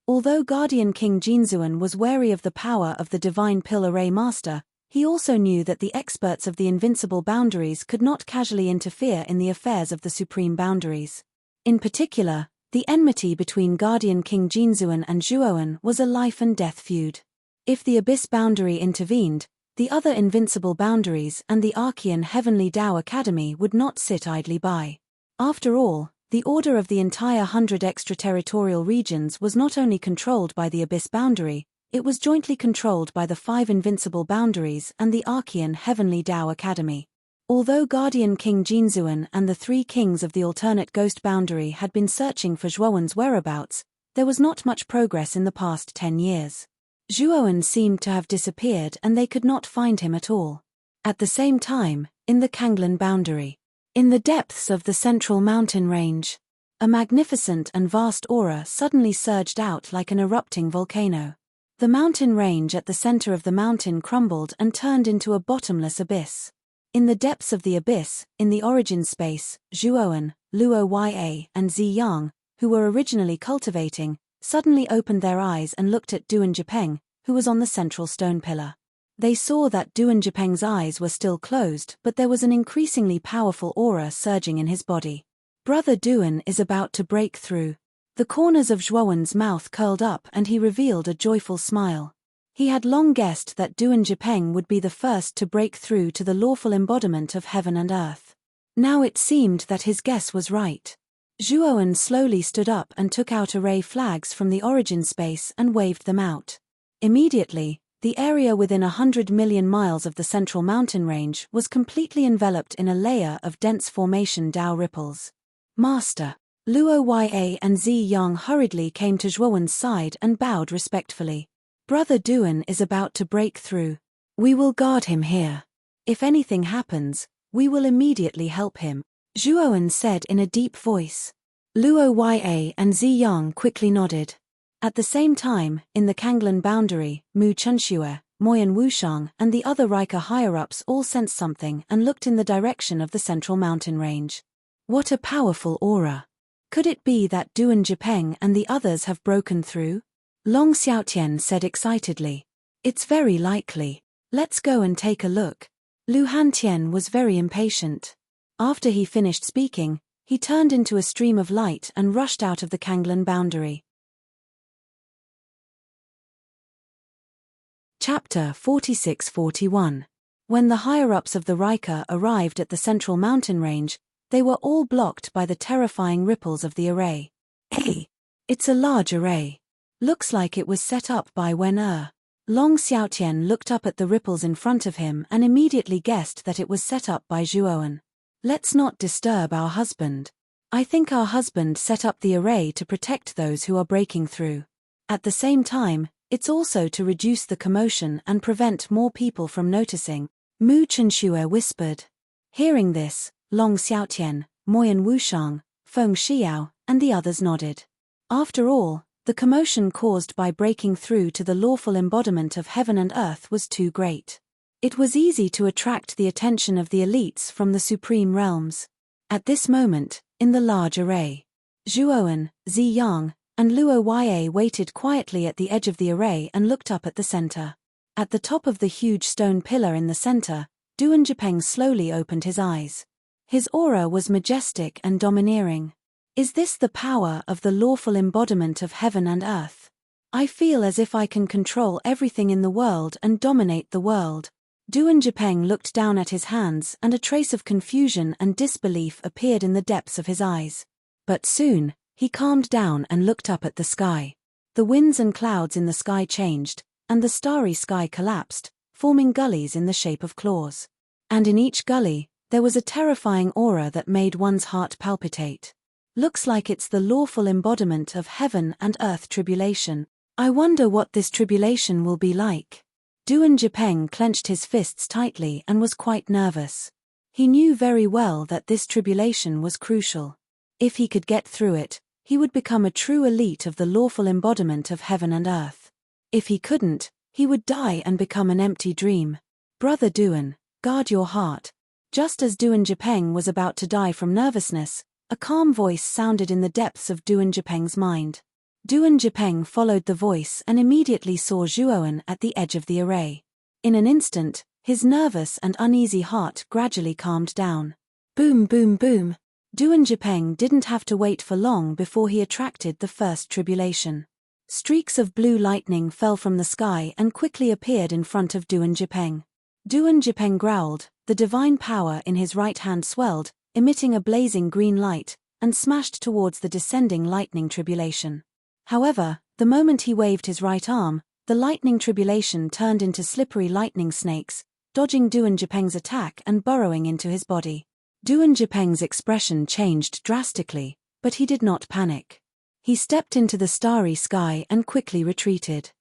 Although Guardian King Jinzuan was wary of the power of the Divine Pill Array Master, he also knew that the experts of the invincible boundaries could not casually interfere in the affairs of the supreme boundaries. In particular, the enmity between Guardian King Jinzuan and Zhuowen was a life-and-death feud. If the Abyss Boundary intervened, the other invincible boundaries and the Archean Heavenly Tao Academy would not sit idly by. After all, the order of the entire 100 extraterritorial regions was not only controlled by the Abyss Boundary, it was jointly controlled by the 5 invincible boundaries and the Archean Heavenly Tao Academy. Although Guardian King Jinzuan and the 3 kings of the alternate ghost boundary had been searching for Zhuowen's whereabouts, there was not much progress in the past 10 years. Zhuowen seemed to have disappeared and they could not find him at all. At the same time, in the Kanglan boundary, in the depths of the central mountain range, a magnificent and vast aura suddenly surged out like an erupting volcano. The mountain range at the center of the mountain crumbled and turned into a bottomless abyss. In the depths of the abyss, in the origin space, Zhuowen, Luo Ya, and Ziyang, who were originally cultivating, suddenly opened their eyes and looked at Duan Jipeng, who was on the central stone pillar. They saw that Duan Jipeng's eyes were still closed, but there was an increasingly powerful aura surging in his body. Brother Duan is about to break through. The corners of Zhuowen's mouth curled up and he revealed a joyful smile. He had long guessed that Duan would be the first to break through to the lawful embodiment of heaven and earth. Now it seemed that his guess was right. Zhuowen slowly stood up and took out array flags from the origin space and waved them out. Immediately, the area within 100 million miles of the central mountain range was completely enveloped in a layer of dense formation Dao ripples. Master. Luo Ya and Zi Yang hurriedly came to Zhuowen's side and bowed respectfully. Brother Duan is about to break through. We will guard him here. If anything happens, we will immediately help him, Zhuowen said in a deep voice. Luo Ya and Zi Yang quickly nodded. At the same time, in the Kanglan boundary, Mu Chunxue, Moyan Wushang and the other Rika higher-ups all sensed something and looked in the direction of the central mountain range. What a powerful aura! Could it be that Duan and the others have broken through? Long Xiaotian said excitedly. It's very likely. Let's go and take a look. Lu Hantian was very impatient. After he finished speaking, he turned into a stream of light and rushed out of the Kanglan boundary. Chapter 46-41. When the higher-ups of the Rika arrived at the central mountain range, they were all blocked by the terrifying ripples of the array. Hey! It's a large array. Looks like it was set up by Wen. Long Xiaotian looked up at the ripples in front of him and immediately guessed that it was set up by Zhuowen. Let's not disturb our husband. I think our husband set up the array to protect those who are breaking through. At the same time, it's also to reduce the commotion and prevent more people from noticing, Mu Chunxue whispered. Hearing this, Long Xiaotian, Moyan Wushang, Feng Xiao, and the others nodded. After all, the commotion caused by breaking through to the lawful embodiment of heaven and earth was too great. It was easy to attract the attention of the elites from the supreme realms. At this moment, in the large array, Zhuowen, Zi Yang, and Luo Ya waited quietly at the edge of the array and looked up at the center. At the top of the huge stone pillar in the center, Duan slowly opened his eyes. His aura was majestic and domineering. Is this the power of the lawful embodiment of heaven and earth? I feel as if I can control everything in the world and dominate the world. Duan looked down at his hands and a trace of confusion and disbelief appeared in the depths of his eyes. But soon, he calmed down and looked up at the sky. The winds and clouds in the sky changed, and the starry sky collapsed, forming gullies in the shape of claws. And in each gully, there was a terrifying aura that made one's heart palpitate. Looks like it's the lawful embodiment of heaven and earth tribulation. I wonder what this tribulation will be like. Duan clenched his fists tightly and was quite nervous. He knew very well that this tribulation was crucial. If he could get through it, he would become a true elite of the lawful embodiment of heaven and earth. If he couldn't, he would die and become an empty dream. Brother Duan, guard your heart. Just as Duan was about to die from nervousness, a calm voice sounded in the depths of Duan mind. Duan followed the voice and immediately saw Zhuowen at the edge of the array. In an instant, his nervous and uneasy heart gradually calmed down. Boom boom boom. Duan didn't have to wait for long before he attracted the first tribulation. Streaks of blue lightning fell from the sky and quickly appeared in front of Duan Duan growled, the divine power in his right hand swelled, emitting a blazing green light, and smashed towards the descending lightning tribulation. However, the moment he waved his right arm, the lightning tribulation turned into slippery lightning snakes, dodging Duan attack and burrowing into his body. Duan expression changed drastically, but he did not panic. He stepped into the starry sky and quickly retreated.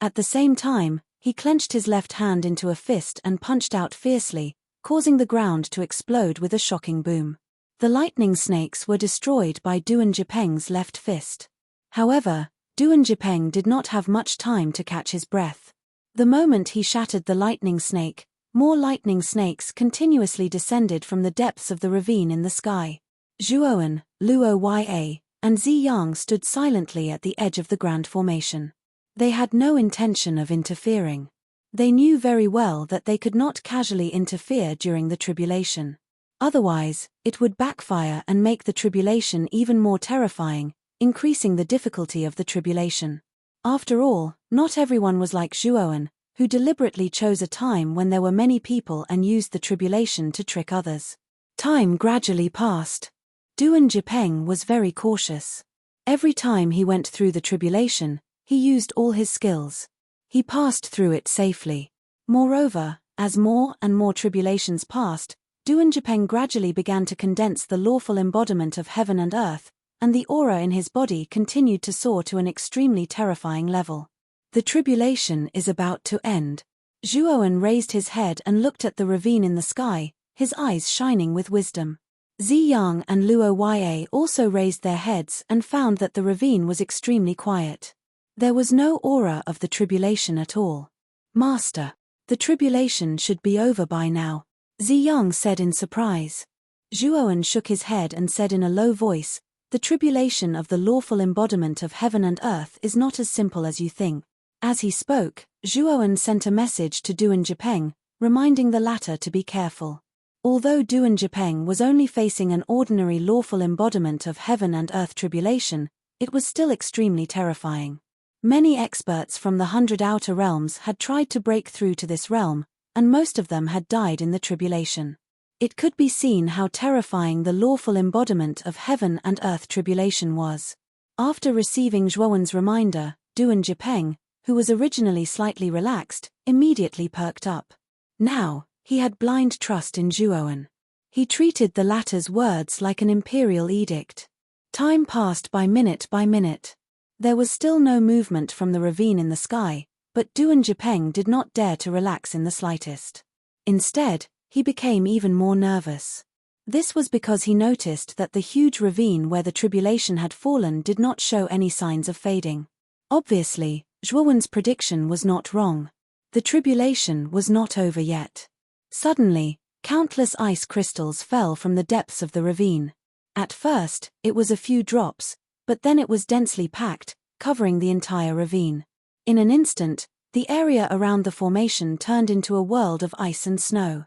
At the same time, he clenched his left hand into a fist and punched out fiercely, causing the ground to explode with a shocking boom. The lightning snakes were destroyed by Duan left fist. However, Duan did not have much time to catch his breath. The moment he shattered the lightning snake, more lightning snakes continuously descended from the depths of the ravine in the sky. Zhuowen, Luo Ya, and Zi Yang stood silently at the edge of the grand formation. They had no intention of interfering. They knew very well that they could not casually interfere during the tribulation. Otherwise, it would backfire and make the tribulation even more terrifying, increasing the difficulty of the tribulation. After all, not everyone was like Zhuowen, who deliberately chose a time when there were many people and used the tribulation to trick others. Time gradually passed. Duan Jipeng was very cautious. Every time he went through the tribulation, he used all his skills. He passed through it safely. Moreover, as more and more tribulations passed, Duan Jipeng gradually began to condense the lawful embodiment of heaven and earth, and the aura in his body continued to soar to an extremely terrifying level. The tribulation is about to end. Zhuowen raised his head and looked at the ravine in the sky, his eyes shining with wisdom. Ziyang and Luo Yue also raised their heads and found that the ravine was extremely quiet. There was no aura of the tribulation at all. Master, the tribulation should be over by now, Ziyang said in surprise. Zhuowen shook his head and said in a low voice, the tribulation of the lawful embodiment of heaven and earth is not as simple as you think. As he spoke, Zhuowen sent a message to Duan Jipeng, reminding the latter to be careful. Although Duan Jipeng was only facing an ordinary lawful embodiment of heaven and earth tribulation, it was still extremely terrifying. Many experts from the 100 outer realms had tried to break through to this realm, and most of them had died in the tribulation. It could be seen how terrifying the lawful embodiment of heaven and earth tribulation was. After receiving Zhuowen's reminder, Duan Jipeng, who was originally slightly relaxed, immediately perked up. Now, he had blind trust in Zhuowen. He treated the latter's words like an imperial edict. Time passed by minute by minute. There was still no movement from the ravine in the sky, but Duan Jipeng did not dare to relax in the slightest. Instead, he became even more nervous. This was because he noticed that the huge ravine where the tribulation had fallen did not show any signs of fading. Obviously, Zhuowen's prediction was not wrong. The tribulation was not over yet. Suddenly, countless ice crystals fell from the depths of the ravine. At first, it was a few drops, but then it was densely packed, covering the entire ravine. In an instant, the area around the formation turned into a world of ice and snow.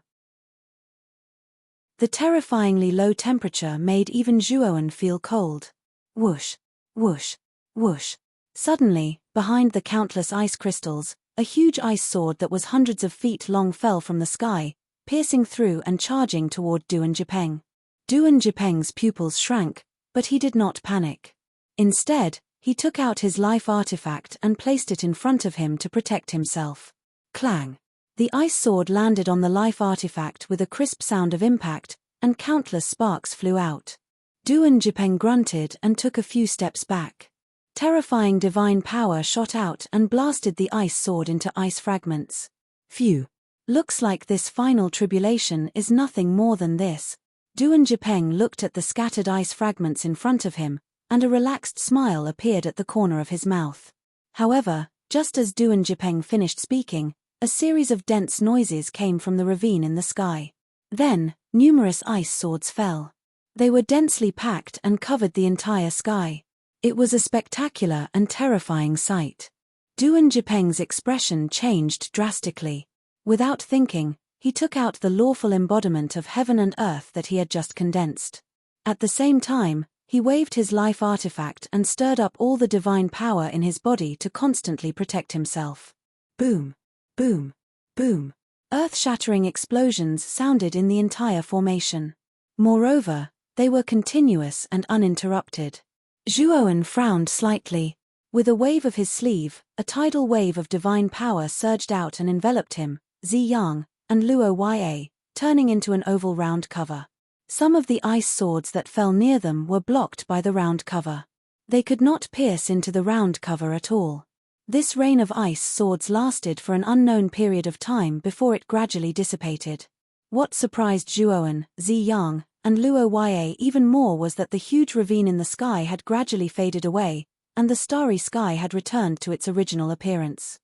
The terrifyingly low temperature made even Zhuowen feel cold. Whoosh, whoosh, whoosh. Suddenly, behind the countless ice crystals, a huge ice sword that was hundreds of feet long fell from the sky, piercing through and charging toward Duan Jipeng. Duan Jipeng's pupils shrank, but he did not panic. Instead, he took out his life artifact and placed it in front of him to protect himself. Clang! The ice sword landed on the life artifact with a crisp sound of impact, and countless sparks flew out. Duan Jipeng grunted and took a few steps back. Terrifying divine power shot out and blasted the ice sword into ice fragments. Phew! Looks like this final tribulation is nothing more than this. Duan Jipeng looked at the scattered ice fragments in front of him, and a relaxed smile appeared at the corner of his mouth. However, just as Duan Jipeng finished speaking, a series of dense noises came from the ravine in the sky. Then, numerous ice swords fell. They were densely packed and covered the entire sky. It was a spectacular and terrifying sight. Duan Jipeng's expression changed drastically. Without thinking, he took out the lawful embodiment of heaven and earth that he had just condensed. At the same time, he waved his life artifact and stirred up all the divine power in his body to constantly protect himself. Boom! Boom! Boom! Earth-shattering explosions sounded in the entire formation. Moreover, they were continuous and uninterrupted. Zhuowen frowned slightly. With a wave of his sleeve, a tidal wave of divine power surged out and enveloped him, Ziyang, and Luo Yue, turning into an oval round cover. Some of the ice swords that fell near them were blocked by the round cover. They could not pierce into the round cover at all. This rain of ice swords lasted for an unknown period of time before it gradually dissipated. What surprised Zhuowen, Ziyang, and Luo Yue even more was that the huge ravine in the sky had gradually faded away, and the starry sky had returned to its original appearance.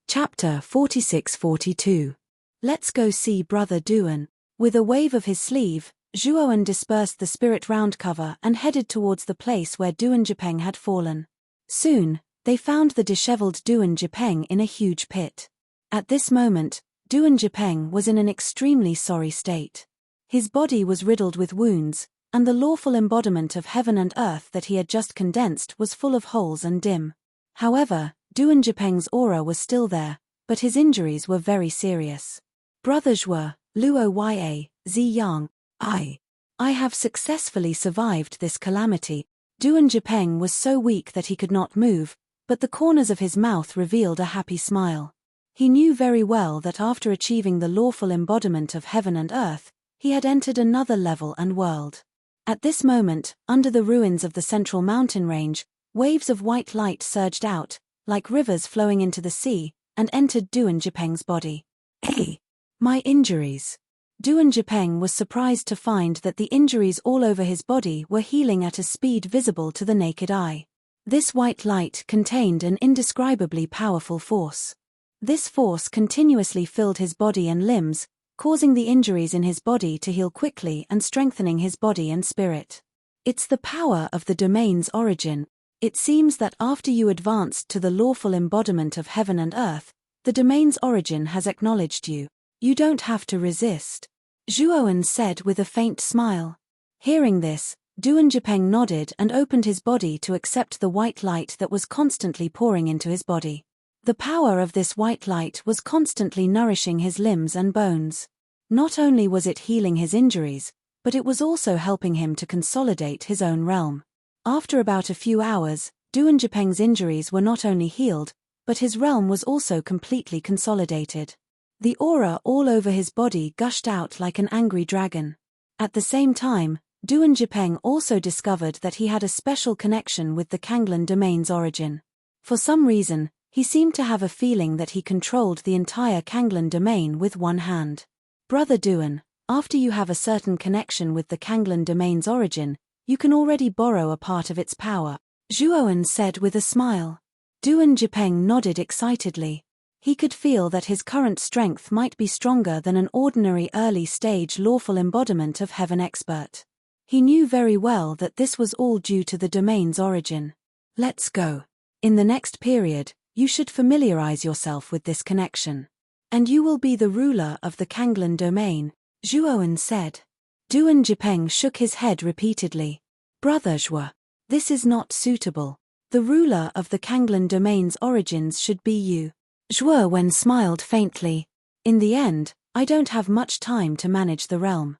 Chapter 46-42. Let's go see Brother Duan. With a wave of his sleeve, Zhuowen dispersed the spirit round cover and headed towards the place where Duan Jipeng had fallen. Soon, they found the disheveled Duan Jipeng in a huge pit. At this moment, Duan Jipeng was in an extremely sorry state. His body was riddled with wounds, and the lawful embodiment of heaven and earth that he had just condensed was full of holes and dim. However, Duanjipeng's aura was still there, but his injuries were very serious. Brother Zhuo, Luo Ya, Zi Yang, I have successfully survived this calamity. Duanjipeng was so weak that he could not move, but the corners of his mouth revealed a happy smile. He knew very well that after achieving the lawful embodiment of heaven and earth, he had entered another level and world. At this moment, under the ruins of the central mountain range, waves of white light surged out, like rivers flowing into the sea, and entered Duanjipeng's body. Hey! My injuries! Duanjipeng was surprised to find that the injuries all over his body were healing at a speed visible to the naked eye. This white light contained an indescribably powerful force. This force continuously filled his body and limbs, causing the injuries in his body to heal quickly and strengthening his body and spirit. It's the power of the domain's origin. It seems that after you advanced to the lawful embodiment of heaven and earth, the domain's origin has acknowledged you. You don't have to resist. Zhuowen said with a faint smile. Hearing this, Duanjipeng nodded and opened his body to accept the white light that was constantly pouring into his body. The power of this white light was constantly nourishing his limbs and bones. Not only was it healing his injuries, but it was also helping him to consolidate his own realm. After about a few hours, Duanjipeng's injuries were not only healed, but his realm was also completely consolidated. The aura all over his body gushed out like an angry dragon. At the same time, Duanjipeng also discovered that he had a special connection with the Kanglan domain's origin. For some reason, he seemed to have a feeling that he controlled the entire Kanglan domain with one hand. Brother Duan, after you have a certain connection with the Kanglan domain's origin, you can already borrow a part of its power, Zhuowen said with a smile. Duanjipeng nodded excitedly. He could feel that his current strength might be stronger than an ordinary early-stage lawful embodiment of heaven expert. He knew very well that this was all due to the domain's origin. Let's go. In the next period, you should familiarize yourself with this connection. And you will be the ruler of the Kanglan domain, Zhuowen said. Duanjipeng shook his head repeatedly. Brother Zhuo, this is not suitable. The ruler of the Kanglan domain's origins should be you. Zhuowen smiled faintly. In the end, I don't have much time to manage the realm.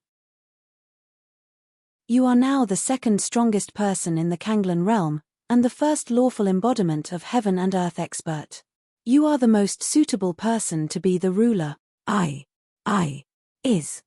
You are now the second strongest person in the Kanglan realm, and the first lawful embodiment of heaven and earth expert. You are the most suitable person to be the ruler. Is.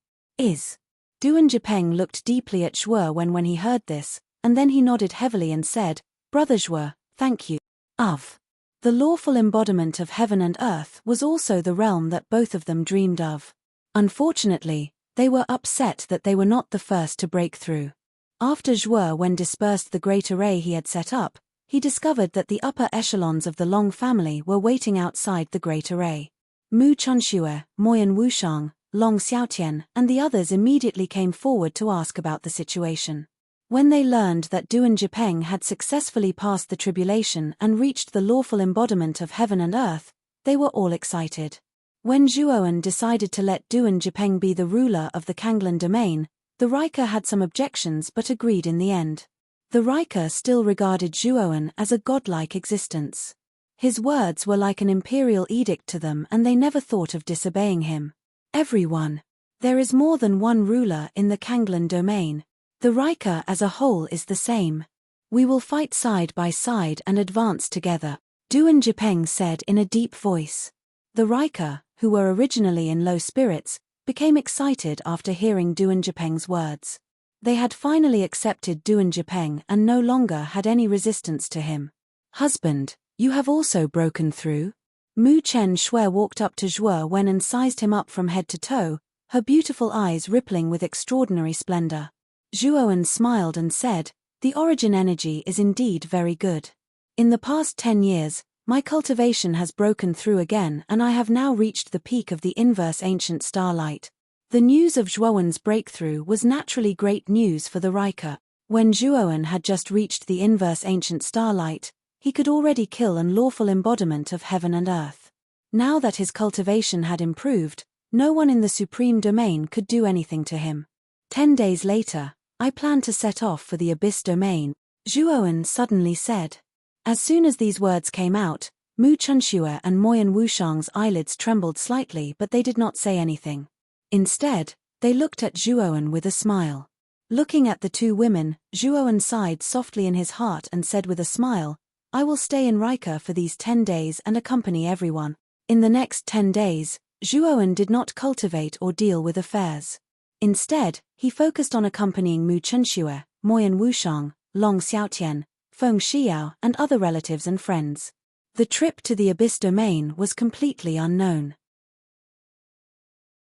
Duanjipeng looked deeply at Zhuowen when he heard this, and then he nodded heavily and said, Brother Zhuo, thank you. The lawful embodiment of heaven and earth was also the realm that both of them dreamed of. Unfortunately, they were upset that they were not the first to break through. After Zhuowen dispersed the great array he had set up, he discovered that the upper echelons of the Long family were waiting outside the great array. Mu Chunxue, Moyan Wushang, Long Xiaotian, and the others immediately came forward to ask about the situation. When they learned that Duanjipeng had successfully passed the tribulation and reached the lawful embodiment of heaven and earth, they were all excited. When Zhuowen decided to let Duanjipeng be the ruler of the Kanglan domain, the Riker had some objections but agreed in the end. The Riker still regarded Zhuowen as a godlike existence. His words were like an imperial edict to them and they never thought of disobeying him. Everyone. There is more than one ruler in the Kanglan domain. The Riker as a whole is the same. We will fight side by side and advance together, Duanjipeng said in a deep voice. The Riker, who were originally in low spirits, became excited after hearing Duanjipeng's words. They had finally accepted Duanjipeng and no longer had any resistance to him. Husband, you have also broken through? Mu Chen Shui walked up to Zhuowen and sized him up from head to toe, her beautiful eyes rippling with extraordinary splendor. Zhuowen smiled and said, the origin energy is indeed very good. In the past 10 years, my cultivation has broken through again and I have now reached the peak of the inverse ancient starlight. The news of Zhuowen's breakthrough was naturally great news for the Riker. When Zhuowen had just reached the inverse ancient starlight, he could already kill an lawful embodiment of heaven and earth. Now that his cultivation had improved, no one in the supreme domain could do anything to him. 10 days later, I plan to set off for the Abyss Domain, Zhuowen suddenly said. As soon as these words came out, Mu Chunxue and Moyan Wushang's eyelids trembled slightly, but they did not say anything. Instead, they looked at Zhuowen with a smile. Looking at the two women, Zhuowen sighed softly in his heart and said with a smile, I will stay in Rika for these 10 days and accompany everyone. In the next 10 days, Zhuowen did not cultivate or deal with affairs. Instead, he focused on accompanying Mu Chunxue, Moyan Wushang, Long Xiaotian, Feng Xiao and other relatives and friends. The trip to the Abyss Domain was completely unknown.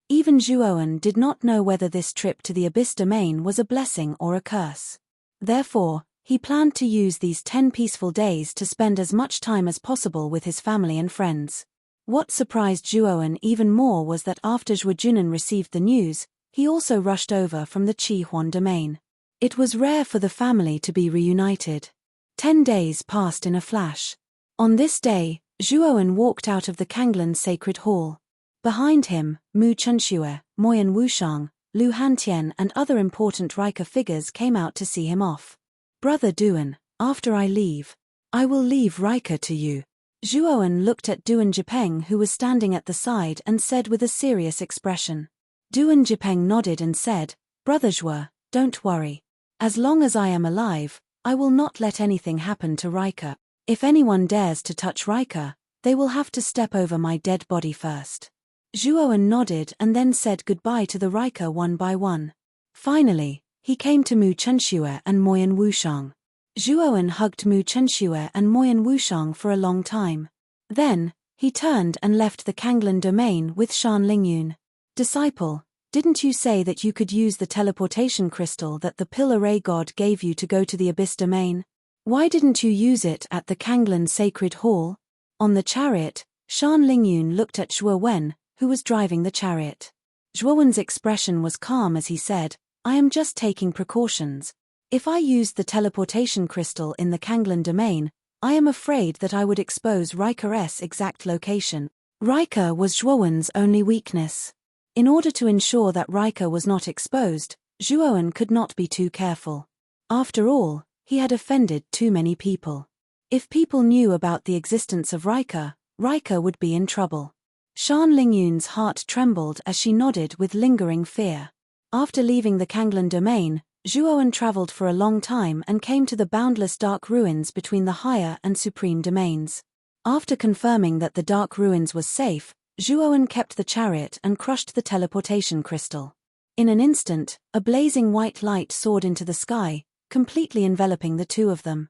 Even Zhuowen did not know whether this trip to the Abyss Domain was a blessing or a curse. Therefore, he planned to use these 10 peaceful days to spend as much time as possible with his family and friends. What surprised Zhuowen even more was that after Zhuojunan received the news, he also rushed over from the Qi-Huan domain. It was rare for the family to be reunited. 10 days passed in a flash. On this day, Zhuowen walked out of the Kanglan Sacred Hall. Behind him, Mu Chunxue, Moyan Wushang, Lu Hantian and other important Rika figures came out to see him off. Brother Duan, after I leave, I will leave Rika to you. Zhuowen looked at Duan Jipeng who was standing at the side and said with a serious expression. Duan Jipeng nodded and said, Brother Zhuo, don't worry. As long as I am alive, I will not let anything happen to Rika. If anyone dares to touch Rika, they will have to step over my dead body first. Zhuowen nodded and then said goodbye to the Rika one by one. Finally, he came to Mu Chunxue and Moyan Wushang. Zhuowen hugged Mu Chunxue and Moyan Wushang for a long time. Then, he turned and left the Kanglan domain with Shan Lingyun. Disciple, didn't you say that you could use the teleportation crystal that the Pill Array God gave you to go to the Abyss Domain? Why didn't you use it at the Kanglan Sacred Hall? On the chariot, Shan Lingyun looked at Zhuowen, who was driving the chariot. Zhuowen's expression was calm as he said, I am just taking precautions. If I used the teleportation crystal in the Kanglan domain, I am afraid that I would expose Rika's exact location. Rika was Zhuowen's only weakness. In order to ensure that Rika was not exposed, Zhuowen could not be too careful. After all, he had offended too many people. If people knew about the existence of Rika, Rika would be in trouble. Shan Lingyun's heart trembled as she nodded with lingering fear. After leaving the Kanglan domain, Zhuowen traveled for a long time and came to the boundless dark ruins between the higher and supreme domains. After confirming that the dark ruins was safe, Zhuowen kept the chariot and crushed the teleportation crystal. In an instant, a blazing white light soared into the sky, completely enveloping the two of them.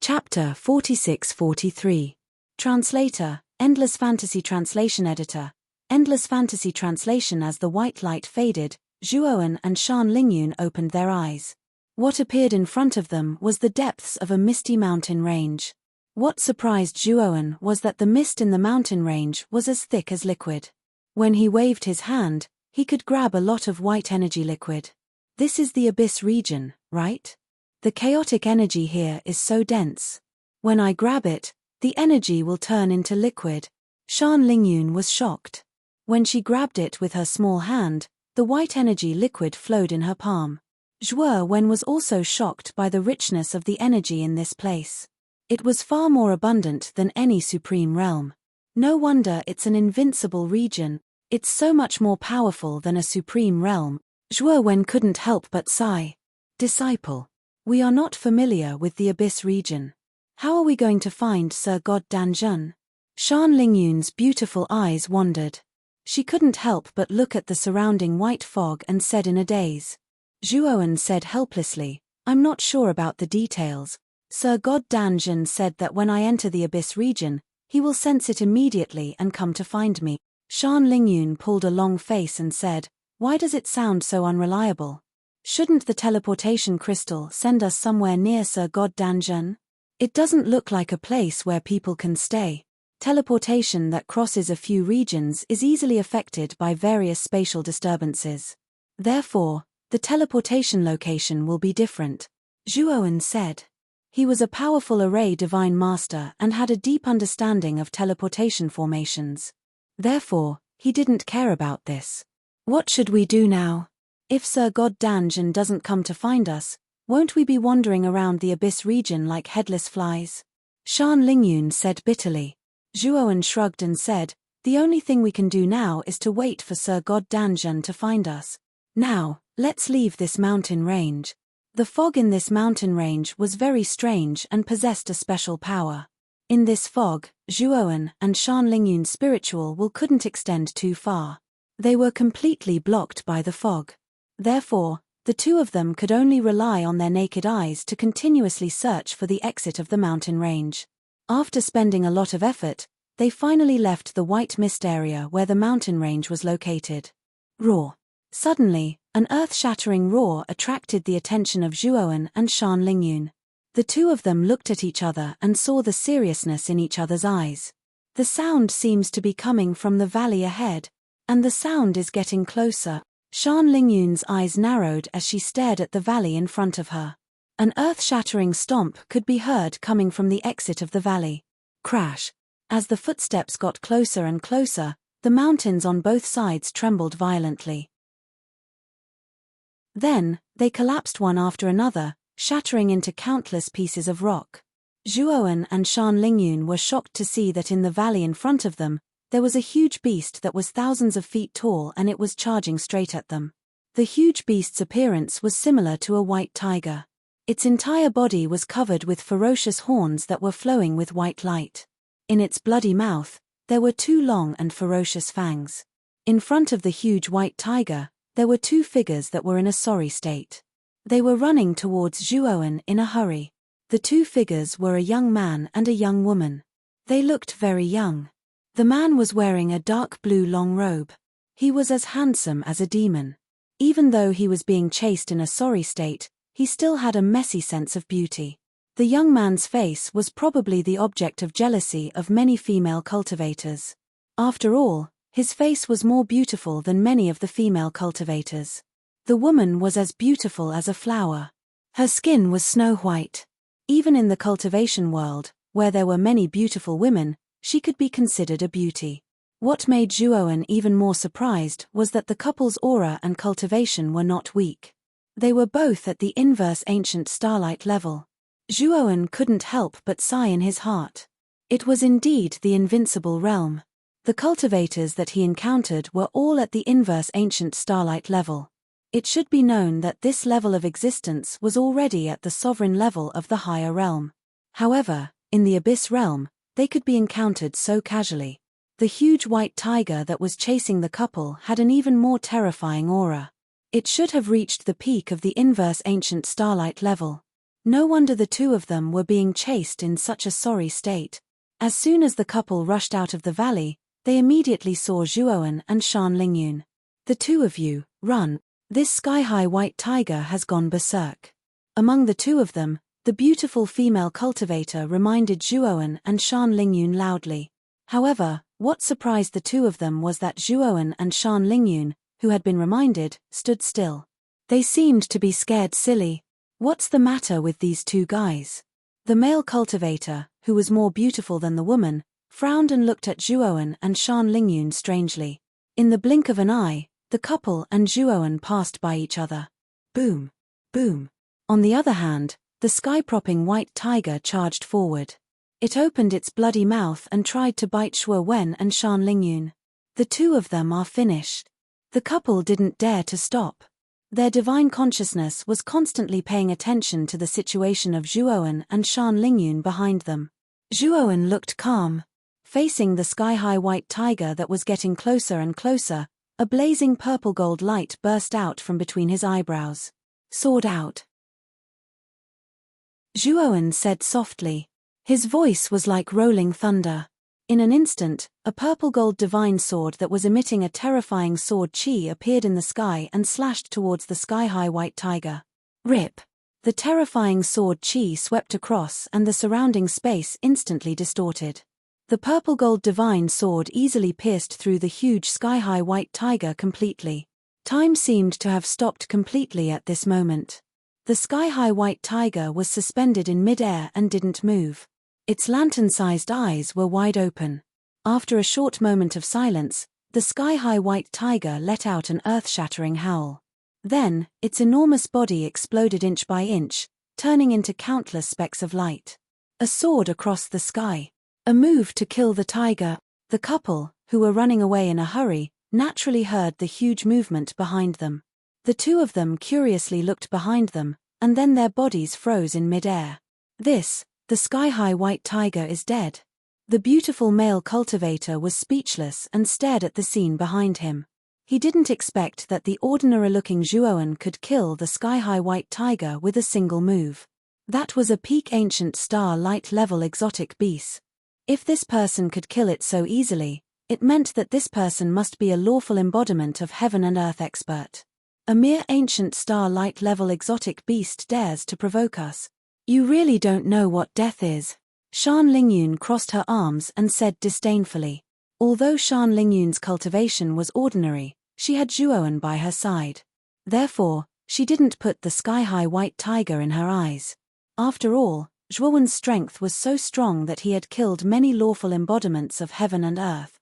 Chapter 46-43. Translator, Endless Fantasy Translation Editor. Endless Fantasy Translation. As the white light faded, Zhuowen and Shan Lingyun opened their eyes. What appeared in front of them was the depths of a misty mountain range. What surprised Zhuowen was that the mist in the mountain range was as thick as liquid. When he waved his hand, he could grab a lot of white energy liquid. This is the Abyss region, right? The chaotic energy here is so dense. When I grab it, the energy will turn into liquid. Shan Lingyun was shocked. When she grabbed it with her small hand, the white energy liquid flowed in her palm. Zhuowen was also shocked by the richness of the energy in this place. It was far more abundant than any supreme realm. No wonder it's an invincible region. It's so much more powerful than a supreme realm. Zhuowen couldn't help but sigh. Disciple, we are not familiar with the Abyss region. How are we going to find Sir God Danjun? Shan Lingyun's beautiful eyes wandered. She couldn't help but look at the surrounding white fog and said in a daze. Zhuowen said helplessly, I'm not sure about the details. Sir God Danjun said that when I enter the Abyss region, he will sense it immediately and come to find me. Shan Lingyun pulled a long face and said, why does it sound so unreliable? Shouldn't the teleportation crystal send us somewhere near Sir God Danjun? It doesn't look like a place where people can stay. Teleportation that crosses a few regions is easily affected by various spatial disturbances. Therefore, the teleportation location will be different. Zhuowen said. He was a powerful array divine master and had a deep understanding of teleportation formations. Therefore, he didn't care about this. What should we do now? If Sir God Danjan doesn't come to find us, won't we be wandering around the abyss region like headless flies? Shan Lingyun said bitterly. Zhuoan shrugged and said, the only thing we can do now is to wait for Sir God Danjan to find us. Now, let's leave this mountain range. The fog in this mountain range was very strange and possessed a special power. In this fog, Zhuoan and Shan Lingyun's spiritual will couldn't extend too far. They were completely blocked by the fog. Therefore, the two of them could only rely on their naked eyes to continuously search for the exit of the mountain range. After spending a lot of effort, they finally left the white mist area where the mountain range was located. Roar. Suddenly, an earth-shattering roar attracted the attention of Zhuoan and Shan Lingyun. The two of them looked at each other and saw the seriousness in each other's eyes. The sound seems to be coming from the valley ahead, and the sound is getting closer. Shan Lingyun's eyes narrowed as she stared at the valley in front of her. An earth-shattering stomp could be heard coming from the exit of the valley. Crash. As the footsteps got closer and closer, the mountains on both sides trembled violently. Then, they collapsed one after another, shattering into countless pieces of rock. Zhuoan and Shan Lingyun were shocked to see that in the valley in front of them, there was a huge beast that was thousands of feet tall and it was charging straight at them. The huge beast's appearance was similar to a white tiger. Its entire body was covered with ferocious horns that were flowing with white light. In its bloody mouth, there were two long and ferocious fangs. In front of the huge white tiger, there were two figures that were in a sorry state. They were running towards Zhuoan in a hurry. The two figures were a young man and a young woman. They looked very young. The man was wearing a dark blue long robe. He was as handsome as a demon. Even though he was being chased in a sorry state, he still had a messy sense of beauty. The young man's face was probably the object of jealousy of many female cultivators. After all, his face was more beautiful than many of the female cultivators. The woman was as beautiful as a flower. Her skin was snow white. Even in the cultivation world, where there were many beautiful women, she could be considered a beauty. What made Zhuoan even more surprised was that the couple's aura and cultivation were not weak. They were both at the inverse ancient starlight level. Zhuoan couldn't help but sigh in his heart. It was indeed the invincible realm. The cultivators that he encountered were all at the inverse ancient starlight level. It should be known that this level of existence was already at the sovereign level of the higher realm. However, in the abyss realm, they could be encountered so casually. The huge white tiger that was chasing the couple had an even more terrifying aura. It should have reached the peak of the inverse ancient starlight level. No wonder the two of them were being chased in such a sorry state. As soon as the couple rushed out of the valley, they immediately saw Zhuoan and Shan Lingyun. The two of you, run. This sky-high white tiger has gone berserk. Among the two of them, the beautiful female cultivator reminded Zhuoan and Shan Lingyun loudly. However, what surprised the two of them was that Zhuoan and Shan Lingyun, who had been reminded, stood still. They seemed to be scared silly. What's the matter with these two guys? The male cultivator, who was more beautiful than the woman, frowned and looked at Zhuoan and Shan Lingyun strangely. In the blink of an eye, the couple and Zhuoan passed by each other. Boom. Boom. On the other hand, the sky-propping white tiger charged forward. It opened its bloody mouth and tried to bite Zhuoan and Shan Lingyun. The two of them are finished. The couple didn't dare to stop. Their divine consciousness was constantly paying attention to the situation of Zhuoan and Shan Lingyun behind them. Zhuoan looked calm. Facing the sky-high white tiger that was getting closer and closer, a blazing purple-gold light burst out from between his eyebrows. Sword out. Zhuoan said softly. His voice was like rolling thunder. In an instant, a purple-gold divine sword that was emitting a terrifying sword chi appeared in the sky and slashed towards the sky-high white tiger. Rip! The terrifying sword chi swept across and the surrounding space instantly distorted. The purple-gold divine sword easily pierced through the huge sky-high white tiger completely. Time seemed to have stopped completely at this moment. The sky-high white tiger was suspended in mid-air and didn't move. Its lantern-sized eyes were wide open. After a short moment of silence, The sky-high white tiger let out an earth-shattering howl. Then, its enormous body exploded inch by inch, turning into countless specks of light. A sword across the sky. A move to kill the tiger. The couple, who were running away in a hurry, naturally heard the huge movement behind them. The two of them curiously looked behind them, and then their bodies froze in mid-air. The sky-high white tiger is dead. The beautiful male cultivator was speechless and stared at the scene behind him. He didn't expect that the ordinary-looking Zhuoan could kill the sky-high white tiger with a single move. That was a peak ancient star light-level exotic beast. If this person could kill it so easily, it meant that this person must be a lawful embodiment of heaven and earth expert. A mere ancient star light-level exotic beast dares to provoke us. You really don't know what death is. Shan Lingyun crossed her arms and said disdainfully. Although Shan Lingyun's cultivation was ordinary, she had Zhuoan by her side. Therefore, she didn't put the sky-high white tiger in her eyes. After all, Zhuoan's strength was so strong that he had killed many lawful embodiments of heaven and earth.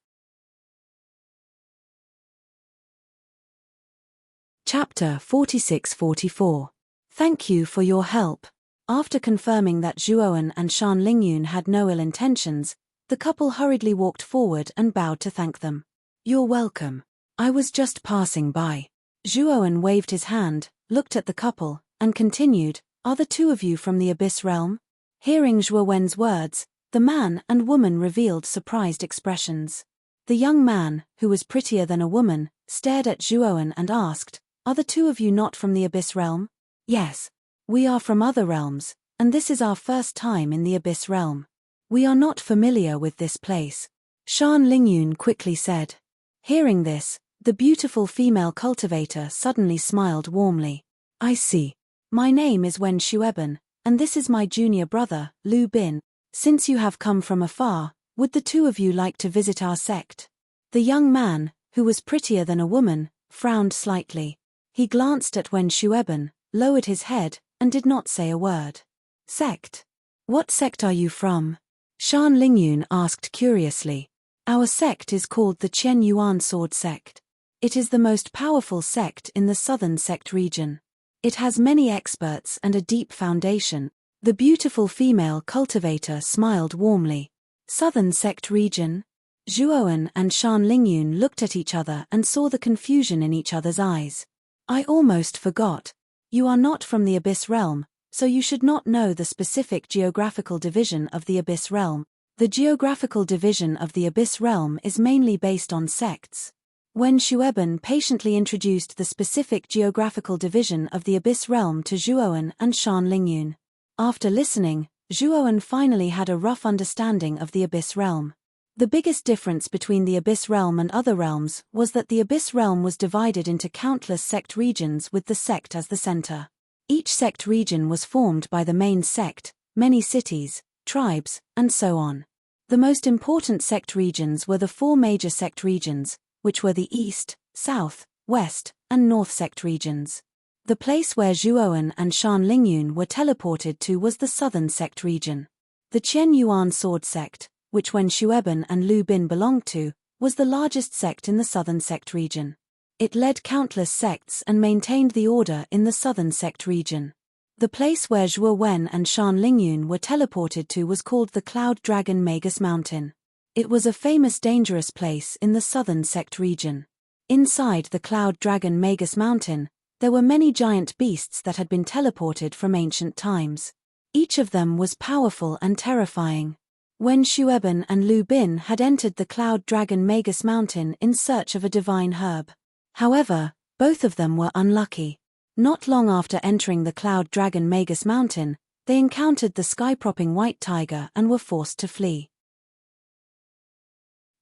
Chapter 46-44. Thank you for your help. After confirming that Zhuoan and Shan Lingyun had no ill intentions, the couple hurriedly walked forward and bowed to thank them. You're welcome. I was just passing by. Zhuoan waved his hand, looked at the couple, and continued, Are the two of you from the Abyss Realm? Hearing Zhuowen's words, the man and woman revealed surprised expressions. The young man, who was prettier than a woman, stared at Zhuoan and asked, Are the two of you not from the Abyss Realm? Yes. We are from other realms, and this is our first time in the Abyss Realm. We are not familiar with this place. Shan Lingyun quickly said. Hearing this, the beautiful female cultivator suddenly smiled warmly. I see. My name is Wen Shueben, and this is my junior brother, Lu Bin. Since you have come from afar, would the two of you like to visit our sect? The young man, who was prettier than a woman, frowned slightly. He glanced at Wen Shueben, lowered his head, and did not say a word. Sect? What sect are you from? Shan Lingyun asked curiously. Our sect is called the Qian Yuan Sword Sect. It is the most powerful sect in the southern sect region. It has many experts and a deep foundation. The beautiful female cultivator smiled warmly. Southern sect region? Zhuoan and Shan Lingyun looked at each other and saw the confusion in each other's eyes. I almost forgot. You are not from the Abyss Realm, so you should not know the specific geographical division of the Abyss Realm. The geographical division of the Abyss Realm is mainly based on sects. Wen Shueben patiently introduced the specific geographical division of the Abyss Realm to Zhuoan and Shan Lingyun. After listening, Zhuoan finally had a rough understanding of the Abyss Realm. The biggest difference between the Abyss Realm and other realms was that the Abyss Realm was divided into countless sect regions with the sect as the center. Each sect region was formed by the main sect, many cities, tribes, and so on. The most important sect regions were the four major sect regions, which were the East, South, West, and North sect regions. The place where Zhuoan and Shan Lingyun were teleported to was the Southern sect region. The Qian Yuan Sword Sect, which Wen Shueben and Lu Bin belonged to, was the largest sect in the Southern sect region. It led countless sects and maintained the order in the Southern sect region. The place where Zhuowen and Shan Lingyun were teleported to was called the Cloud Dragon Magus Mountain. It was a famous dangerous place in the Southern sect region. Inside the Cloud Dragon Magus Mountain, there were many giant beasts that had been teleported from ancient times. Each of them was powerful and terrifying. Wen Shueben and Lu Bin had entered the Cloud Dragon Magus Mountain in search of a divine herb. However, both of them were unlucky. Not long after entering the Cloud Dragon Magus Mountain, they encountered the sky-propping white tiger and were forced to flee.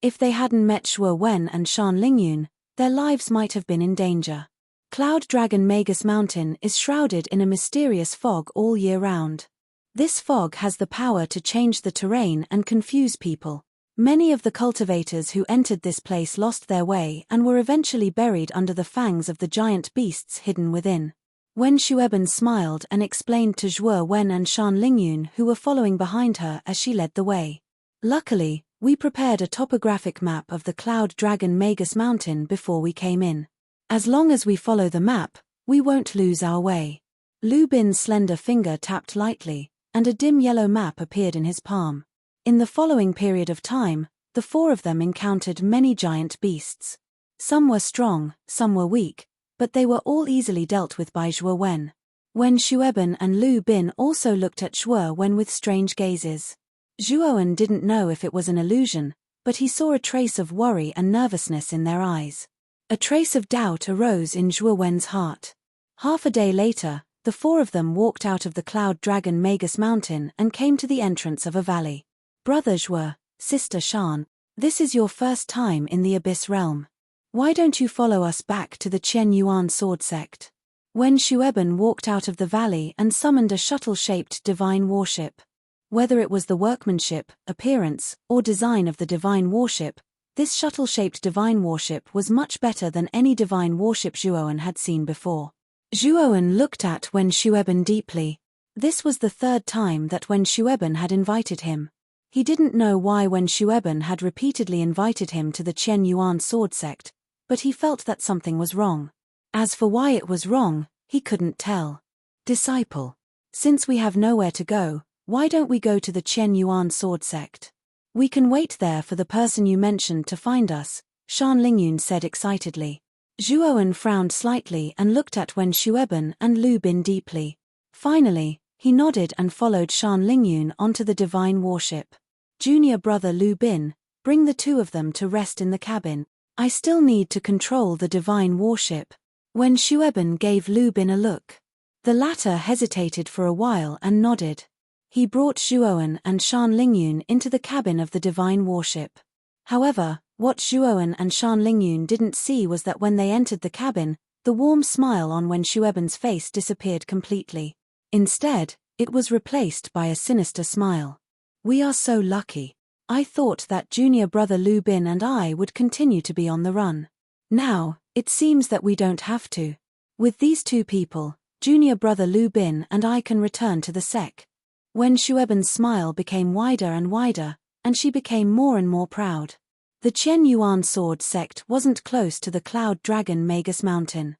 If they hadn't met Zhuowen and Shan Lingyun, their lives might have been in danger. Cloud Dragon Magus Mountain is shrouded in a mysterious fog all year round. This fog has the power to change the terrain and confuse people. Many of the cultivators who entered this place lost their way and were eventually buried under the fangs of the giant beasts hidden within. Wen Shueben smiled and explained to Zhuowen and Shan Lingyun, who were following behind her as she led the way. Luckily, We prepared a topographic map of the Cloud Dragon Magus Mountain before we came in. As long as we follow the map, we won't lose our way. Lu Bin's slender finger tapped lightly, and a dim yellow map appeared in his palm. In the following period of time, the four of them encountered many giant beasts. Some were strong, some were weak, but they were all easily dealt with by Zhuo Wen. Wen Shueben and Lu Bin also looked at Zhuo Wen with strange gazes. Zhuo Wen didn't know if it was an illusion, but he saw a trace of worry and nervousness in their eyes. A trace of doubt arose in Zhuo Wen's heart. Half a day later, the four of them walked out of the Cloud Dragon Magus Mountain and came to the entrance of a valley. Brother Zhuo, Sister Shan, this is your first time in the Abyss Realm. Why don't you follow us back to the Qian Yuan Sword Sect? Wen Shueben walked out of the valley and summoned a shuttle-shaped divine warship. Whether it was the workmanship, appearance, or design of the divine warship, this shuttle-shaped divine warship was much better than any divine warship Zhuowen had seen before. Zhuowen looked at Wen Shueben deeply. This was the third time that Wen Shueben had invited him. He didn't know why Wen Shueben had repeatedly invited him to the Qian Yuan Sword Sect, but he felt that something was wrong. As for why it was wrong, he couldn't tell. Disciple. Since we have nowhere to go, why don't we go to the Qian Yuan Sword Sect? We can wait there for the person you mentioned to find us, Shan Lingyun said excitedly. Zhuowen frowned slightly and looked at Wen Shueben and Lu Bin deeply. Finally, he nodded and followed Shan Lingyun onto the divine warship. Junior brother Lu Bin, bring the two of them to rest in the cabin. I still need to control the divine warship. Wen Shueben gave Lu Bin a look. The latter hesitated for a while and nodded. He brought Zhuowen and Shan Lingyun into the cabin of the divine warship. However, what Zhuowen and Shan Lingyun didn't see was that when they entered the cabin, the warm smile on Wen Shueben's face disappeared completely. Instead, it was replaced by a sinister smile. We are so lucky. I thought that junior brother Lu Bin and I would continue to be on the run. Now, it seems that we don't have to. With these two people, junior brother Lu Bin and I can return to the sect. Wen Shueben's smile became wider and wider, and she became more and more proud. The Qian Yuan Sword Sect wasn't close to the Cloud Dragon Magus Mountain.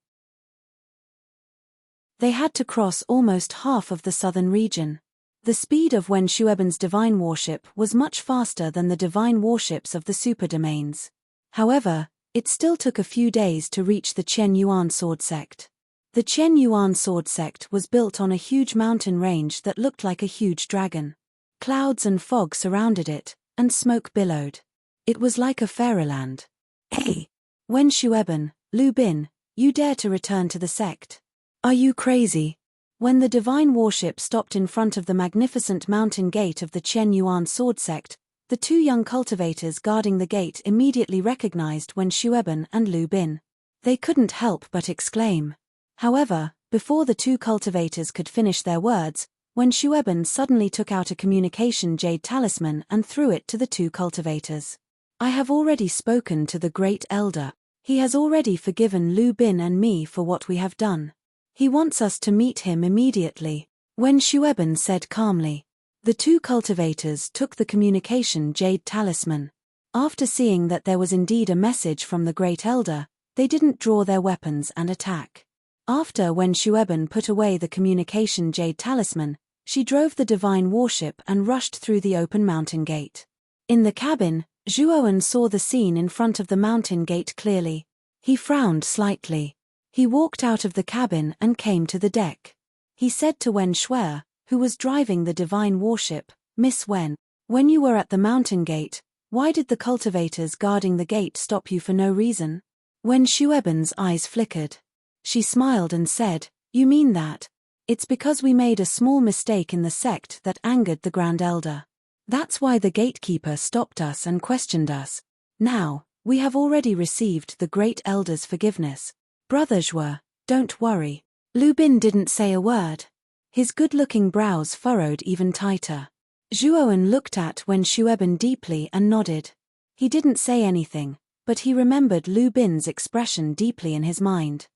They had to cross almost half of the southern region. The speed of Wen Shueben's divine warship was much faster than the divine warships of the superdomains. However, it still took a few days to reach the Qian Yuan Sword Sect. The Qian Yuan Sword Sect was built on a huge mountain range that looked like a huge dragon. Clouds and fog surrounded it, and smoke billowed. It was like a fairyland. Hey! Wen Shueben, Lu Bin, you dare to return to the sect? Are you crazy? When the divine warship stopped in front of the magnificent mountain gate of the Qian Yuan Sword Sect, the two young cultivators guarding the gate immediately recognized Wen Shueben and Lu Bin. They couldn't help but exclaim. However, before the two cultivators could finish their words, Wen Shueben suddenly took out a communication jade talisman and threw it to the two cultivators. I have already spoken to the Great Elder. He has already forgiven Lu Bin and me for what we have done. He wants us to meet him immediately, Wen Shueben said calmly. The two cultivators took the communication jade talisman. After seeing that there was indeed a message from the Great Elder, they didn't draw their weapons and attack. After Wen Shueben put away the communication jade talisman, she drove the divine warship and rushed through the open mountain gate. In the cabin, Zhuowen saw the scene in front of the mountain gate clearly. He frowned slightly. He walked out of the cabin and came to the deck. He said to Wen Shuer, who was driving the divine warship, Miss Wen, when you were at the mountain gate, why did the cultivators guarding the gate stop you for no reason? Wen Shueben's eyes flickered. She smiled and said, you mean that? It's because we made a small mistake in the sect that angered the Grand Elder. That's why the gatekeeper stopped us and questioned us. Now, we have already received the Great Elder's forgiveness. Brother Zhuo, don't worry. Lu Bin didn't say a word. His good-looking brows furrowed even tighter. Zhuowen looked at Wen Shueben deeply and nodded. He didn't say anything, but he remembered Lu Bin's expression deeply in his mind.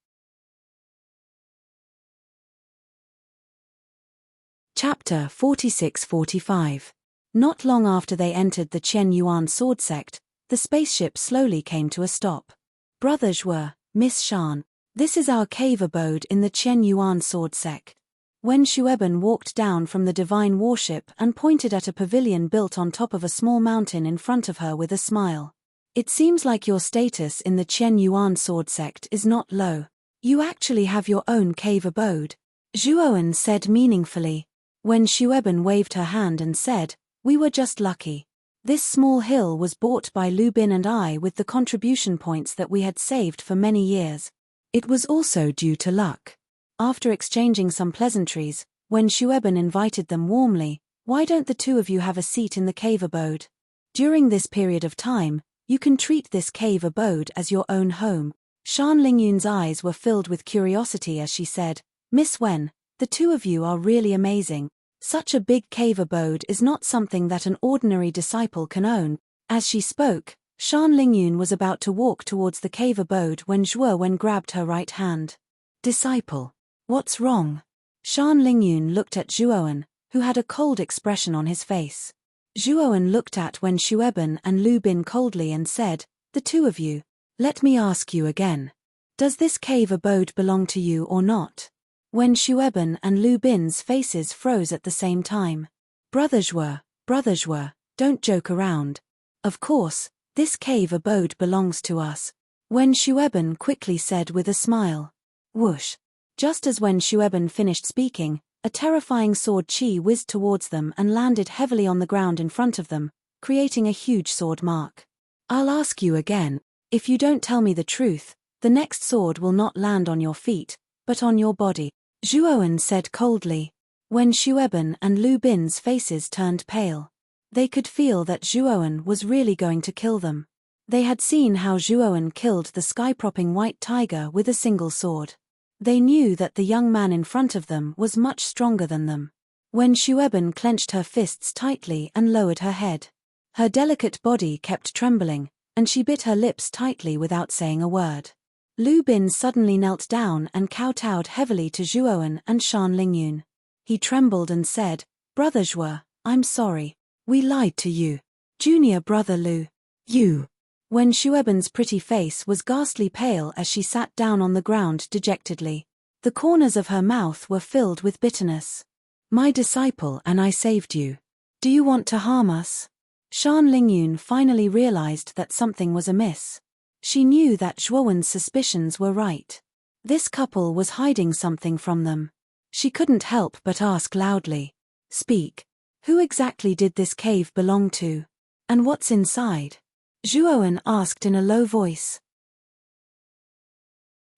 Chapter 46-45. Not long after they entered the Chen Yuan sword sect, the spaceship slowly came to a stop. Brother Zhuo, Miss Shan, this is our cave abode in the Chen Yuan sword sect. Wen Shueben walked down from the divine warship and pointed at a pavilion built on top of a small mountain in front of her with a smile. It seems like your status in the Chen Yuan sword sect is not low. You actually have your own cave abode, Zhuowen said meaningfully. Wen Shueben waved her hand and said, we were just lucky. This small hill was bought by Lu Bin and I with the contribution points that we had saved for many years. It was also due to luck. After exchanging some pleasantries, when Shueben invited them warmly, why don't the two of you have a seat in the cave abode? During this period of time, you can treat this cave abode as your own home. Shan Lingyun's eyes were filled with curiosity as she said, Miss Wen, the two of you are really amazing. Such a big cave abode is not something that an ordinary disciple can own. As she spoke, Shan Lingyun was about to walk towards the cave abode when Zhuowen grabbed her right hand. Disciple. What's wrong? Shan Lingyun looked at Zhuowen, who had a cold expression on his face. Zhuowen looked at Wen Shueben and Lu Bin coldly and said, the two of you, let me ask you again. Does this cave abode belong to you or not? Wen Shueben and Lu Bin's faces froze at the same time. Brother Zhuo, don't joke around. Of course, this cave abode belongs to us. Wen Shueben quickly said with a smile. Whoosh. Just as Wen Shueben finished speaking, a terrifying sword chi whizzed towards them and landed heavily on the ground in front of them, creating a huge sword mark. I'll ask you again, if you don't tell me the truth, the next sword will not land on your feet, but on your body, Zhuowen said coldly. Wen Shueben and Lu Bin's faces turned pale. They could feel that Zhuowen was really going to kill them. They had seen how Zhuowen killed the sky-propping white tiger with a single sword. They knew that the young man in front of them was much stronger than them. Wen Shueben clenched her fists tightly and lowered her head. Her delicate body kept trembling, and she bit her lips tightly without saying a word. Lu Bin suddenly knelt down and kowtowed heavily to Zhuowen and Shan Lingyun. He trembled and said, Brother Zhuo, I'm sorry. We lied to you. Junior brother Lu. You. Wen Shueben's pretty face was ghastly pale as she sat down on the ground dejectedly. The corners of her mouth were filled with bitterness. My disciple and I saved you. Do you want to harm us? Shan Lingyun finally realized that something was amiss. She knew that Zhuowen's suspicions were right. This couple was hiding something from them. She couldn't help but ask loudly. Speak. Who exactly did this cave belong to? And what's inside? Zhuowen asked in a low voice.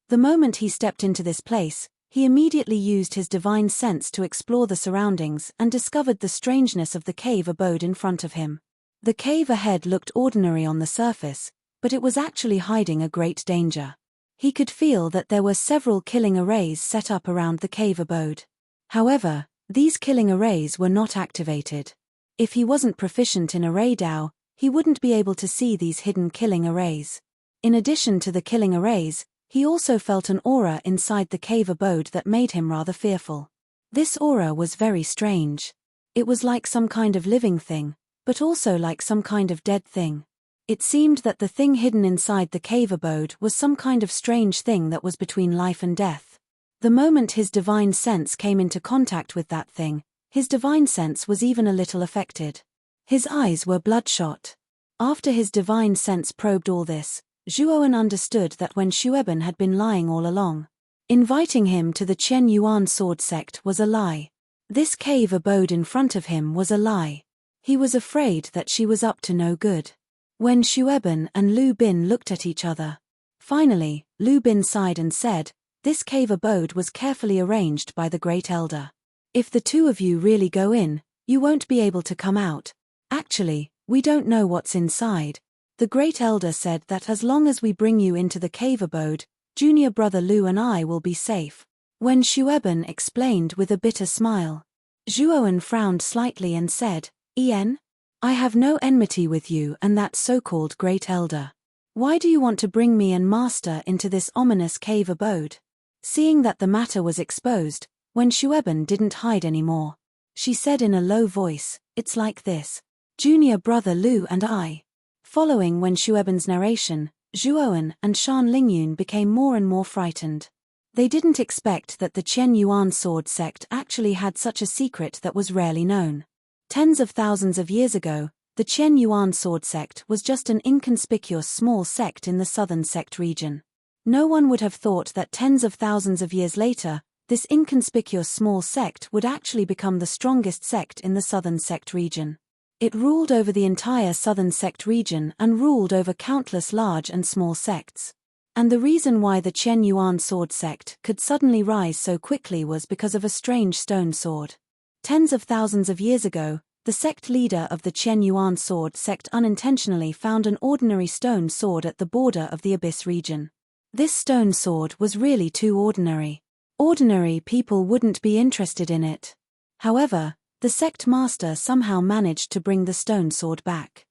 The moment he stepped into this place, he immediately used his divine sense to explore the surroundings and discovered the strangeness of the cave abode in front of him. The cave ahead looked ordinary on the surface, but it was actually hiding a great danger. He could feel that there were several killing arrays set up around the cave abode. However, these killing arrays were not activated. If he wasn't proficient in array Dao, he wouldn't be able to see these hidden killing arrays. In addition to the killing arrays, he also felt an aura inside the cave abode that made him rather fearful. This aura was very strange. It was like some kind of living thing, but also like some kind of dead thing. It seemed that the thing hidden inside the cave abode was some kind of strange thing that was between life and death. The moment his divine sense came into contact with that thing, his divine sense was even a little affected. His eyes were bloodshot. After his divine sense probed all this, Zhuowen understood that Wen Shueben had been lying all along. Inviting him to the Chen Yuan sword sect was a lie. This cave abode in front of him was a lie. He was afraid that she was up to no good. Wen Shueben and Lu Bin looked at each other. Finally, Lu Bin sighed and said, this cave abode was carefully arranged by the Great Elder. If the two of you really go in, you won't be able to come out. Actually, we don't know what's inside. The Great Elder said that as long as we bring you into the cave abode, junior brother Lu and I will be safe. Wen Shueben explained with a bitter smile. Zhuowen frowned slightly and said, Ian? I have no enmity with you and that so-called Great Elder. Why do you want to bring me and Master into this ominous cave abode? Seeing that the matter was exposed, Wen Shueben didn't hide anymore. She said in a low voice, It's like this. Junior brother Lu and I. Following Wen Shueban's narration, Zhuowen and Shan Lingyun became more and more frightened. They didn't expect that the Qian Yuan sword sect actually had such a secret that was rarely known. Tens of thousands of years ago, the Qian Yuan sword sect was just an inconspicuous small sect in the southern sect region. No one would have thought that tens of thousands of years later, this inconspicuous small sect would actually become the strongest sect in the southern sect region. It ruled over the entire southern sect region and ruled over countless large and small sects. And the reason why the Qian Yuan sword sect could suddenly rise so quickly was because of a strange stone sword. Tens of thousands of years ago, the sect leader of the Qian Yuan sword sect unintentionally found an ordinary stone sword at the border of the Abyss region. This stone sword was really too ordinary. Ordinary people wouldn't be interested in it. However, the sect master somehow managed to bring the stone sword back.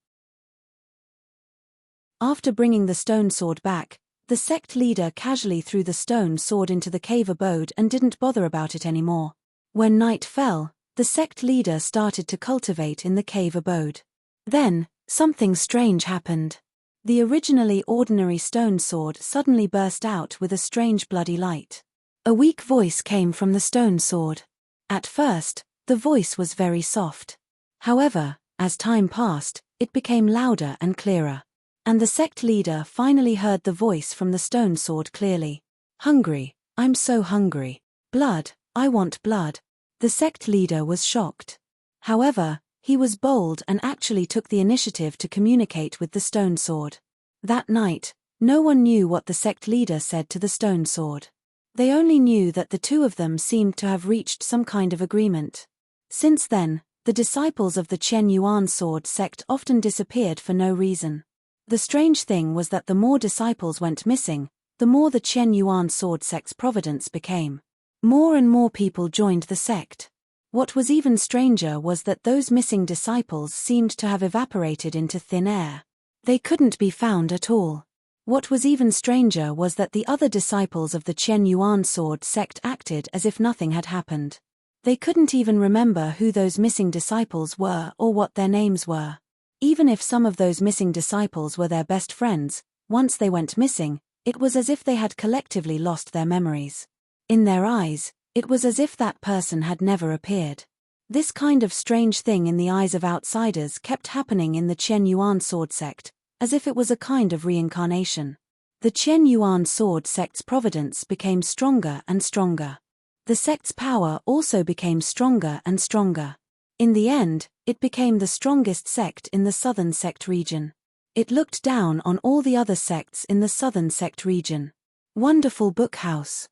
After bringing the stone sword back, the sect leader casually threw the stone sword into the cave abode and didn't bother about it anymore. When night fell, the sect leader started to cultivate in the cave abode. Then, something strange happened. The originally ordinary stone sword suddenly burst out with a strange bloody light. A weak voice came from the stone sword. At first, the voice was very soft. However, as time passed, it became louder and clearer. And the sect leader finally heard the voice from the stone sword clearly. Hungry, I'm so hungry. Blood, I want blood. The sect leader was shocked. However, he was bold and actually took the initiative to communicate with the stone sword. That night, no one knew what the sect leader said to the stone sword. They only knew that the two of them seemed to have reached some kind of agreement. Since then, the disciples of the Qian Yuan sword sect often disappeared for no reason. The strange thing was that the more disciples went missing, the more the Qian Yuan sword sect's providence became. More and more people joined the sect. What was even stranger was that those missing disciples seemed to have evaporated into thin air. They couldn't be found at all. What was even stranger was that the other disciples of the Qian Yuan sword sect acted as if nothing had happened. They couldn't even remember who those missing disciples were or what their names were. Even if some of those missing disciples were their best friends, once they went missing, it was as if they had collectively lost their memories. In their eyes, it was as if that person had never appeared. This kind of strange thing in the eyes of outsiders kept happening in the Qian Yuan sword sect, as if it was a kind of reincarnation. The Qian Yuan sword sect's providence became stronger and stronger. The sect's power also became stronger and stronger. In the end, it became the strongest sect in the southern sect region. It looked down on all the other sects in the southern sect region. Wonderful book house.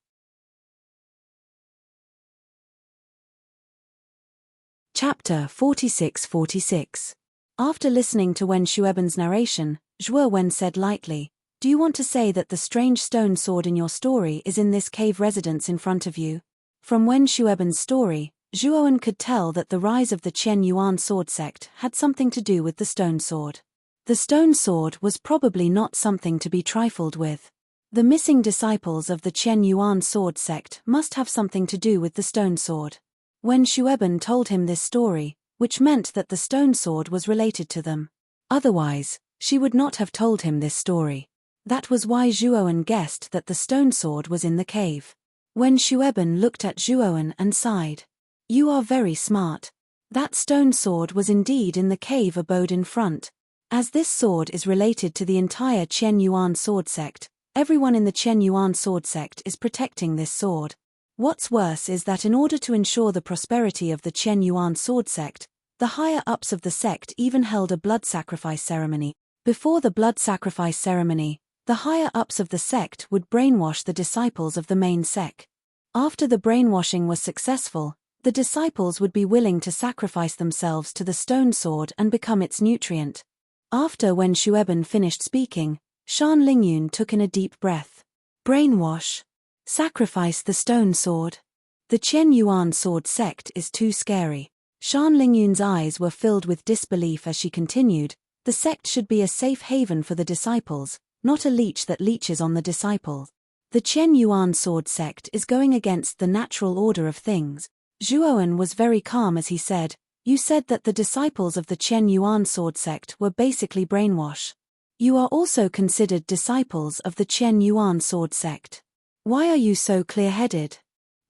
Chapter 46-46. After listening to Wen Shueban's narration, Zhuo Wen said lightly, "Do you want to say that the strange stone sword in your story is in this cave residence in front of you?" From Wen Shueban's story, Zhuowen could tell that the rise of the Qian Yuan sword sect had something to do with the stone sword. The stone sword was probably not something to be trifled with. The missing disciples of the Qian Yuan sword sect must have something to do with the stone sword. When Shueban told him this story, which meant that the stone sword was related to them. Otherwise, she would not have told him this story. That was why Zhuowen guessed that the stone sword was in the cave. When Shueban looked at Zhuowen and sighed. "You are very smart. That stone sword was indeed in the cave abode in front. As this sword is related to the entire Qian Yuan sword sect, everyone in the Qian Yuan sword sect is protecting this sword. What's worse is that in order to ensure the prosperity of the Qian Yuan sword sect, the higher-ups of the sect even held a blood sacrifice ceremony. Before the blood sacrifice ceremony, the higher-ups of the sect would brainwash the disciples of the main sect. After the brainwashing was successful, the disciples would be willing to sacrifice themselves to the stone sword and become its nutrient." After when Shueban finished speaking, Shan Lingyun took in a deep breath. Brainwash. Sacrifice the stone sword. The Qian Yuan sword sect is too scary. Shan Lingyun's eyes were filled with disbelief as she continued, "The sect should be a safe haven for the disciples, not a leech that leeches on the disciples. The Qian Yuan sword sect is going against the natural order of things." Zhuowen was very calm as he said, You said that the disciples of the Chen Yuan sword sect were basically brainwash. You are also considered disciples of the Chen Yuan sword sect. Why are you so clear-headed?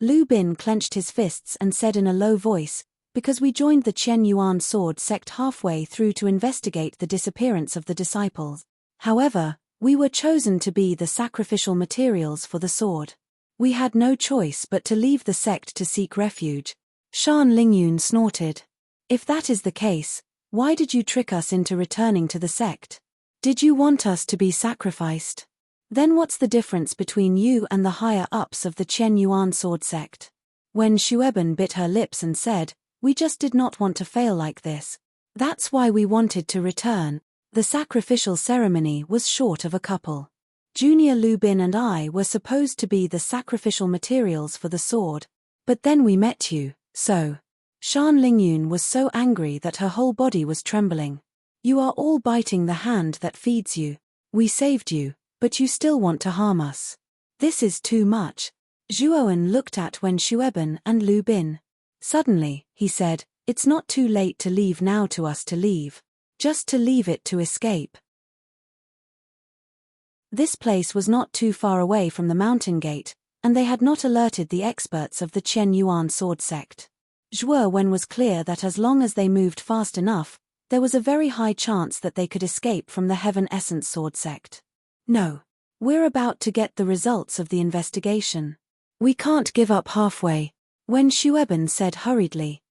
Lu Bin clenched his fists and said in a low voice, because we joined the Chen Yuan sword sect halfway through to investigate the disappearance of the disciples. However, we were chosen to be the sacrificial materials for the sword. We had no choice but to leave the sect to seek refuge. Shan Lingyun snorted. If that is the case, why did you trick us into returning to the sect? Did you want us to be sacrificed? Then what's the difference between you and the higher-ups of the Chen Yuan sword sect? Wen Shueben bit her lips and said, we just did not want to fail like this. That's why we wanted to return. The sacrificial ceremony was short of a couple. Junior Lu Bin and I were supposed to be the sacrificial materials for the sword. But then we met you, so. Shan Lingyun was so angry that her whole body was trembling. You are all biting the hand that feeds you. We saved you, but you still want to harm us. This is too much. Zhuowen looked at Wen Shueben and Lu Bin. Suddenly, he said, it's not too late to leave now to us to leave. Just to leave it to escape. This place was not too far away from the mountain gate, and they had not alerted the experts of the Chen Yuan sword sect. Zhuowen was clear that as long as they moved fast enough, there was a very high chance that they could escape from the Heaven Essence sword sect. No. We're about to get the results of the investigation. We can't give up halfway. Wen Shueben said hurriedly.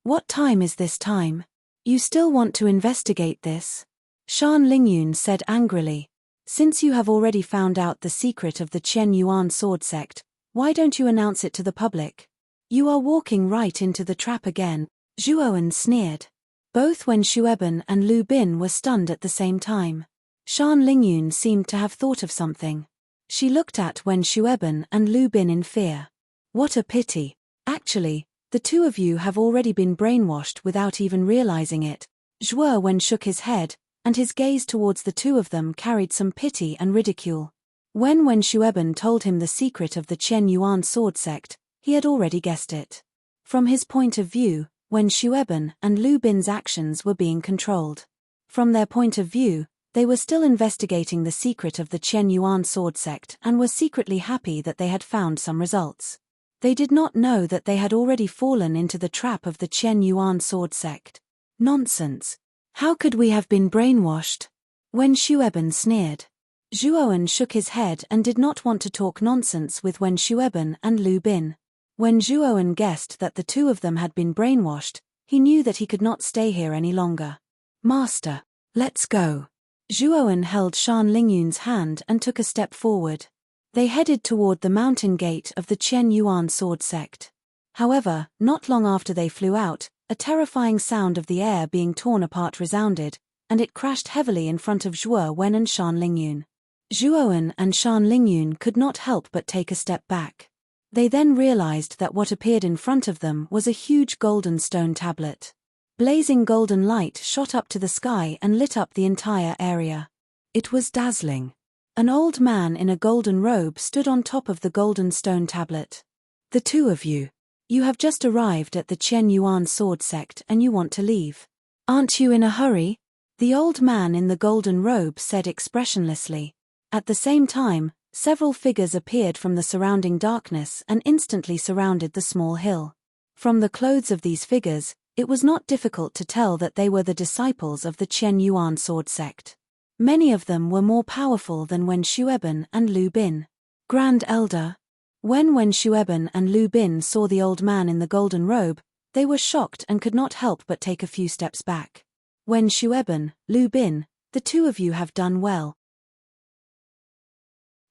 What time is this time? You still want to investigate this? Shan Lingyun said angrily. Since you have already found out the secret of the Chen Yuan sword sect, why don't you announce it to the public? You are walking right into the trap again, Zhuowen sneered. Both Wen Shueben and Lu Bin were stunned at the same time. Shan Lingyun seemed to have thought of something. She looked at Wen Shueben and Lu Bin in fear. What a pity. Actually, the two of you have already been brainwashed without even realizing it. Zhuowen shook his head, and his gaze towards the two of them carried some pity and ridicule. When Wen Shueben told him the secret of the Chen Yuan sword sect, he had already guessed it. From his point of view, Wen Shueben and Lu Bin's actions were being controlled. From their point of view, they were still investigating the secret of the Chen Yuan sword sect and were secretly happy that they had found some results. They did not know that they had already fallen into the trap of the Chen Yuan sword sect. Nonsense. How could we have been brainwashed? Wen Shueben sneered. Zhuowen shook his head and did not want to talk nonsense with Wen Shueben and Lu Bin. When Zhuowen guessed that the two of them had been brainwashed, he knew that he could not stay here any longer. Master, let's go. Zhuowen held Shan Lingyun's hand and took a step forward. They headed toward the mountain gate of the Chen Yuan sword sect. However, not long after they flew out, a terrifying sound of the air being torn apart resounded, and it crashed heavily in front of Zhuowen and Shan Lingyun. Zhuowen and Shan Lingyun could not help but take a step back. They then realized that what appeared in front of them was a huge golden stone tablet. Blazing golden light shot up to the sky and lit up the entire area. It was dazzling. An old man in a golden robe stood on top of the golden stone tablet. The two of you. You have just arrived at the Chen Yuan sword sect and you want to leave. Aren't you in a hurry? The old man in the golden robe said expressionlessly. At the same time, several figures appeared from the surrounding darkness and instantly surrounded the small hill. From the clothes of these figures, it was not difficult to tell that they were the disciples of the Chen Yuan sword sect. Many of them were more powerful than Wen Shueben and Lu Bin. Grand Elder. When Wen Shueben and Lu Bin saw the old man in the golden robe, they were shocked and could not help but take a few steps back. Wen Shueben, Lu Bin, the two of you have done well.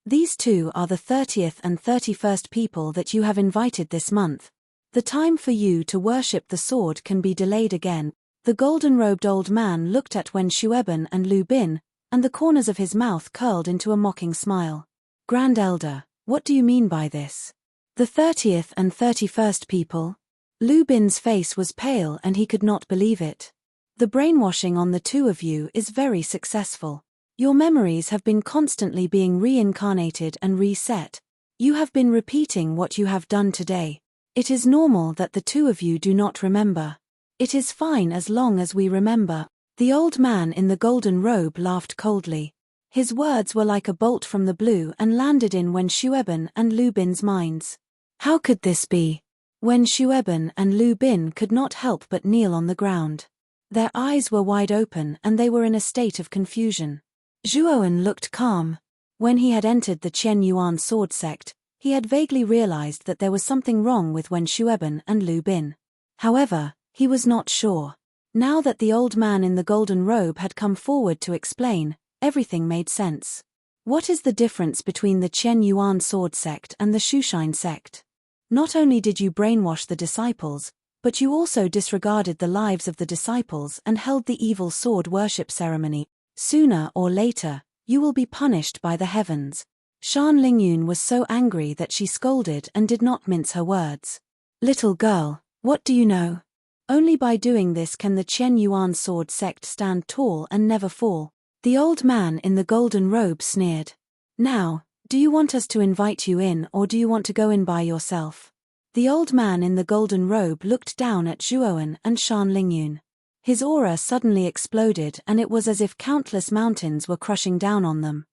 These two are the 30th and 31st people that you have invited this month. The time for you to worship the sword can be delayed again. The golden-robed old man looked at Wen Shueben and Lu Bin, and the corners of his mouth curled into a mocking smile. Grand Elder, what do you mean by this? The 30th and 31st people? Lu Bin's face was pale and he could not believe it. The brainwashing on the two of you is very successful. Your memories have been constantly being reincarnated and reset. You have been repeating what you have done today. It is normal that the two of you do not remember. It is fine as long as we remember. The old man in the golden robe laughed coldly. His words were like a bolt from the blue and landed in Wen Shueben and Lu Bin's minds. How could this be? Wen Shueben and Lu Bin could not help but kneel on the ground. Their eyes were wide open and they were in a state of confusion. Zhuowen looked calm. When he had entered the Chen Yuan sword sect, he had vaguely realized that there was something wrong with Wen Shueben and Lu Bin. However, he was not sure. Now that the old man in the golden robe had come forward to explain, everything made sense. What is the difference between the Chen Yuan sword sect and the Shushan sect? Not only did you brainwash the disciples, but you also disregarded the lives of the disciples and held the evil sword worship ceremony. Sooner or later, you will be punished by the heavens. Shan Lingyun was so angry that she scolded and did not mince her words. Little girl, what do you know? Only by doing this can the Chen Yuan sword sect stand tall and never fall. The old man in the golden robe sneered. Now, do you want us to invite you in or do you want to go in by yourself? The old man in the golden robe looked down at Zhuowen and Shan Lingyun. His aura suddenly exploded and it was as if countless mountains were crushing down on them.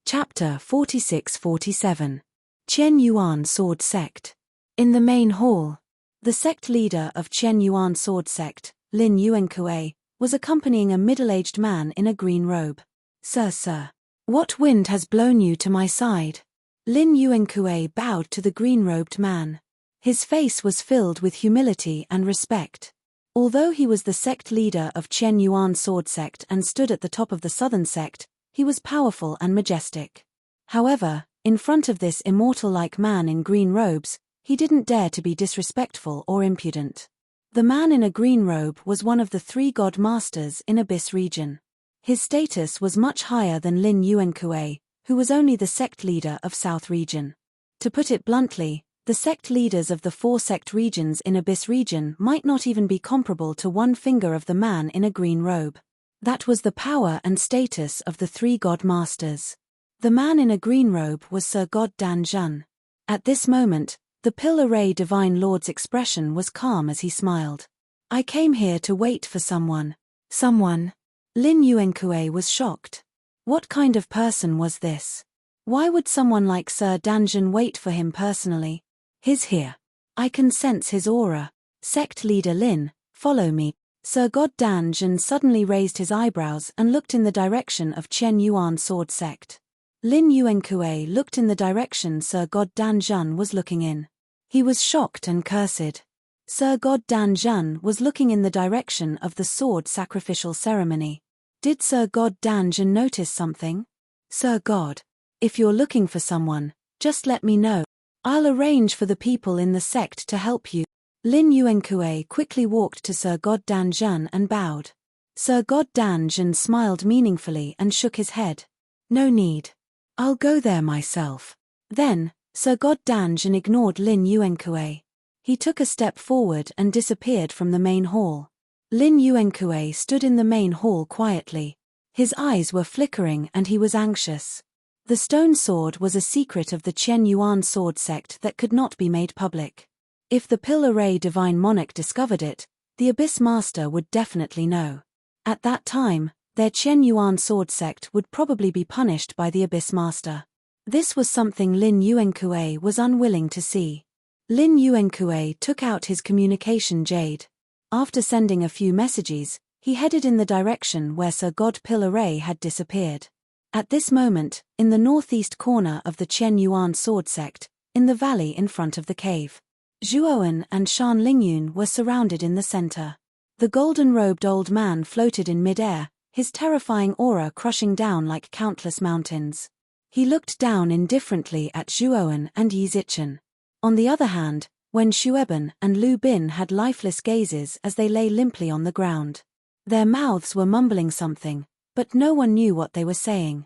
Chapter 46-47. Chen Yuan Sword Sect. In the main hall, the sect leader of Chen Yuan Sword Sect, Lin Yuankue, was accompanying a middle-aged man in a green robe. Sir, what wind has blown you to my side? Lin Yuankue bowed to the green-robed man. His face was filled with humility and respect. Although he was the sect leader of Chen Yuan Sword Sect and stood at the top of the southern sect, he was powerful and majestic. However, in front of this immortal-like man in green robes, he didn't dare to be disrespectful or impudent. The man in a green robe was one of the 3 god masters in Abyss region. His status was much higher than Lin Yuankue, who was only the sect leader of South region. To put it bluntly, the sect leaders of the 4 sect regions in Abyss region might not even be comparable to one finger of the man in a green robe. That was the power and status of the 3 god masters. The man in a green robe was Sir God Dan Zhun. At this moment, the Pill-Array Divine Lord's expression was calm as he smiled. I came here to wait for someone. Someone? Lin Yuankue was shocked. What kind of person was this? Why would someone like Sir Danjun wait for him personally? He's here. I can sense his aura. Sect leader Lin, follow me. Sir God Danjun suddenly raised his eyebrows and looked in the direction of Chen Yuan Sword Sect. Lin Yuankue looked in the direction Sir God Danjun was looking in. He was shocked and cursed. Sir God Danjun was looking in the direction of the sword sacrificial ceremony. Did Sir God Danjun notice something? Sir God, if you're looking for someone, just let me know. I'll arrange for the people in the sect to help you. Lin Yuankue quickly walked to Sir God Danjun and bowed. Sir God Danjun smiled meaningfully and shook his head. No need. I'll go there myself. Then, Sir God Danjun ignored Lin Yuankue. He took a step forward and disappeared from the main hall. Lin Yuankue stood in the main hall quietly. His eyes were flickering and he was anxious. The stone sword was a secret of the Chen Yuan sword sect that could not be made public. If the Pill-Array Divine Monarch discovered it, the Abyss Master would definitely know. At that time, their Chen Yuan sword sect would probably be punished by the Abyss Master. This was something Lin Yuankue was unwilling to see. Lin Yuankue took out his communication jade. After sending a few messages, he headed in the direction where Sir God Pill-Array had disappeared. At this moment, in the northeast corner of the Chen Yuan sword sect, in the valley in front of the cave, Zhuowen and Shan Lingyun were surrounded in the center. The golden-robed old man floated in mid-air, his terrifying aura crushing down like countless mountains. He looked down indifferently at Zhuowen and Yi Zichen. On the other hand, Wen Shueben and Lu Bin had lifeless gazes as they lay limply on the ground. Their mouths were mumbling something, but no one knew what they were saying.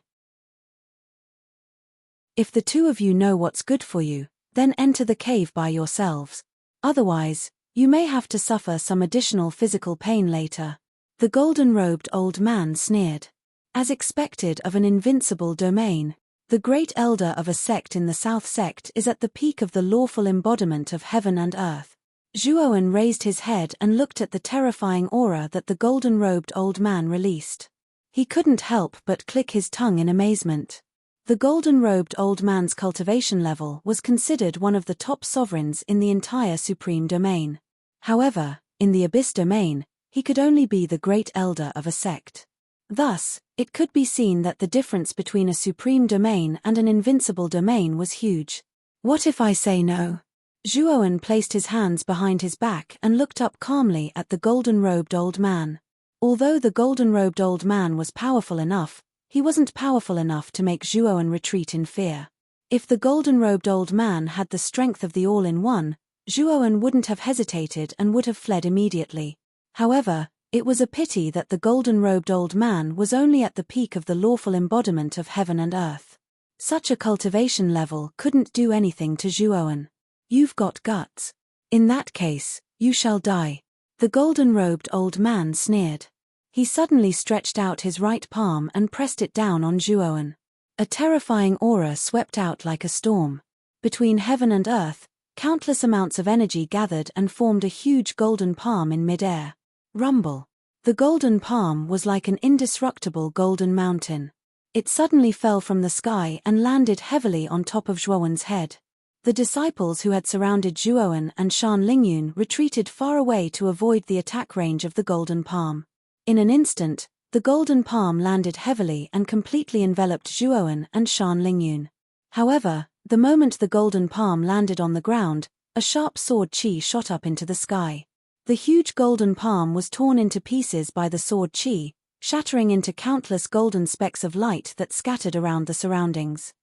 If the 2 of you know what's good for you, then enter the cave by yourselves. Otherwise, you may have to suffer some additional physical pain later. The golden-robed old man sneered. As expected of an invincible domain, The great elder of a sect in the South Sect is at the peak of the lawful embodiment of heaven and earth. Zhuowen raised his head and looked at the terrifying aura that the golden-robed old man released. He couldn't help but click his tongue in amazement. The golden-robed old man's cultivation level was considered one of the top sovereigns in the entire supreme domain. However, in the abyss domain, he could only be the great elder of a sect. Thus, it could be seen that the difference between a supreme domain and an invincible domain was huge. What if I say no? Zhuowen placed his hands behind his back and looked up calmly at the golden-robed old man. Although the golden-robed old man was powerful enough, he wasn't powerful enough to make Zhuowen retreat in fear. If the golden-robed old man had the strength of the all-in-one, Zhuowen wouldn't have hesitated and would have fled immediately. However, it was a pity that the golden-robed old man was only at the peak of the lawful embodiment of heaven and earth. Such a cultivation level couldn't do anything to Zhuowen. You've got guts. In that case, you shall die. The golden-robed old man sneered. He suddenly stretched out his right palm and pressed it down on Zhuowen. A terrifying aura swept out like a storm. Between heaven and earth, countless amounts of energy gathered and formed a huge golden palm in midair. Rumble. The golden palm was like an indestructible golden mountain. It suddenly fell from the sky and landed heavily on top of Zhuowen's head. The disciples who had surrounded Zhuowen and Shan Lingyun retreated far away to avoid the attack range of the golden palm. In an instant, the golden palm landed heavily and completely enveloped Zhuowen and Shan Lingyun. However, the moment the golden palm landed on the ground, a sharp sword chi shot up into the sky. The huge golden palm was torn into pieces by the sword chi, shattering into countless golden specks of light that scattered around the surroundings.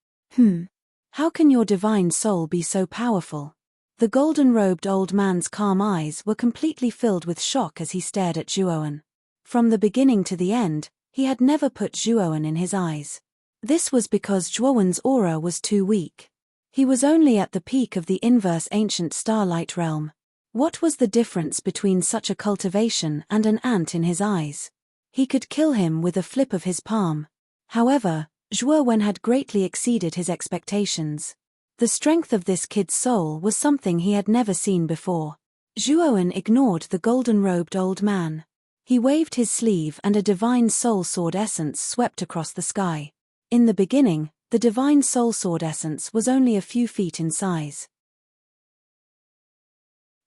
How can your divine soul be so powerful? The golden-robed old man's calm eyes were completely filled with shock as he stared at Zhuowen. From the beginning to the end, he had never put Zhuowen in his eyes. This was because Zhuowen's aura was too weak. He was only at the peak of the inverse ancient starlight realm. What was the difference between such a cultivation and an ant in his eyes? He could kill him with a flip of his palm. However, Zhuowen had greatly exceeded his expectations. The strength of this kid's soul was something he had never seen before. Zhuowen ignored the golden-robed old man. He waved his sleeve and a divine soul sword essence swept across the sky. In the beginning, the divine soul sword essence was only a few feet in size.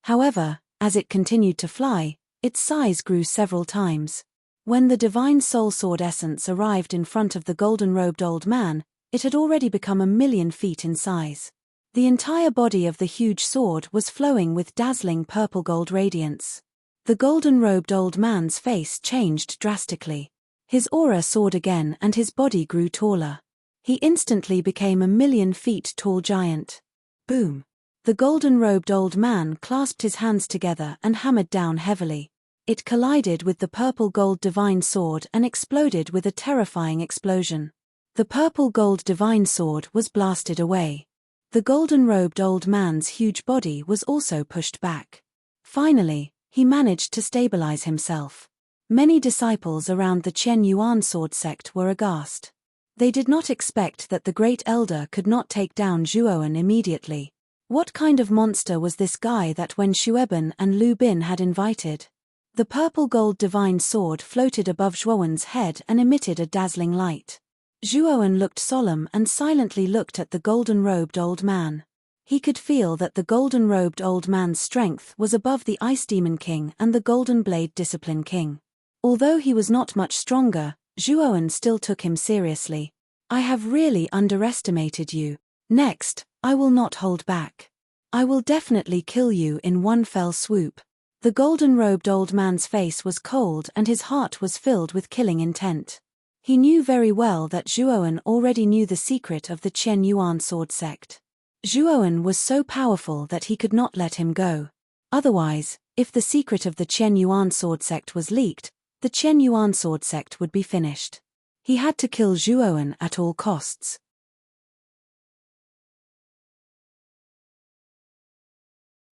However, as it continued to fly, its size grew several times. When the divine soul sword essence arrived in front of the golden-robed old man, it had already become 1,000,000 feet in size. The entire body of the huge sword was flowing with dazzling purple-gold radiance. The golden-robed old man's face changed drastically. His aura soared again and his body grew taller. He instantly became 1,000,000 feet tall giant. Boom! The golden-robed old man clasped his hands together and hammered down heavily. It collided with the purple-gold divine sword and exploded with a terrifying explosion. The purple-gold divine sword was blasted away. The golden-robed old man's huge body was also pushed back. Finally, he managed to stabilize himself. Many disciples around the Qian Yuan sword sect were aghast. They did not expect that the great elder could not take down Zhuowen immediately. What kind of monster was this guy that Wen Shueben and Lu Bin had invited? The purple-gold divine sword floated above Zhuowen's head and emitted a dazzling light. Zhuowen looked solemn and silently looked at the golden-robed old man. He could feel that the golden-robed old man's strength was above the Ice Demon King and the Golden Blade Discipline King. Although he was not much stronger, Zhuowen still took him seriously. I have really underestimated you. Next, I will not hold back. I will definitely kill you in one fell swoop. The golden-robed old man's face was cold and his heart was filled with killing intent. He knew very well that Zhuowen already knew the secret of the Qian Yuan sword sect. Zhuowen was so powerful that he could not let him go. Otherwise, if the secret of the Qian Yuan sword sect was leaked, the Qian Yuan sword sect would be finished. He had to kill Zhuowen at all costs.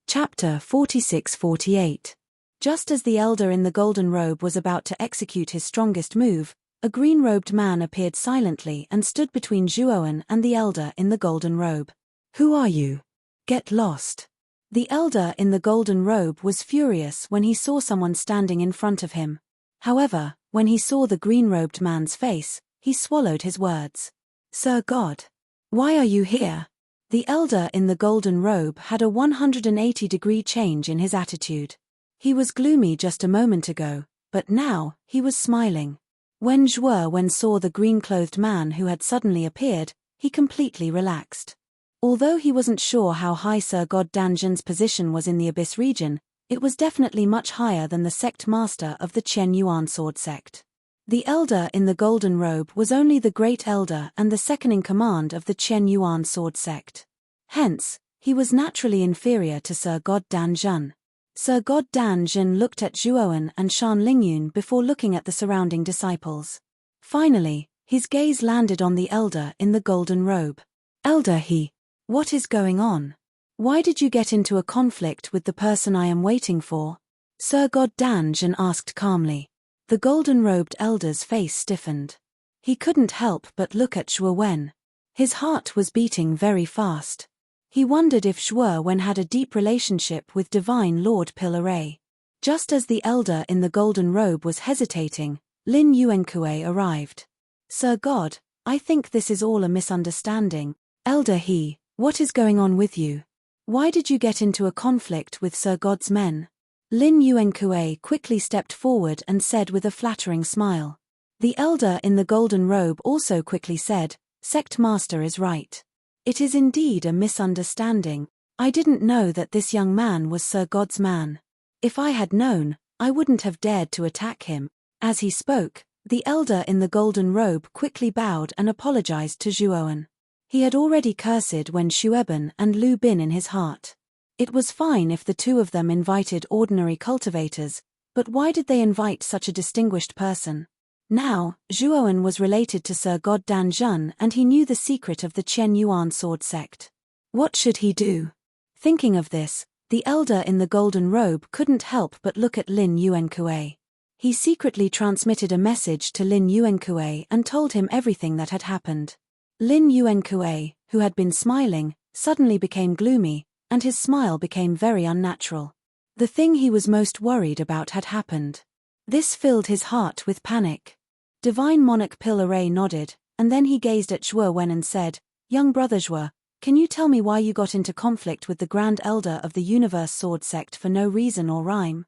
Chapter 46-48. Just as the elder in the golden robe was about to execute his strongest move, a green-robed man appeared silently and stood between Zhuowen and the elder in the golden robe. "Who are you? Get lost." The elder in the golden robe was furious when he saw someone standing in front of him. However, when he saw the green-robed man's face, he swallowed his words. "Sir God, why are you here?" The elder in the golden robe had a 180-degree change in his attitude. He was gloomy just a moment ago, but now, he was smiling. When Zhuowen saw the green-clothed man who had suddenly appeared, he completely relaxed. Although he wasn't sure how high Sir God Danjun's position was in the Abyss region, it was definitely much higher than the sect master of the Chen Yuan sword sect. The elder in the golden robe was only the great elder and the second-in-command of the Chen Yuan sword sect. Hence, he was naturally inferior to Sir God Danjun. Sir God Danjun looked at Zhuowen and Shan Lingyun before looking at the surrounding disciples. Finally, his gaze landed on the elder in the golden robe. "Elder He, what is going on? Why did you get into a conflict with the person I am waiting for?" Sir God Danjun asked calmly. The golden-robed elder's face stiffened. He couldn't help but look at Zhuowen. His heart was beating very fast. He wondered if Zhuowen had a deep relationship with Divine Lord Pilaray. Just as the elder in the golden robe was hesitating, Lin Yuankue arrived. "Sir God, I think this is all a misunderstanding. Elder He, what is going on with you? Why did you get into a conflict with Sir God's men?" Lin Yuankue quickly stepped forward and said with a flattering smile. The elder in the golden robe also quickly said, "Sect Master is right. It is indeed a misunderstanding. I didn't know that this young man was Sir God's man. If I had known, I wouldn't have dared to attack him." As he spoke, the elder in the golden robe quickly bowed and apologized to Zhuowen. He had already cursed Wen Shueben and Lu Bin in his heart. It was fine if the two of them invited ordinary cultivators, but why did they invite such a distinguished person? Now, Zhuowen was related to Sir God Danjun and he knew the secret of the Chen Yuan sword sect. What should he do? Thinking of this, the elder in the golden robe couldn't help but look at Lin Yuankue. He secretly transmitted a message to Lin Yuankue and told him everything that had happened. Lin Yuankue, who had been smiling, suddenly became gloomy, and his smile became very unnatural. The thing he was most worried about had happened. This filled his heart with panic. Divine Monarch Pilaray nodded, and then he gazed at Zhuowen and said, "Young brother Zhuo, can you tell me why you got into conflict with the Grand Elder of the Universe Sword Sect for no reason or rhyme?"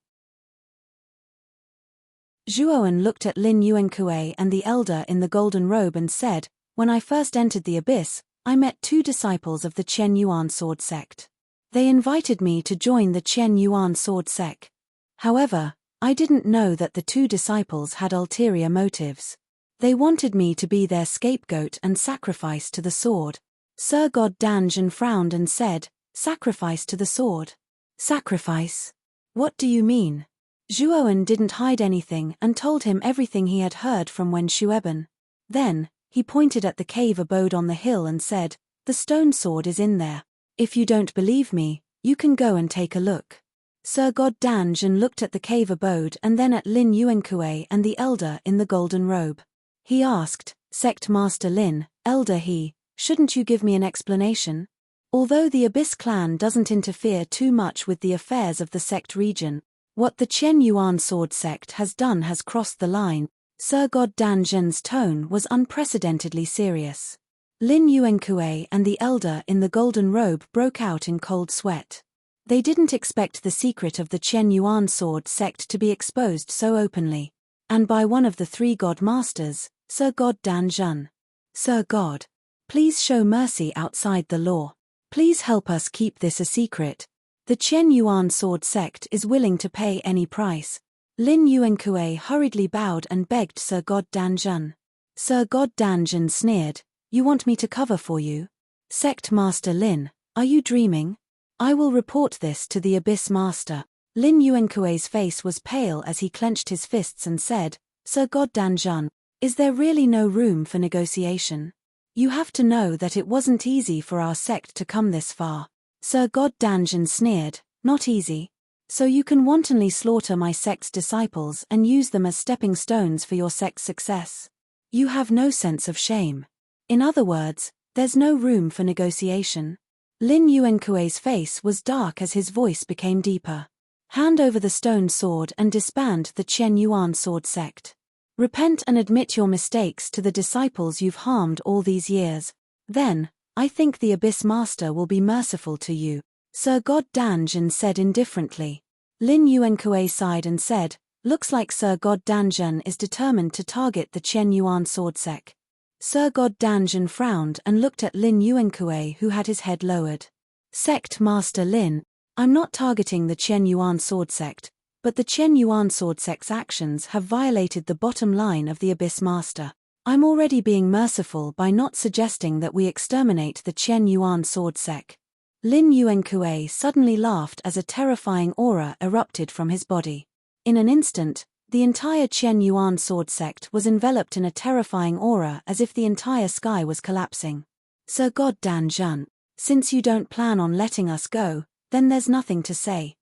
Zhuowen looked at Lin Yuankue and the elder in the golden robe and said, "When I first entered the Abyss, I met two disciples of the Chen Yuan sword sect. They invited me to join the Chen Yuan sword sect. However, I didn't know that the two disciples had ulterior motives. They wanted me to be their scapegoat and sacrifice to the sword." Sir God Danjun frowned and said, "Sacrifice to the sword? Sacrifice? What do you mean?" Zhuowen didn't hide anything and told him everything he had heard from Wen Shueben. Then, he pointed at the cave abode on the hill and said, "The stone sword is in there. If you don't believe me, you can go and take a look." Sir God Danjun looked at the cave abode and then at Lin Yuankue and the elder in the golden robe. He asked, "Sect Master Lin, Elder He, shouldn't you give me an explanation? Although the Abyss clan doesn't interfere too much with the affairs of the sect region, what the Chen Yuan sword sect has done has crossed the line." Sir God Danjun's tone was unprecedentedly serious. Lin Yuankue and the elder in the golden robe broke out in cold sweat. They didn't expect the secret of the Chen Yuan sword sect to be exposed so openly. And by one of the three god masters, Sir God Danjun. "Sir God, please show mercy outside the law. Please help us keep this a secret. The Chen Yuan sword sect is willing to pay any price." Lin Yuankue hurriedly bowed and begged Sir God Danjun. Sir God Danjun sneered, "You want me to cover for you? Sect Master Lin, are you dreaming? I will report this to the Abyss Master." Lin Yuankue's face was pale as he clenched his fists and said, "Sir God Danjun, is there really no room for negotiation? You have to know that it wasn't easy for our sect to come this far." Sir God Danjun sneered, "Not easy? So you can wantonly slaughter my sect's disciples and use them as stepping stones for your sect's success. You have no sense of shame. In other words, there's no room for negotiation. Lin Yuankue's face was dark as his voice became deeper. Hand over the stone sword and disband the Chen Yuan sword sect. Repent and admit your mistakes to the disciples you've harmed all these years. Then, I think the Abyss Master will be merciful to you, Sir God Danjun said indifferently. Lin Yuankue sighed and said, looks like Sir God Danjun is determined to target the Chen Yuan sword sect. Sir God Danjun frowned and looked at Lin Yuankue, who had his head lowered. Sect Master Lin, I'm not targeting the Chen Yuan sword sect, but the Chen Yuan sword sect's actions have violated the bottom line of the Abyss Master. I'm already being merciful by not suggesting that we exterminate the Chen Yuan sword sect. Lin Yuankue suddenly laughed as a terrifying aura erupted from his body. In an instant, the entire Chen Yuan sword sect was enveloped in a terrifying aura as if the entire sky was collapsing. Sir God Danjun, since you don't plan on letting us go, then there's nothing to say.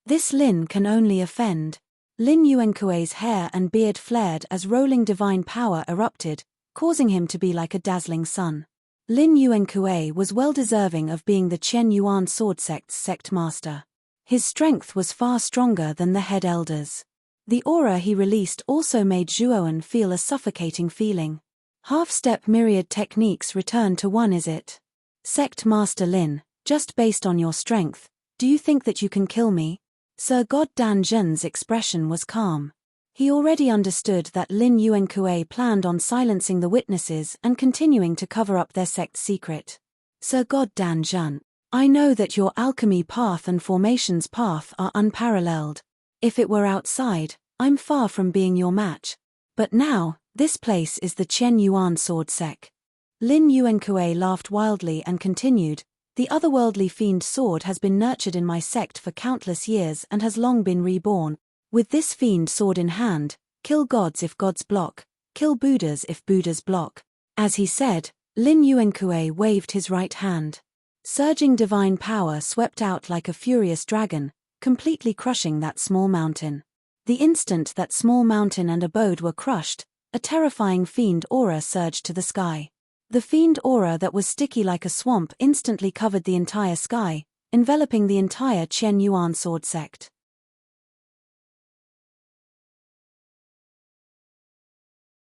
This Lin can only offend. Lin Yuankue's hair and beard flared as rolling divine power erupted, causing him to be like a dazzling sun. Lin Yuankue was well deserving of being the Chen Yuan sword sect's sect master. His strength was far stronger than the head elders. The aura he released also made Zhuoan feel a suffocating feeling. Half-step myriad techniques return to one. Is it? Sect Master Lin, just based on your strength, do you think that you can kill me? Sir God Danjun's expression was calm. He already understood that Lin Yuankue planned on silencing the witnesses and continuing to cover up their sect's secret. Sir God Danjun, I know that your alchemy path and formations path are unparalleled. If it were outside, I'm far from being your match. But now, this place is the Chen Yuan sword sect. Lin Yuankue laughed wildly and continued, the otherworldly fiend sword has been nurtured in my sect for countless years and has long been reborn. With this fiend sword in hand, kill gods if gods block, kill Buddhas if Buddhas block. As he said, Lin Yuankue waved his right hand. Surging divine power swept out like a furious dragon, completely crushing that small mountain. The instant that small mountain and abode were crushed, a terrifying fiend aura surged to the sky. The fiend aura that was sticky like a swamp instantly covered the entire sky, enveloping the entire Chen Yuan sword sect.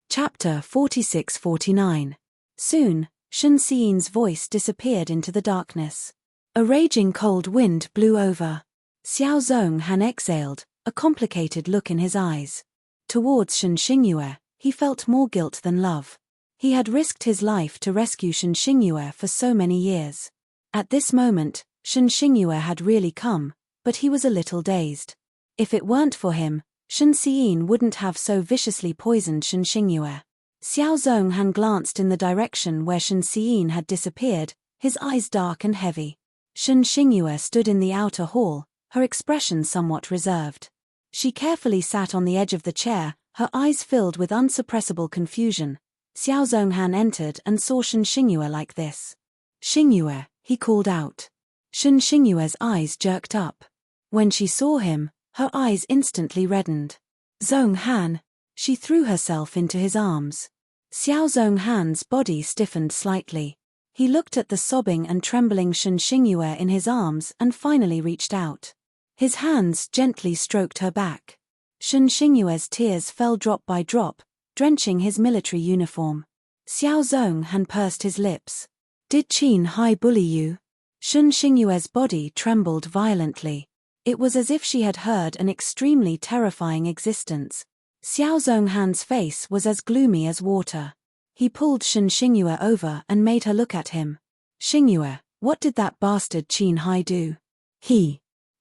Chapter 46-49. Soon, Shen Xian's voice disappeared into the darkness. A raging cold wind blew over. Xiao Zhonghan exhaled, a complicated look in his eyes. Towards Shen Xingyue, he felt more guilt than love. He had risked his life to rescue Shen Xingyue for so many years. At this moment, Shen Xingyue had really come, but he was a little dazed. If it weren't for him, Shen Xian wouldn't have so viciously poisoned Shen Xingyue. Xiao Zhonghan glanced in the direction where Shen Xian had disappeared, his eyes dark and heavy. Shen Xingyue stood in the outer hall, her expression somewhat reserved. She carefully sat on the edge of the chair, her eyes filled with unsuppressible confusion. Xiao Zhonghan entered and saw Shen Xingyue like this. Xingyue, he called out. Shen Xingyue's eyes jerked up. When she saw him, her eyes instantly reddened. Zhonghan! She threw herself into his arms. Xiao Zhonghan's body stiffened slightly. He looked at the sobbing and trembling Shen Xingyue in his arms and finally reached out. His hands gently stroked her back. Shen Xingyue's tears fell drop by drop, drenching his military uniform. Xiao Zhonghan pursed his lips. Did Qin Hai bully you? Shen Xingyue's body trembled violently. It was as if she had heard an extremely terrifying existence. Xiao Zhonghan's face was as gloomy as water. He pulled Shen Xingyue over and made her look at him. Xingyue, what did that bastard Qin Hai do?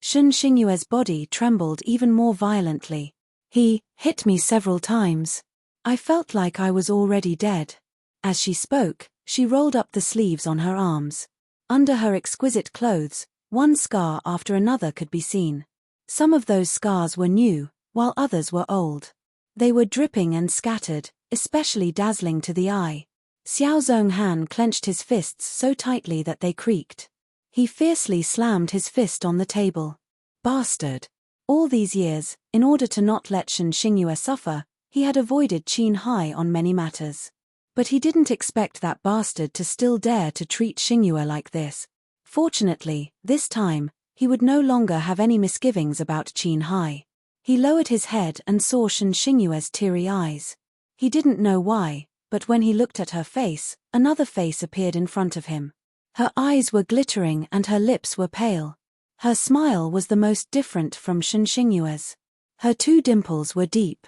Shen Xingyue's body trembled even more violently. He hit me several times. I felt like I was already dead. As she spoke, she rolled up the sleeves on her arms. Under her exquisite clothes, one scar after another could be seen. Some of those scars were new, while others were old. They were dripping and scattered, especially dazzling to the eye. Xiao Zhonghan clenched his fists so tightly that they creaked. He fiercely slammed his fist on the table. Bastard! All these years, in order to not let Shen Xingyue suffer, He had avoided Qin Hai on many matters. But he didn't expect that bastard to still dare to treat Xingyue like this. Fortunately, this time, he would no longer have any misgivings about Qin Hai. He lowered his head and saw Xingyue's teary eyes. He didn't know why, but when he looked at her face, another face appeared in front of him. Her eyes were glittering and her lips were pale. Her smile was the most different from Xingyue's. Her two dimples were deep.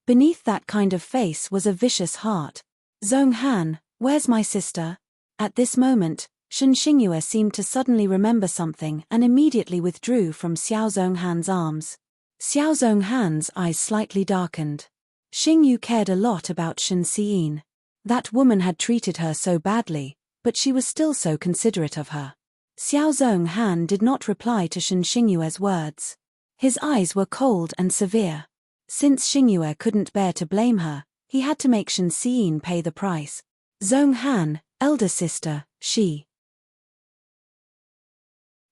Beneath that kind of face was a vicious heart. "Zhonghan, where's my sister?" At this moment, Xingyue seemed to suddenly remember something and immediately withdrew from Xiao Zhonghan's arms. Xiao Zhonghan's eyes slightly darkened. Xingyu cared a lot about Xin. That woman had treated her so badly, but she was still so considerate of her. Xiao Zhonghan did not reply to Xingyue's words. His eyes were cold and severe. Since Xingyue couldn't bear to blame her, he had to make Xin pay the price. "Zhonghan, elder sister,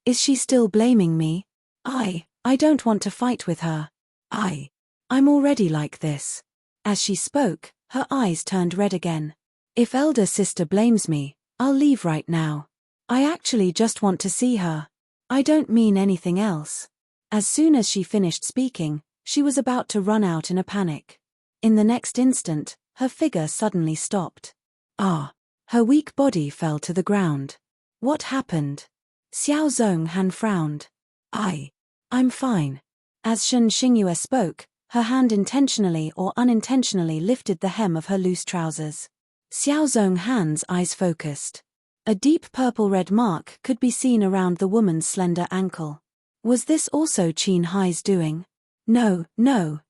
Is she still blaming me? I don't want to fight with her. I'm already like this." As she spoke, her eyes turned red again. "If elder sister blames me, I'll leave right now. I actually just want to see her. I don't mean anything else." As soon as she finished speaking, she was about to run out in a panic. In the next instant, her figure suddenly stopped. Her weak body fell to the ground. What happened? Xiao Zhonghan frowned. I'm fine." As Xingyue spoke, her hand intentionally or unintentionally lifted the hem of her loose trousers. Xiao Zhonghan's eyes focused. A deep purple-red mark could be seen around the woman's slender ankle. Was this also Qin Hai's doing? No,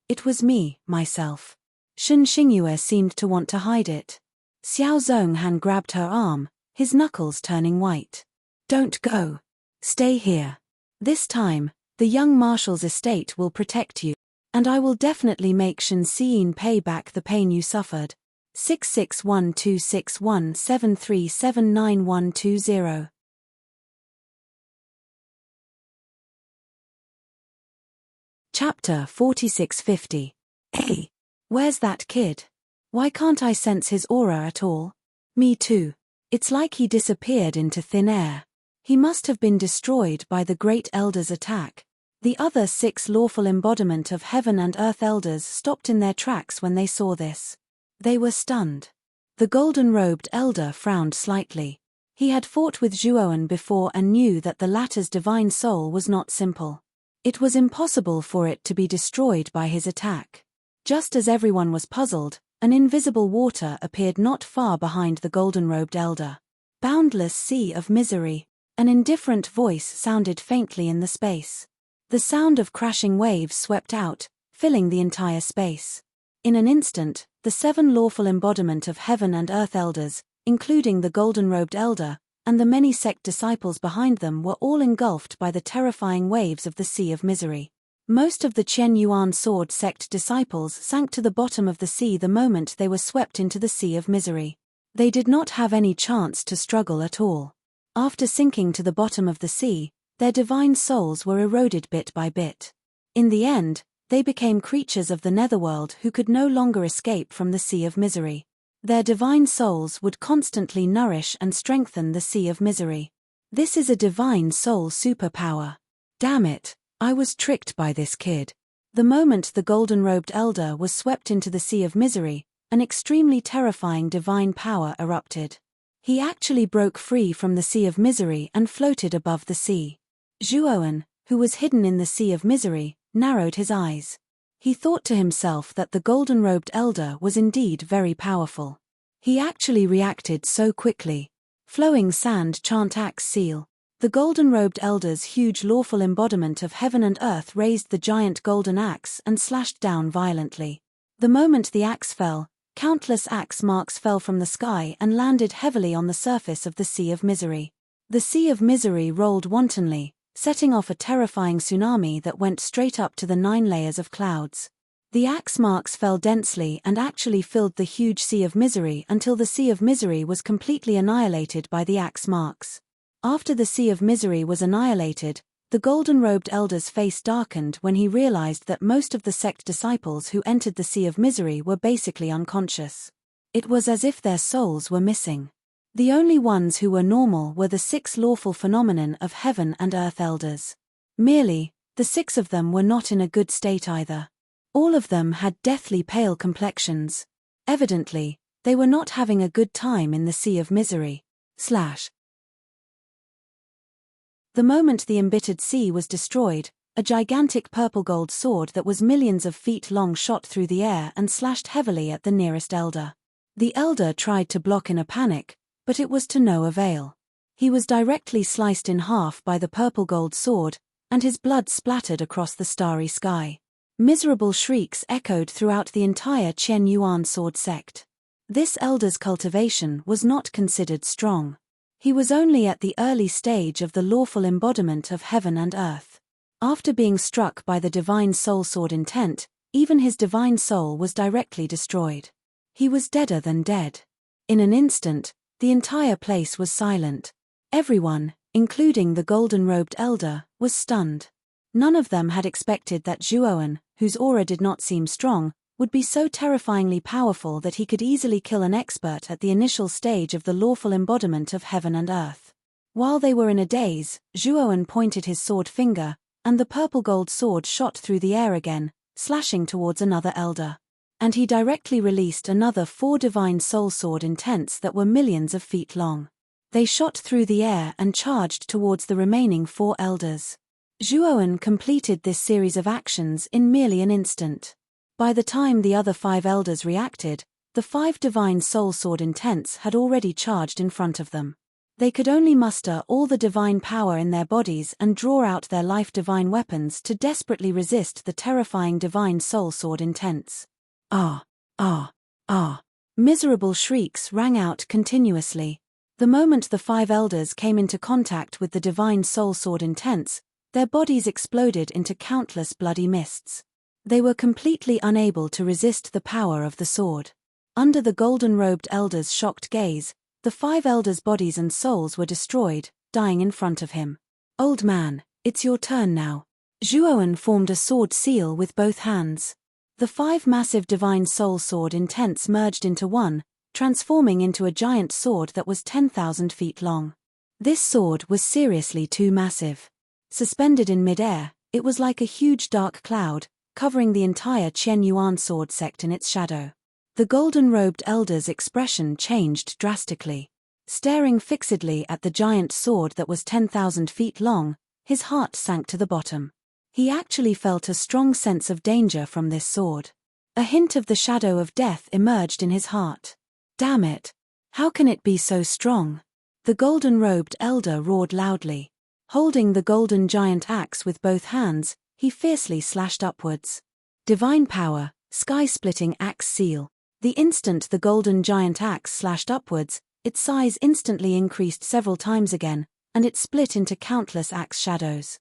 it was me, myself. Xingyue seemed to want to hide it. Xiao Zhonghan grabbed her arm, his knuckles turning white. "Don't go. Stay here. This time, the young marshal's estate will protect you, and I will definitely make Xin pay back the pain you suffered." 66126173799120. Chapter 4650. Hey, where's that kid? Why can't I sense his aura at all? Me too. It's like he disappeared into thin air. He must have been destroyed by the Great Elder's attack. The other 6 lawful embodiment of heaven and earth elders stopped in their tracks when they saw this. They were stunned. The golden-robed elder frowned slightly. He had fought with Zhuoan before and knew that the latter's divine soul was not simple. It was impossible for it to be destroyed by his attack. Just as everyone was puzzled, an invisible water appeared not far behind the golden-robed elder. "Boundless sea of misery." An indifferent voice sounded faintly in the space. The sound of crashing waves swept out, filling the entire space. In an instant, the 7 lawful embodiment of heaven and earth elders, including the golden-robed elder, and the many sect disciples behind them were all engulfed by the terrifying waves of the Sea of Misery. Most of the Qian Yuan Sword sect disciples sank to the bottom of the sea the moment they were swept into the Sea of Misery. They did not have any chance to struggle at all. After sinking to the bottom of the sea, their divine souls were eroded bit by bit. In the end, they became creatures of the netherworld who could no longer escape from the Sea of Misery. Their divine souls would constantly nourish and strengthen the Sea of Misery. This is a divine soul superpower. Damn it, I was tricked by this kid. The moment the golden-robed elder was swept into the Sea of Misery, an extremely terrifying divine power erupted. He actually broke free from the Sea of Misery and floated above the sea. Zhuoan, who was hidden in the Sea of Misery, narrowed his eyes. He thought to himself that the golden-robed elder was indeed very powerful. He actually reacted so quickly. Flowing sand chant axe seal. The golden-robed elder's huge lawful embodiment of heaven and earth raised the giant golden axe and slashed down violently. The moment the axe fell, countless axe marks fell from the sky and landed heavily on the surface of the Sea of Misery. The Sea of Misery rolled wantonly, setting off a terrifying tsunami that went straight up to the 9 layers of clouds. The axe marks fell densely and actually filled the huge Sea of Misery until the Sea of Misery was completely annihilated by the axe marks. After the Sea of Misery was annihilated, The golden-robed elder's face darkened when he realized that most of the sect disciples who entered the Sea of Misery were basically unconscious. It was as if their souls were missing. The only ones who were normal were the 6 lawful phenomenon of heaven and earth elders. Merely, the 6 of them were not in a good state either. All of them had deathly pale complexions. Evidently, they were not having a good time in the Sea of Misery. The moment the embittered sea was destroyed, a gigantic purple-gold sword that was millions of feet long shot through the air and slashed heavily at the nearest elder. The elder tried to block in a panic, but it was to no avail. He was directly sliced in half by the purple-gold sword, and his blood splattered across the starry sky. Miserable shrieks echoed throughout the entire Chen Yuan sword sect. This elder's cultivation was not considered strong. He was only at the early stage of the lawful embodiment of heaven and earth. After being struck by the divine soul sword intent, even his divine soul was directly destroyed. He was deader than dead. In an instant, the entire place was silent. Everyone, including the golden-robed elder, was stunned. None of them had expected that Zhuoan, whose aura did not seem strong, would be so terrifyingly powerful that he could easily kill an expert at the initial stage of the lawful embodiment of heaven and earth. While they were in a daze, Zhuoan pointed his sword finger, and the purple-gold sword shot through the air again, slashing towards another elder. And he directly released another 4 divine soul sword intents that were millions of feet long. They shot through the air and charged towards the remaining 4 elders. Zhuoan completed this series of actions in merely an instant. By the time the other 5 elders reacted, the 5 divine soul sword intents had already charged in front of them. They could only muster all the divine power in their bodies and draw out their life divine weapons to desperately resist the terrifying divine soul sword intents. Ah! Ah! Ah! Miserable shrieks rang out continuously. The moment the 5 elders came into contact with the divine soul sword intents, their bodies exploded into countless bloody mists. They were completely unable to resist the power of the sword. Under the golden-robed elder's shocked gaze, the 5 elders' bodies and souls were destroyed, dying in front of him. "Old man, it's your turn now." Zhuoan formed a sword seal with both hands. The 5 massive divine soul sword intents merged into one, transforming into a giant sword that was 10,000 feet long. This sword was seriously too massive. Suspended in mid-air, it was like a huge dark cloud, covering the entire Chen Yuan sword sect in its shadow. The golden-robed elder's expression changed drastically. Staring fixedly at the giant sword that was 10,000 feet long, his heart sank to the bottom. He actually felt a strong sense of danger from this sword. A hint of the shadow of death emerged in his heart. Damn it! How can it be so strong? The golden-robed elder roared loudly. Holding the golden giant axe with both hands, he fiercely slashed upwards. Divine power, sky-splitting axe seal. The instant the golden giant axe slashed upwards, its size instantly increased several times again, and it split into countless axe shadows.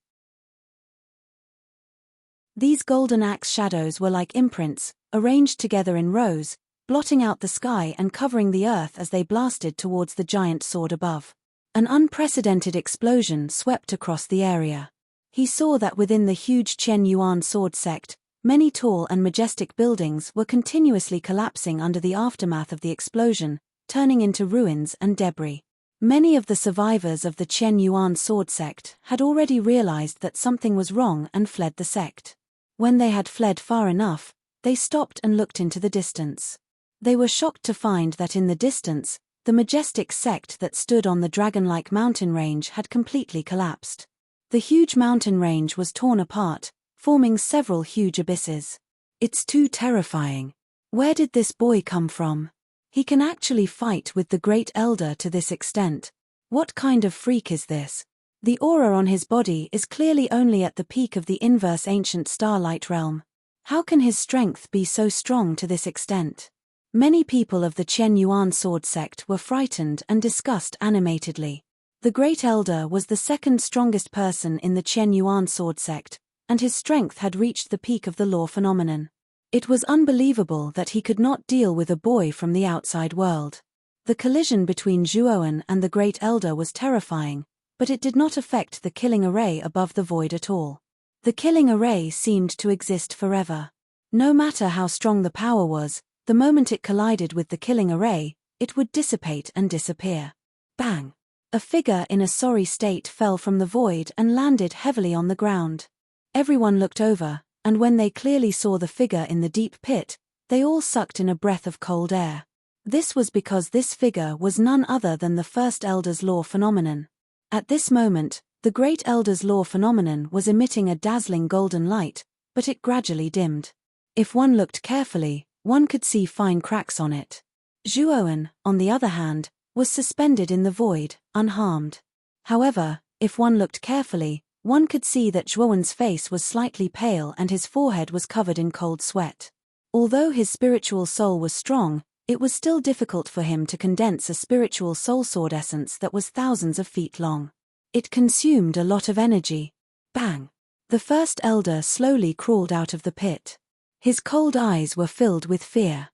These golden axe shadows were like imprints, arranged together in rows, blotting out the sky and covering the earth as they blasted towards the giant sword above. An unprecedented explosion swept across the area. He saw that within the huge Chen Yuan sword sect, many tall and majestic buildings were continuously collapsing under the aftermath of the explosion, turning into ruins and debris. Many of the survivors of the Chen Yuan sword sect had already realized that something was wrong and fled the sect. When they had fled far enough, they stopped and looked into the distance. They were shocked to find that in the distance, the majestic sect that stood on the dragon-like mountain range had completely collapsed. The huge mountain range was torn apart, forming several huge abysses. It's too terrifying. Where did this boy come from? He can actually fight with the Great Elder to this extent. What kind of freak is this? The aura on his body is clearly only at the peak of the inverse ancient starlight realm. How can his strength be so strong to this extent? Many people of the Chen Yuan sword sect were frightened and discussed animatedly. The Great Elder was the second strongest person in the Chen Yuan sword sect, and his strength had reached the peak of the law phenomenon. It was unbelievable that he could not deal with a boy from the outside world. The collision between Zhuoan and the Great Elder was terrifying, but it did not affect the killing array above the void at all. The killing array seemed to exist forever. No matter how strong the power was, the moment it collided with the killing array, it would dissipate and disappear. Bang! A figure in a sorry state fell from the void and landed heavily on the ground. Everyone looked over, and when they clearly saw the figure in the deep pit, they all sucked in a breath of cold air. This was because this figure was none other than the First Elder's Law phenomenon. At this moment, the Great Elder's Law phenomenon was emitting a dazzling golden light, but it gradually dimmed. If one looked carefully, one could see fine cracks on it. Zhuowen, on the other hand, was suspended in the void, unharmed. However, if one looked carefully, one could see that Zhuowen's face was slightly pale and his forehead was covered in cold sweat. Although his spiritual soul was strong, it was still difficult for him to condense a spiritual soul sword essence that was thousands of feet long. It consumed a lot of energy. Bang! The First Elder slowly crawled out of the pit. His cold eyes were filled with fear.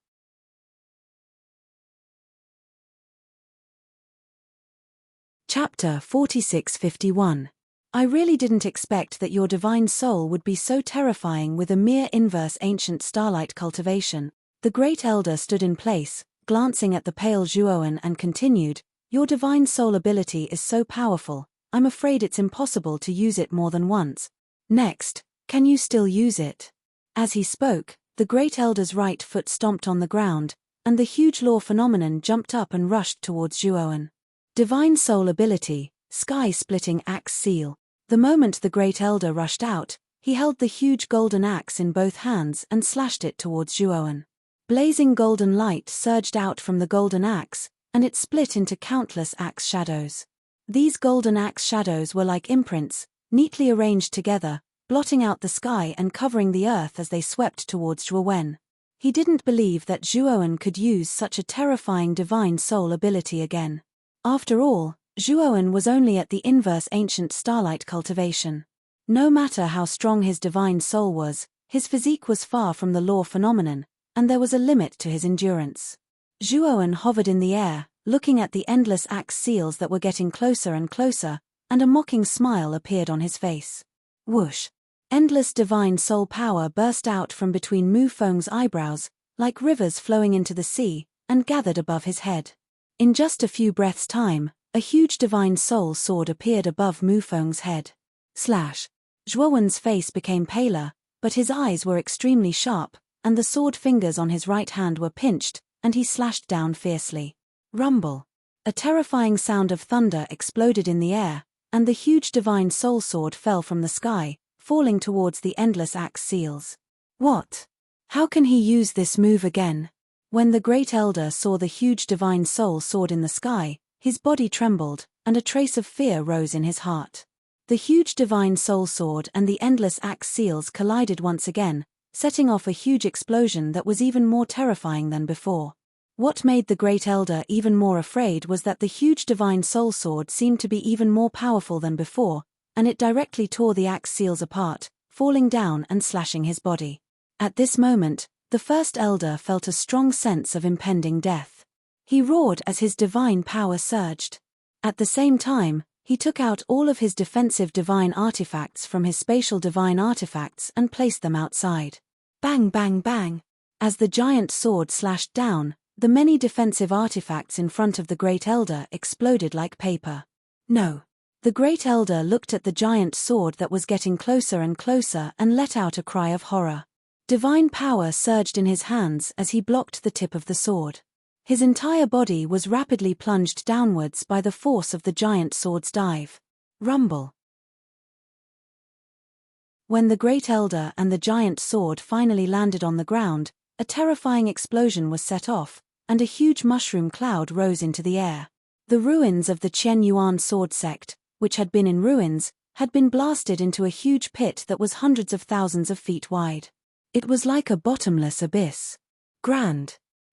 Chapter 46-51. I really didn't expect that your divine soul would be so terrifying with a mere inverse ancient starlight cultivation. The Great Elder stood in place, glancing at the pale Zhuowen and continued, your divine soul ability is so powerful, I'm afraid it's impossible to use it more than once. Next, can you still use it? As he spoke, the Great Elder's right foot stomped on the ground, and the huge law phenomenon jumped up and rushed towards Zhuowen. Divine soul ability, sky-splitting axe seal. The moment the Great Elder rushed out, he held the huge golden axe in both hands and slashed it towards Zhuowen. Blazing golden light surged out from the golden axe, and it split into countless axe shadows. These golden axe shadows were like imprints, neatly arranged together, blotting out the sky and covering the earth as they swept towards Zhuowen. He didn't believe that Zhuowen could use such a terrifying divine soul ability again. After all, Zhuowen was only at the inverse ancient starlight cultivation. No matter how strong his divine soul was, his physique was far from the law phenomenon, and there was a limit to his endurance. Zhuowen hovered in the air, looking at the endless axe seals that were getting closer and closer, and a mocking smile appeared on his face. Whoosh! Endless divine soul power burst out from between Mu Feng's eyebrows, like rivers flowing into the sea, and gathered above his head. In just a few breaths' time, a huge divine soul sword appeared above Mu Feng's head. Slash! Zhuowen's face became paler, but his eyes were extremely sharp, and the sword fingers on his right hand were pinched, and he slashed down fiercely. Rumble! A terrifying sound of thunder exploded in the air, and the huge divine soul sword fell from the sky, falling towards the endless axe seals. What? How can he use this move again? When the Great Elder saw the huge divine soul sword in the sky, his body trembled, and a trace of fear rose in his heart. The huge divine soul sword and the endless axe seals collided once again, setting off a huge explosion that was even more terrifying than before. What made the Great Elder even more afraid was that the huge divine soul sword seemed to be even more powerful than before, and it directly tore the axe seals apart, falling down and slashing his body. At this moment, the First Elder felt a strong sense of impending death. He roared as his divine power surged. At the same time, he took out all of his defensive divine artifacts from his spatial divine artifacts and placed them outside. Bang bang bang! As the giant sword slashed down, the many defensive artifacts in front of the Great Elder exploded like paper. No. The Great Elder looked at the giant sword that was getting closer and closer and let out a cry of horror. Divine power surged in his hands as he blocked the tip of the sword. His entire body was rapidly plunged downwards by the force of the giant sword's dive. Rumble! When the Great Elder and the giant sword finally landed on the ground, a terrifying explosion was set off, and a huge mushroom cloud rose into the air. The ruins of the Qian Yuan sword sect, which had been in ruins, had been blasted into a huge pit that was hundreds of thousands of feet wide. It was like a bottomless abyss.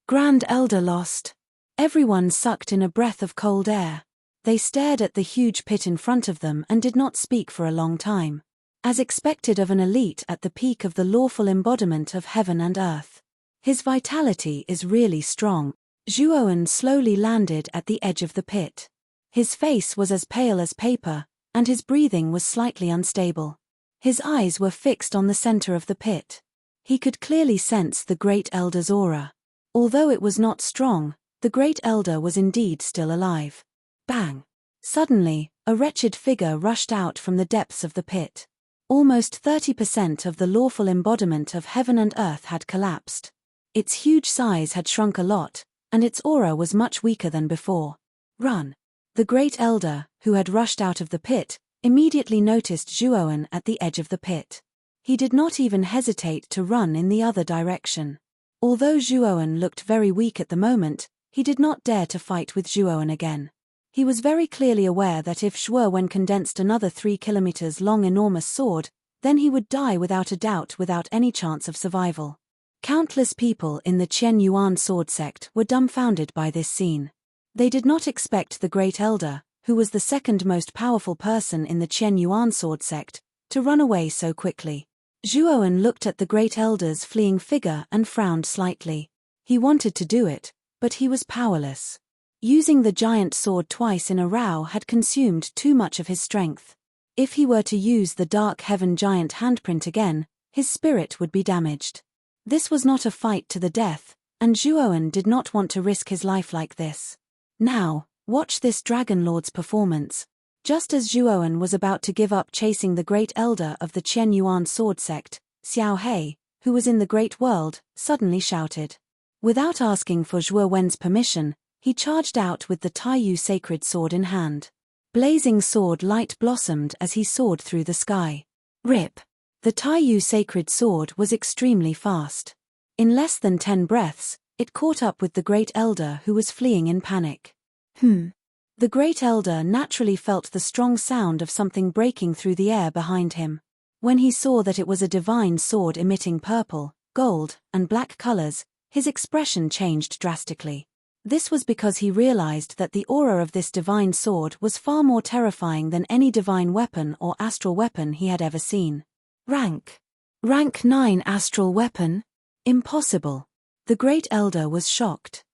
Grand Elder lost. Everyone sucked in a breath of cold air. They stared at the huge pit in front of them and did not speak for a long time. As expected of an elite at the peak of the lawful embodiment of heaven and earth. His vitality is really strong. Zhuowen slowly landed at the edge of the pit. His face was as pale as paper, and his breathing was slightly unstable. His eyes were fixed on the center of the pit. He could clearly sense the Great Elder's aura. Although it was not strong, the Great Elder was indeed still alive. Bang! Suddenly, a wretched figure rushed out from the depths of the pit. Almost 30% of the lawful embodiment of heaven and earth had collapsed. Its huge size had shrunk a lot, and its aura was much weaker than before. Run! The Great Elder, who had rushed out of the pit, immediately noticed Zhuowen at the edge of the pit. He did not even hesitate to run in the other direction. Although Zhuowen looked very weak at the moment, he did not dare to fight with Zhuowen again. He was very clearly aware that if Zhuowen condensed another 3 kilometers long enormous sword, then he would die without a doubt, without any chance of survival. Countless people in the Qian Yuan sword sect were dumbfounded by this scene. They did not expect the Great Elder, who was the second most powerful person in the Qian Yuan sword sect, to run away so quickly. Zhuowen looked at the Great Elder's fleeing figure and frowned slightly. He wanted to do it, but he was powerless. Using the giant sword twice in a row had consumed too much of his strength. If he were to use the Dark Heaven giant handprint again, his spirit would be damaged. This was not a fight to the death, and Zhuowen did not want to risk his life like this. Now, watch this Dragon Lord's performance. Just as Zhuowen was about to give up chasing the Great Elder of the Qian Yuan sword sect, Xiao He, who was in the Great World, suddenly shouted. Without asking for Zhuowen's permission, he charged out with the Taiyu sacred sword in hand. Blazing sword light blossomed as he soared through the sky. Rip! The Taiyu sacred sword was extremely fast. In less than 10 breaths, it caught up with the Great Elder, who was fleeing in panic. The Great Elder naturally felt the strong sound of something breaking through the air behind him. When he saw that it was a divine sword emitting purple, gold, and black colors, his expression changed drastically. This was because he realized that the aura of this divine sword was far more terrifying than any divine weapon or astral weapon he had ever seen. Rank 9 astral weapon? Impossible. The Great Elder was shocked.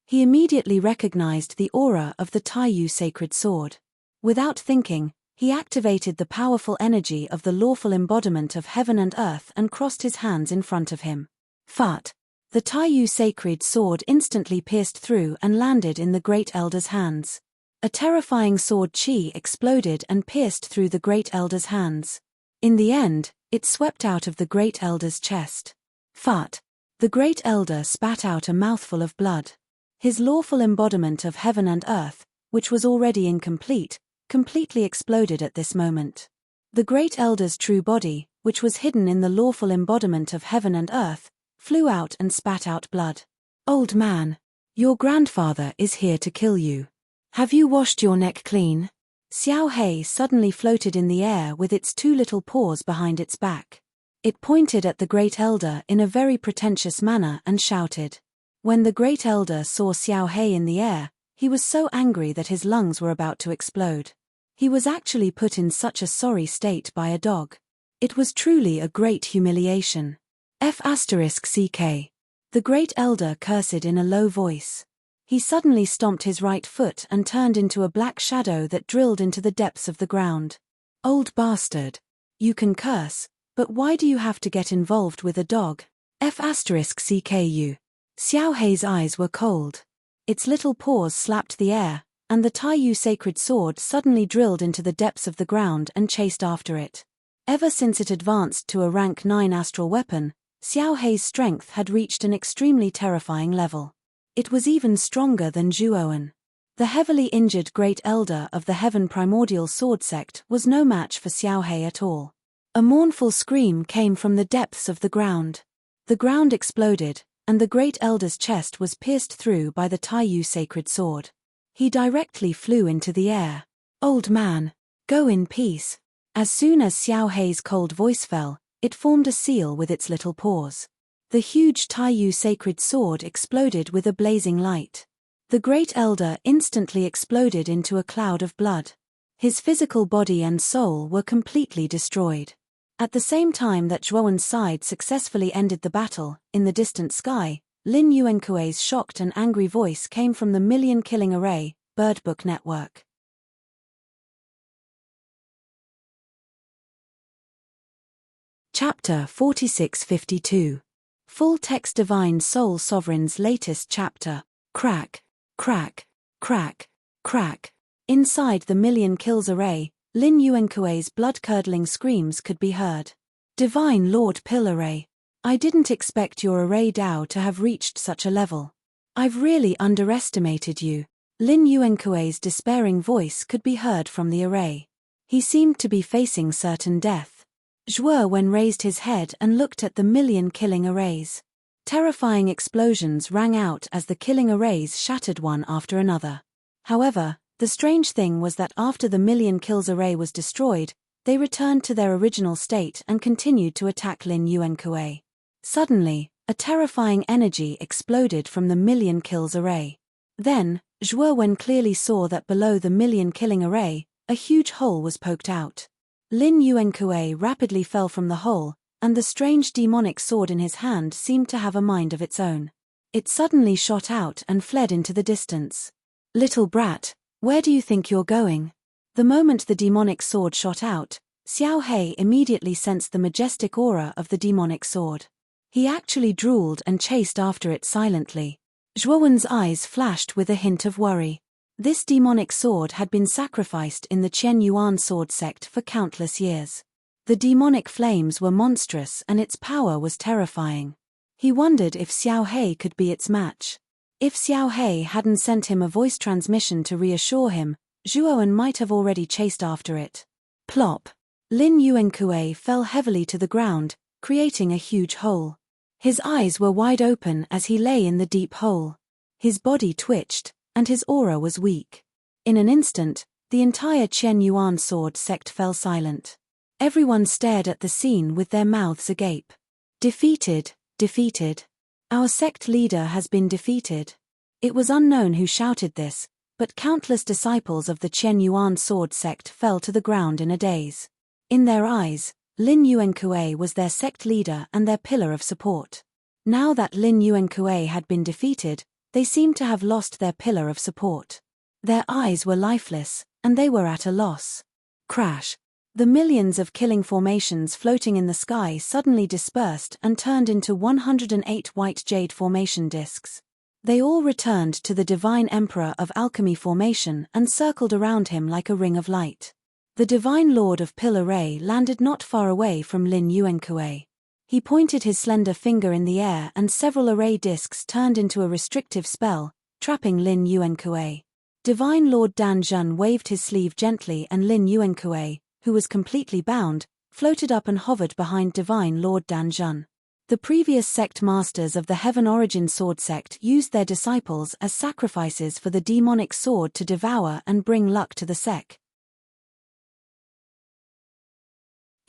He immediately recognized the aura of the Taiyu sacred sword. Without thinking, he activated the powerful energy of the lawful embodiment of heaven and earth and crossed his hands in front of him. Fart! The Taiyu sacred sword instantly pierced through and landed in the Great Elder's hands. A terrifying sword chi exploded and pierced through the Great Elder's hands. In the end, it swept out of the Great Elder's chest. Fart! The Great Elder spat out a mouthful of blood. His lawful embodiment of heaven and earth, which was already incomplete, completely exploded at this moment. The Great Elder's true body, which was hidden in the lawful embodiment of heaven and earth, flew out and spat out blood. Old man, your grandfather is here to kill you. Have you washed your neck clean? Xiao He suddenly floated in the air with its 2 little paws behind its back. It pointed at the Great Elder in a very pretentious manner and shouted. When the Great Elder saw Xiao He in the air, he was so angry that his lungs were about to explode. He was actually put in such a sorry state by a dog. It was truly a great humiliation. F***ck. The Great Elder cursed in a low voice. He suddenly stomped his right foot and turned into a black shadow that drilled into the depths of the ground. Old bastard. You can curse, but why do you have to get involved with a dog? F***cku. Xiao He's eyes were cold. Its little paws slapped the air, and the Taiyu sacred sword suddenly drilled into the depths of the ground and chased after it. Ever since it advanced to a rank 9 astral weapon, Xiao He's strength had reached an extremely terrifying level. It was even stronger than Zhuowen. The heavily injured Great Elder of the Heaven Primordial Sword Sect was no match for Xiao He at all. A mournful scream came from the depths of the ground. The ground exploded, and the Great Elder's chest was pierced through by the Taiyu sacred sword. He directly flew into the air. Old man, go in peace. As soon as Xiao He's cold voice fell, it formed a seal with its little paws. The huge Taiyu sacred sword exploded with a blazing light. The Great Elder instantly exploded into a cloud of blood. His physical body and soul were completely destroyed. At the same time that Zhuowen's side successfully ended the battle, in the distant sky, Lin Yuankuei's shocked and angry voice came from the Million Killing Array, Birdbook Network. Chapter 4652. Full Text Divine Soul Sovereign's latest chapter. Crack, crack, crack, crack. Inside the Million Kills Array, Lin Yuankuei's blood-curdling screams could be heard. Divine Lord Pill Array. I didn't expect your array Dao to have reached such a level. I've really underestimated you. Lin Yuankuei's despairing voice could be heard from the array. He seemed to be facing certain death. Zhuo Wen raised his head and looked at the Million Killing Arrays. Terrifying explosions rang out as the killing arrays shattered one after another. However, the strange thing was that after the Million Kills Array was destroyed, they returned to their original state and continued to attack Lin Yuankuei. Suddenly, a terrifying energy exploded from the Million Kills Array. Then, Zhuo Wen clearly saw that below the Million Killing Array, a huge hole was poked out. Lin Yuankuei rapidly fell from the hole, and the strange demonic sword in his hand seemed to have a mind of its own. It suddenly shot out and fled into the distance. Little brat, where do you think you're going? The moment the demonic sword shot out, Xiao He immediately sensed the majestic aura of the demonic sword. He actually drooled and chased after it silently. Zhuo Wen's eyes flashed with a hint of worry. This demonic sword had been sacrificed in the Qian Yuan sword sect for countless years. The demonic flames were monstrous and its power was terrifying. He wondered if Xiao He could be its match. If Xiao He hadn't sent him a voice transmission to reassure him, Zhuo Wen might have already chased after it. Plop! Lin Yuankuei fell heavily to the ground, creating a huge hole. His eyes were wide open as he lay in the deep hole. His body twitched, and his aura was weak. In an instant, the entire Qian Yuan sword sect fell silent. Everyone stared at the scene with their mouths agape. Defeated, defeated. Our sect leader has been defeated. It was unknown who shouted this, but countless disciples of the Qian Yuan sword sect fell to the ground in a daze. In their eyes, Lin Yuankuei was their sect leader and their pillar of support. Now that Lin Yuankuei had been defeated, they seemed to have lost their pillar of support. Their eyes were lifeless, and they were at a loss. Crash! The millions of killing formations floating in the sky suddenly dispersed and turned into 108 white jade formation discs. They all returned to the Divine Emperor of Alchemy formation and circled around him like a ring of light. The Divine Lord of Pill Array landed not far away from Lin Yuankuei. He pointed his slender finger in the air and several array discs turned into a restrictive spell, trapping Lin Yuankuei. Divine Lord Dan Zhen waved his sleeve gently and Lin Yuankuei, who was completely bound, floated up and hovered behind Divine Lord Dan Zhen. The previous sect masters of the Heaven Origin Sword sect used their disciples as sacrifices for the demonic sword to devour and bring luck to the sect.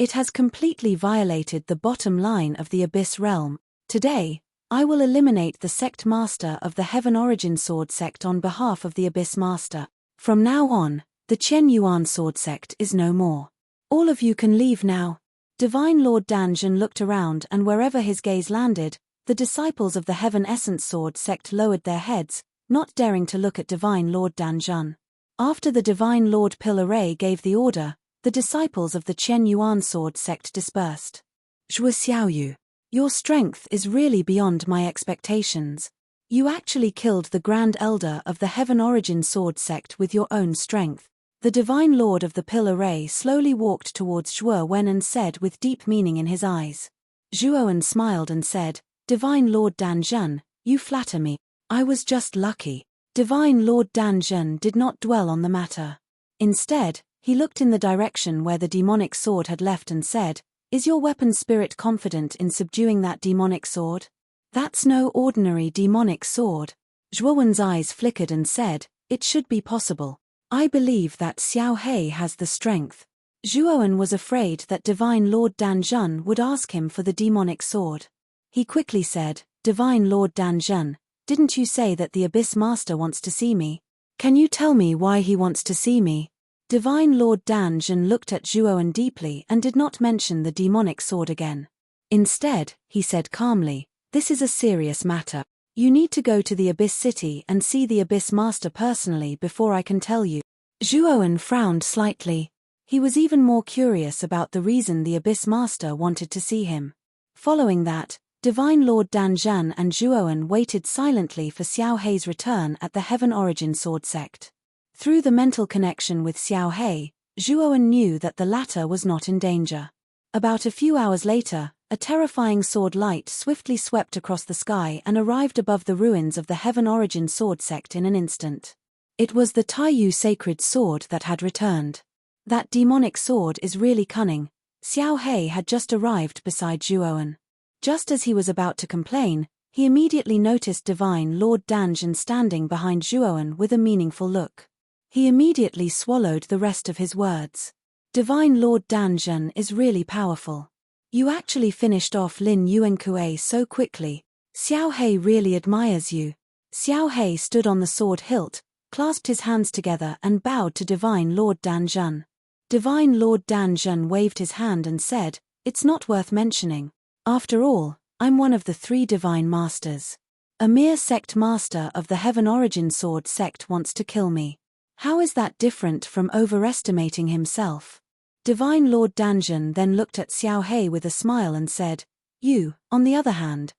It has completely violated the bottom line of the Abyss realm. Today, I will eliminate the sect master of the Heaven Origin Sword sect on behalf of the Abyss master. From now on, the Qian Yuan sword sect is no more. All of you can leave now. Divine Lord Dan Zhen looked around and wherever his gaze landed, the disciples of the Heaven Essence sword sect lowered their heads, not daring to look at Divine Lord Dan Zhen. After the Divine Lord Pill Array gave the order, the disciples of the Qian Yuan sword sect dispersed. Zhuo Xiaoyu, your strength is really beyond my expectations. You actually killed the Grand Elder of the Heaven Origin sword sect with your own strength. The Divine Lord of the Pill Array slowly walked towards Zhuo Wen and said with deep meaning in his eyes. Zhuo Wen smiled and said, Divine Lord Dan Zhen, you flatter me. I was just lucky. Divine Lord Dan Zhen did not dwell on the matter. Instead, he looked in the direction where the demonic sword had left and said, Is your weapon spirit confident in subduing that demonic sword? That's no ordinary demonic sword. Zhuo Wen's eyes flickered and said, It should be possible. I believe that Xiao He has the strength. Zhuo Wen was afraid that Divine Lord Dan Zhen would ask him for the demonic sword. He quickly said, Divine Lord Dan Zhen, didn't you say that the Abyss Master wants to see me? Can you tell me why he wants to see me? Divine Lord Dan Zhen looked at Zhuo Wen deeply and did not mention the demonic sword again. Instead, he said calmly, This is a serious matter. You need to go to the Abyss City and see the Abyss Master personally before I can tell you. Zhuowen frowned slightly. He was even more curious about the reason the Abyss Master wanted to see him. Following that, Divine Lord Danzhan and Zhuowen waited silently for Xiao Hei's return at the Heaven Origin Sword Sect. Through the mental connection with Xiao Hei, Zhuowen knew that the latter was not in danger. About a few hours later, a terrifying sword light swiftly swept across the sky and arrived above the ruins of the Heaven Origin Sword Sect in an instant. It was the Taiyu sacred sword that had returned. That demonic sword is really cunning. Xiao Hei had just arrived beside Zhuowen. Just as he was about to complain, he immediately noticed Divine Lord Danzhan standing behind Zhuowen with a meaningful look. He immediately swallowed the rest of his words. Divine Lord Danzhan is really powerful. You actually finished off Lin Yuankue so quickly. Xiao Hei really admires you. Xiao Hei stood on the sword hilt, clasped his hands together and bowed to Divine Lord Danzhan. Divine Lord Danzhan waved his hand and said, "It's not worth mentioning. After all, I'm one of the 3 divine masters. A mere sect master of the Heaven Origin Sword Sect wants to kill me. How is that different from overestimating himself?" Divine Lord Danzhan then looked at Xiao Hei with a smile and said, "You, on the other hand.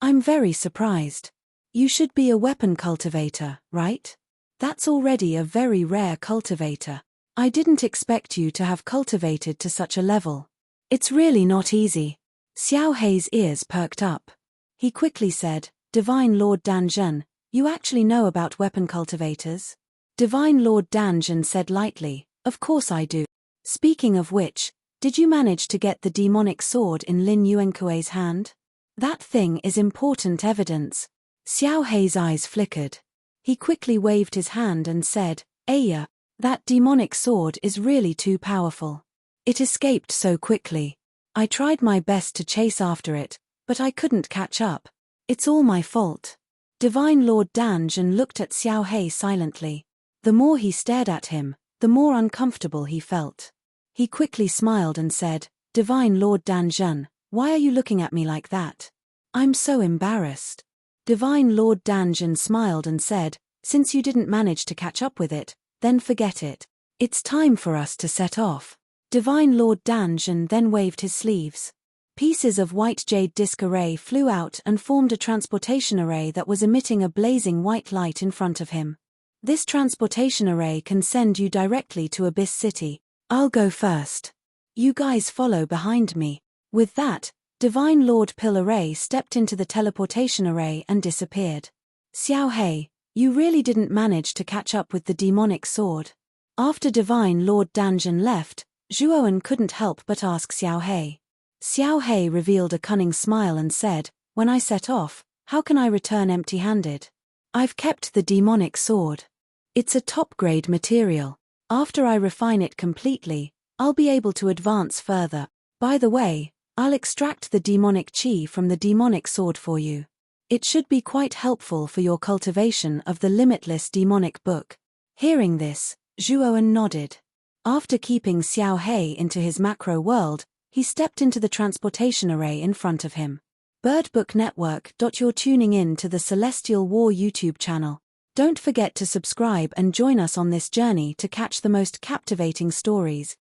I'm very surprised. You should be a weapon cultivator, right? That's already a very rare cultivator. I didn't expect you to have cultivated to such a level. It's really not easy." Xiao Hei's ears perked up. He quickly said, "Divine Lord Danzhan, you actually know about weapon cultivators?" Divine Lord Danzhan said lightly, "Of course I do. Speaking of which, did you manage to get the demonic sword in Lin Yuankue's hand? That thing is important evidence." Xiao Hei's eyes flickered. He quickly waved his hand and said, "Aya, that demonic sword is really too powerful. It escaped so quickly. I tried my best to chase after it, but I couldn't catch up. It's all my fault." Divine Lord Danzhan looked at Xiao Hei silently. The more he stared at him, the more uncomfortable he felt. He quickly smiled and said, "Divine Lord Danzhan, why are you looking at me like that? I'm so embarrassed." Divine Lord Danzhan smiled and said, "Since you didn't manage to catch up with it, then forget it. It's time for us to set off." Divine Lord Danzhan then waved his sleeves. Pieces of white jade disc array flew out and formed a transportation array that was emitting a blazing white light in front of him. "This transportation array can send you directly to Abyss City. I'll go first. You guys follow behind me." With that, Divine Lord Pill Array stepped into the teleportation array and disappeared. "Xiao Hei, you really didn't manage to catch up with the demonic sword." After Divine Lord Danzhan left, Zhuowen couldn't help but ask Xiao Hei. Xiao Hei revealed a cunning smile and said, "When I set off, how can I return empty-handed? I've kept the demonic sword. It's a top-grade material. After I refine it completely, I'll be able to advance further. By the way, I'll extract the demonic chi from the demonic sword for you. It should be quite helpful for your cultivation of the limitless demonic book." Hearing this, Zhuowen nodded. After keeping Xiao Hei into his macro world, he stepped into the transportation array in front of him. Birdbook Network. You're tuning in to the Celestial War YouTube channel. Don't forget to subscribe and join us on this journey to catch the most captivating stories.